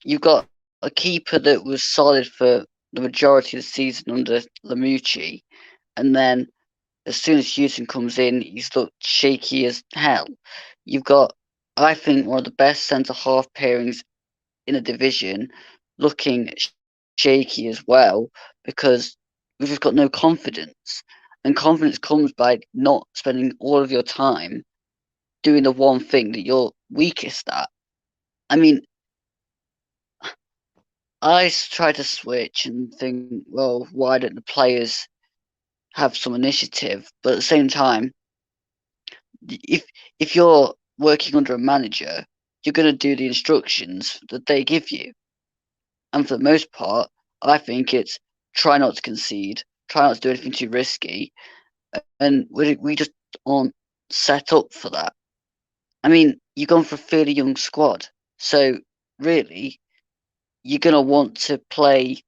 Speaker 3: You've got a keeper that was solid for the majority of the season under Lamucci, and then as soon as Houston comes in, he's looked shaky as hell. You've got, I think, one of the best centre half pairings in the division, looking shaky as well because we've just got no confidence. And confidence comes by not spending all of your time doing the one thing that you're weakest at. I mean, I try to switch and think, well, why don't the players have some initiative? But at the same time, if you're working under a manager, you're going to do the instructions that they give you. And for the most part, I think it's try not to concede, try not to do anything too risky, and we just aren't set up for that. I mean, you're going for a fairly young squad, so really, you're going to want to play,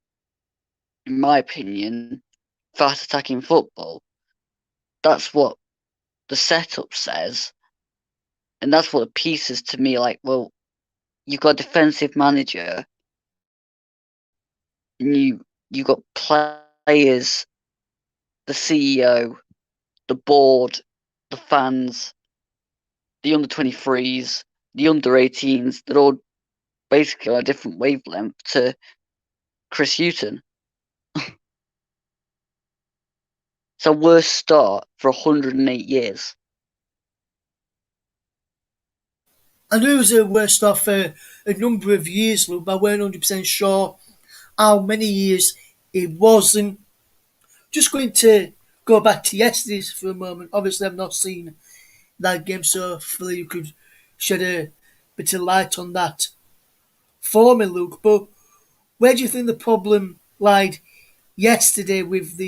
Speaker 3: in my opinion, fast attacking football. That's what the setup says, and that's what appeases to me. Like, well, you've got a defensive manager, and you got players, the CEO, the board, the fans, the under 23s, the under 18s. They're all basically on a different wavelength to Chris Hughton. It's a worst start for 108 years.
Speaker 1: I knew it was a worst off a number of years, Luke, but I weren't 100% sure how many years it was. And just going to go back to yesterday's for a moment. Obviously, I've not seen that game, so hopefully you could shed a bit of light on that for me, Luke. But where do you think the problem lied yesterday with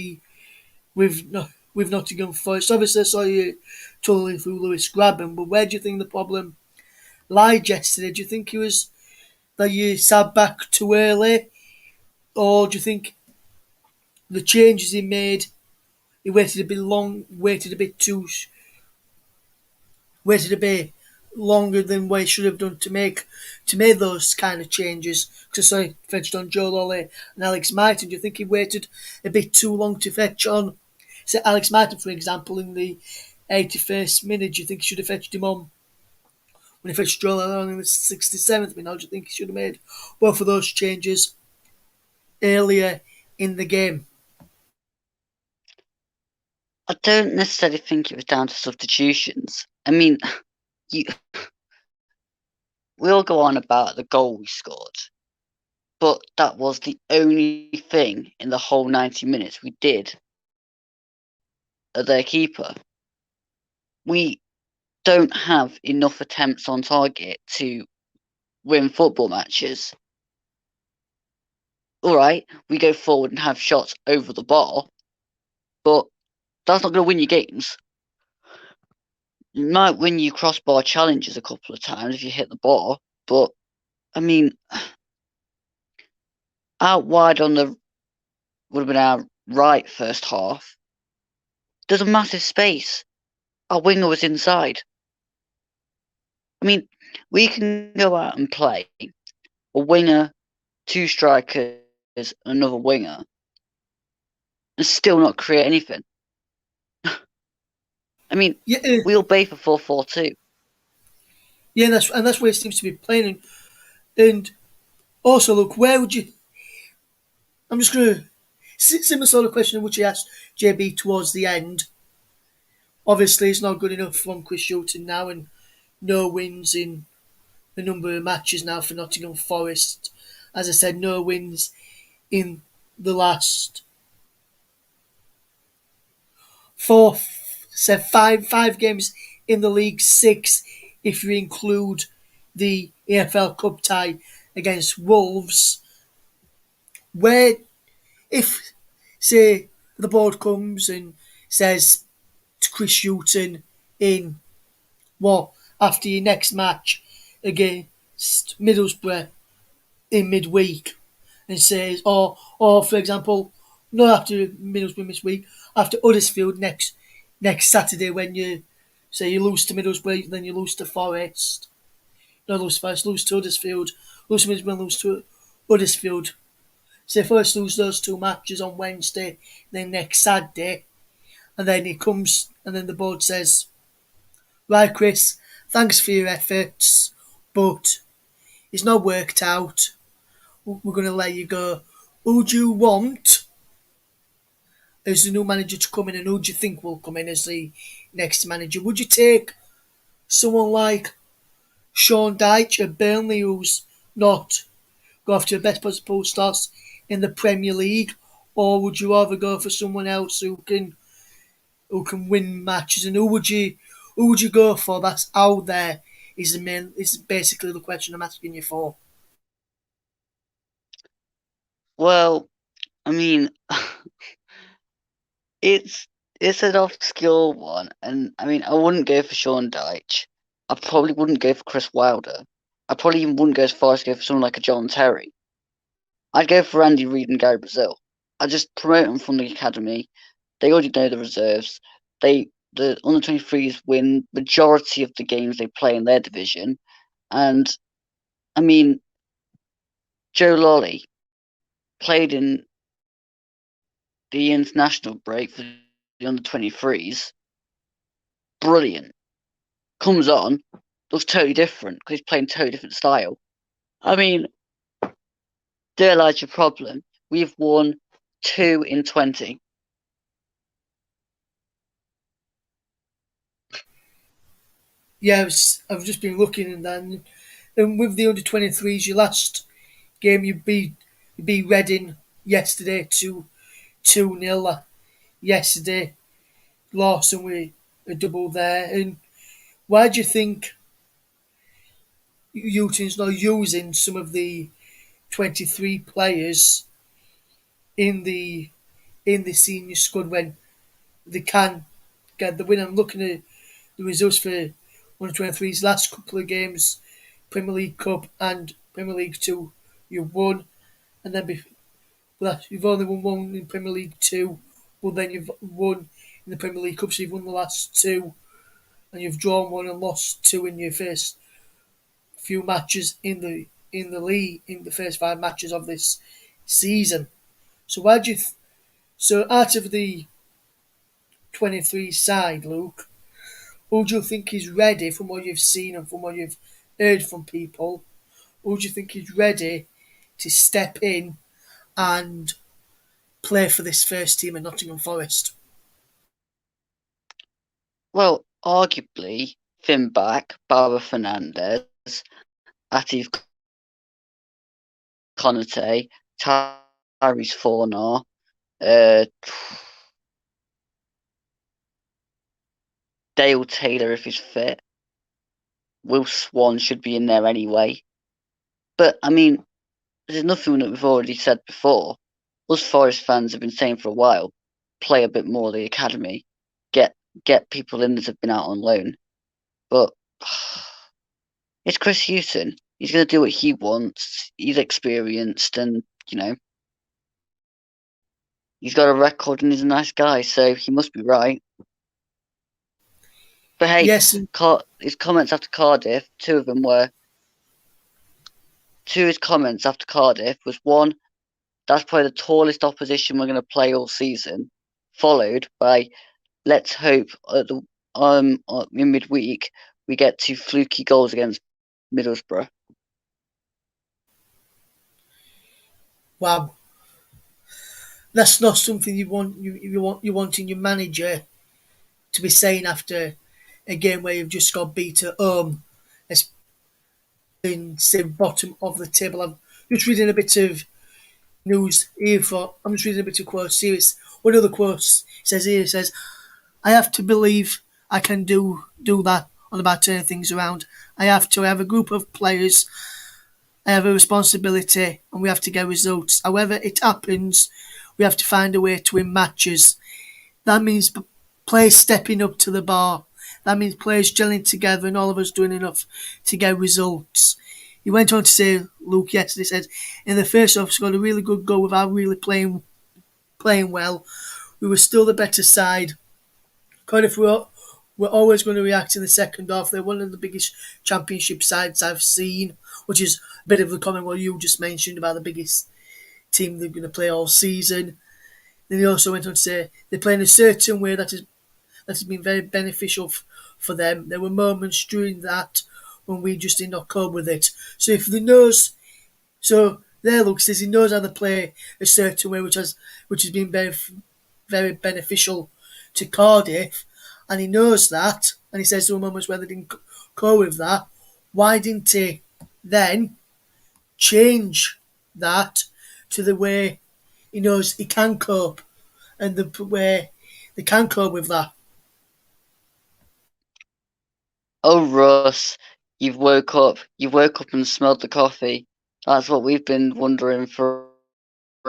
Speaker 1: Nottingham Forest? Obviously, I saw you totally through Lewis Grabban, but where do you think the problem lied yesterday? Do you think it was that you sat back too early, or do you think the changes he made, he waited a bit longer than what he should have done to make those kind of changes? Because I fetched on Joe Lolly and Alex Martin. Do you think he waited a bit too long to fetch on, say, Alex Martin, for example, in the 81st minute? Do you think he should have fetched him on when he fetched Joe Lolly on in the 67th minute? Or do you think he should have made both of those changes earlier in the game?
Speaker 3: I don't necessarily think it was down to substitutions. I mean, you we all go on about the goal we scored, but that was the only thing in the whole 90 minutes we did at their keeper. We don't have enough attempts on target to win football matches. All right, we go forward and have shots over the bar, but that's not going to win you games. It might win you crossbar challenges a couple of times if you hit the bar, but I mean, out wide on the would have been our right first half. There's a massive space. Our winger was inside. I mean, we can go out and play a winger, two strikers, another winger, and still not create anything. I mean,
Speaker 1: Yeah,
Speaker 3: we'll bay for 4-4-2.
Speaker 1: yeah, that's where it seems to be playing. And also, look, where would you? I'm just going to similar sort of question which he asked JB towards the end. Obviously, it's not good enough from Chris Shelton now, and no wins in a number of matches now for Nottingham Forest. As I said, no wins in the last four, say five games in the league, six if you include the EFL Cup tie against Wolves. Where if say the board comes and says to Chris Shelton in what after your next match against Middlesbrough in midweek and says or for example not after Middlesbrough this week, after Huddersfield next Saturday when you say you lose to Middlesbrough, then you lose to Forest. No, lose first, lose to Huddersfield, lose to Middlesbrough, lose to Huddersfield. Say first lose those two matches on Wednesday, then next Saturday, and then it comes and then the board says, right, Chris, thanks for your efforts, but it's not worked out. We're going to let you go. Who do you want as the new manager to come in, and who do you think will come in as the next manager? Would you take someone like Sean Dyche at Burnley, who's not got off to the best possible starts in the Premier League, or would you rather go for someone else who can win matches? And who would you go for? That's out there. Is basically the question I'm asking you for.
Speaker 3: Well, I mean, it's It's an obscure one, and I mean, I wouldn't go for Sean Dyche. I probably wouldn't go for Chris Wilder. I probably even wouldn't go as far as to go for someone like a John Terry. I'd go for Andy Reid and Gary Brazil. I just promote them from the academy. They already know the reserves. The under 23s win majority of the games they play in their division, and I mean, Joe Lolly played in the international break for the under 23s. Brilliant. Comes on, looks totally different because he's playing totally different style. I mean, there lies your problem. We've won 2 in 20.
Speaker 1: Yeah, I've just been looking and then, and with the under 23s, your last game you beat Reading yesterday 2-0. Yesterday, Lawson with a double there. And why do you think Luton's not using some of the 23 players in the senior squad when they can get the win? I'm looking at the results for under 23's last couple of games, Premier League Cup and Premier League Two. You've won, and then you've only won one in Premier League Two. Well, then you've won in the Premier League Cup, so you've won the last two, and you've drawn one and lost two in your first few matches in the league in the first 5 matches of this season. So why do you? So out of the 23 side, Luke, who do you think is ready from what you've seen and from what you've heard from people? Who do you think is ready to step in and play for this first team at Nottingham Forest?
Speaker 3: Well, arguably, Finback, Barbara Fernandez, Atif Konate, Tyrese Fornar, uh, Dale Taylor if he's fit. Will Swan should be in there anyway. But I mean, there's nothing that we've already said before. Us Forest fans have been saying for a while, play a bit more of the academy, get people in that have been out on loan. But it's Chris Hughton. He's going to do what he wants. He's experienced, and he's got a record, and he's a nice guy, so he must be right. But hey,
Speaker 1: Yes, and
Speaker 3: his comments after Cardiff, two of his comments after Cardiff was one, that's probably the tallest opposition we're going to play all season, followed by let's hope at the in midweek we get 2 fluky goals against Middlesbrough.
Speaker 1: wow, that's not something you wanting your manager to be saying after a game where you've just got beat at home, in say bottom of the table. I'm just reading a bit of news here for. I'm just reading a bit of quotes here. One of the quotes says here. It says, "I have to believe I can do that on about turning things around. I have to. I have a group of players. I have a responsibility, and we have to get results. However it happens, we have to find a way to win matches. That means players stepping up to the bar. That means players gelling together and all of us doing enough to get results." He went on to say, Luke yesterday said, "In the first half, we scored a really good goal without really playing well. We were still the better side. Cardiff were always going to react in the second half. They're one of the biggest championship sides I've seen," which is a bit of the comment what you just mentioned about the biggest team they're going to play all season. Then he also went on to say they play in a certain way that has been very beneficial for them. There were moments during that when we just did not cope with it. So if he knows, so there looks as he knows how to play a certain way, which has been very beneficial to Cardiff, and he knows that, and he says there were moments where they didn't go with that. Why didn't he then change that to the way he knows he can cope and the way they can cope with that?
Speaker 3: Oh, Russ, You've woke up and smelled the coffee. That's what we've been wondering for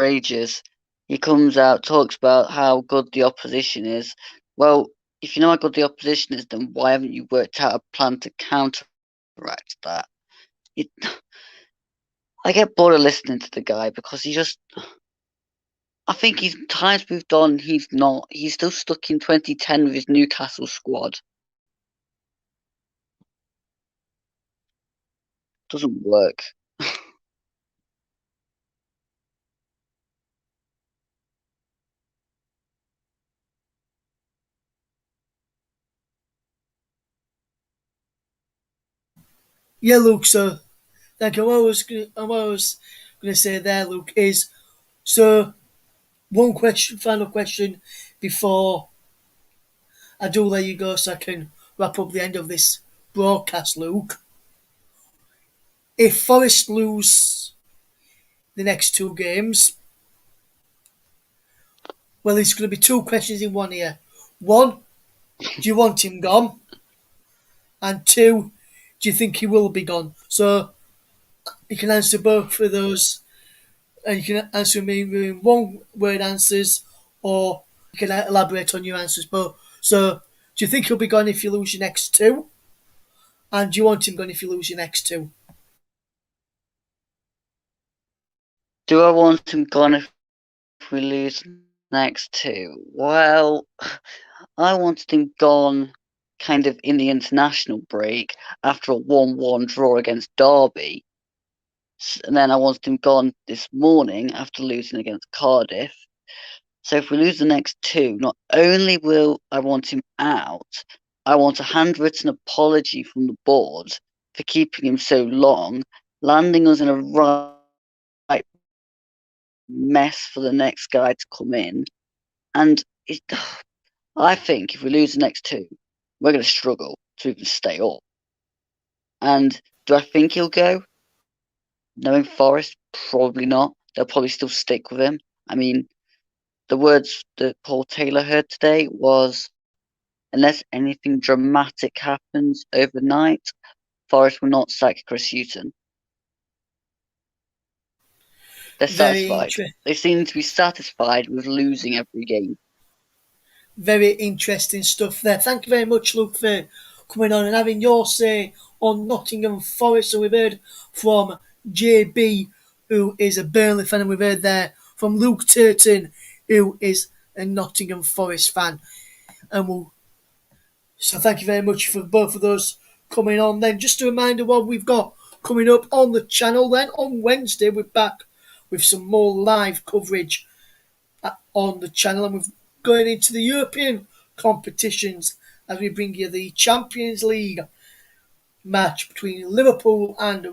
Speaker 3: ages. He comes out, talks about how good the opposition is, Well, if you know how good the opposition is, then why haven't you worked out a plan to counteract that? It, I get bored of listening to the guy because I think his time's moved on. He's not. He's still stuck in 2010 with his Newcastle squad. Doesn't work.
Speaker 1: Yeah, Luke. So, thank you. What I was gonna say there, Luke, is so one question, final question, before I do let you go, so I can wrap up the end of this broadcast, Luke. If Forest lose the next two games, well, there's going to be two questions in one here. One, do you want him gone? And two, do you think he will be gone? So you can answer both of those, and you can answer me in one word answers, or you can elaborate on your answers. But so, do you think he'll be gone if you lose your next two? And do you want him gone if you lose your next two?
Speaker 3: Do I want him gone if we lose next two? Well, I wanted him gone kind of in the international break after a 1-1 draw against Derby. And then I wanted him gone this morning after losing against Cardiff. So if we lose the next two, not only will I want him out, I want a handwritten apology from the board for keeping him so long, landing us in a right mess for the next guy to come in. And I think if we lose the next two, we're going to struggle to even stay up. And do I think he'll go? Knowing Forest, probably not. They'll probably still stick with him. I mean, the words that Paul Taylor heard today was, unless anything dramatic happens overnight, Forest will not sack Chris Hughton. They're
Speaker 1: Very
Speaker 3: satisfied. They seem to be satisfied with losing every game.
Speaker 1: very interesting stuff there. Thank you very much, Luke, for coming on and having your say on Nottingham Forest. So we've heard from JB, who is a Burnley fan, and we've heard there from Luke Turton, who is a Nottingham Forest fan. And so thank you very much for both of those coming on. Then just a reminder what we've got coming up on the channel. Then on Wednesday we're back with some more live coverage on the channel, and we're going into the European competitions as we bring you the Champions League match between Liverpool and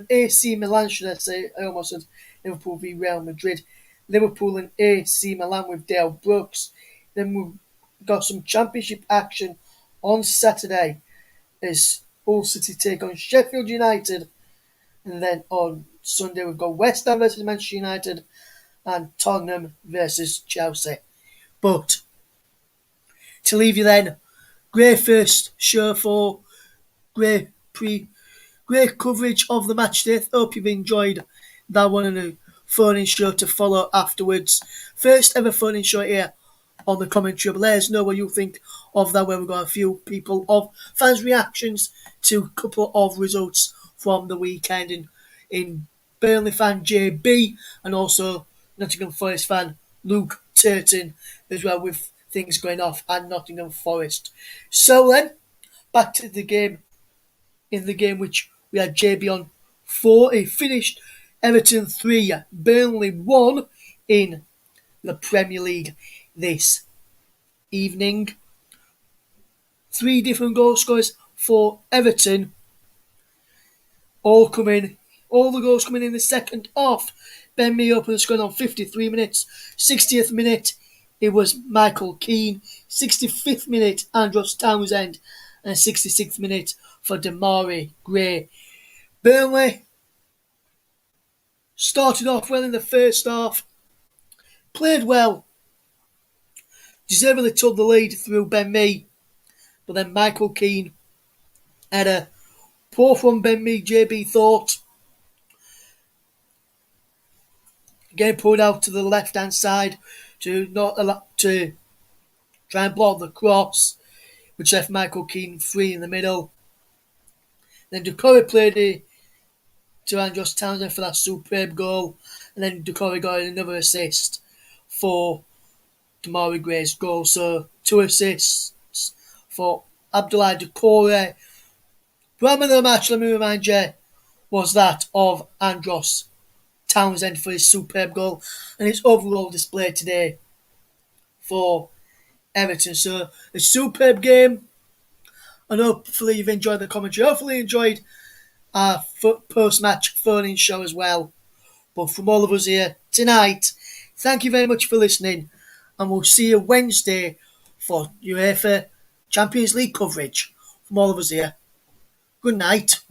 Speaker 1: AC Milan, should I say? I almost said Liverpool v Real Madrid. Liverpool and AC Milan with Dale Brooks. Then we've got some Championship action on Saturday as Hull City take on Sheffield United. And then on Sunday we've got West Ham versus Manchester United and Tottenham versus Chelsea. But to leave you then, great first show for great great coverage of the match day. Hope you've enjoyed that one and a phone-in show to follow afterwards. First ever phone-in show here on the commentary. But let us know what you think of that, where we've got a few people of fans' reactions to a couple of results from the weekend in Burnley fan JB and also Nottingham Forest fan Luke Turton as well, with things going off at Nottingham Forest. So then, back to the game. In the game which we had JB on for, it finished Everton 3, Burnley 1 in the Premier League this evening. Three different goal scorers for Everton, all the goals coming in the second half. Ben Mee opened the score on 53 minutes. 60th minute, it was Michael Keane. 65th minute, Andros Townsend. And 66th minute for Damari Gray. Burnley started off well in the first half, played well, deservedly took the lead through Ben Mee, but then Michael Keane had a poor from Ben Mee, JB thought. Again pulled out to the left hand side to not allow to try and block the cross, which left Michael Keane free in the middle. Then Doucouré played it to Andros Townsend for that superb goal, and then Doucouré got another assist for Demarai Gray's goal. So 2 assists for Abdoulaye Doucouré. But man of the match, let me remind you, was that of Andros Townsend for his superb goal and his overall display today for Everton. So a superb game, and hopefully you've enjoyed the commentary. Hopefully you enjoyed our post-match phone-in show as well. But from all of us here tonight, thank you very much for listening, and we'll see you Wednesday for UEFA Champions League coverage. From all of us here, good night.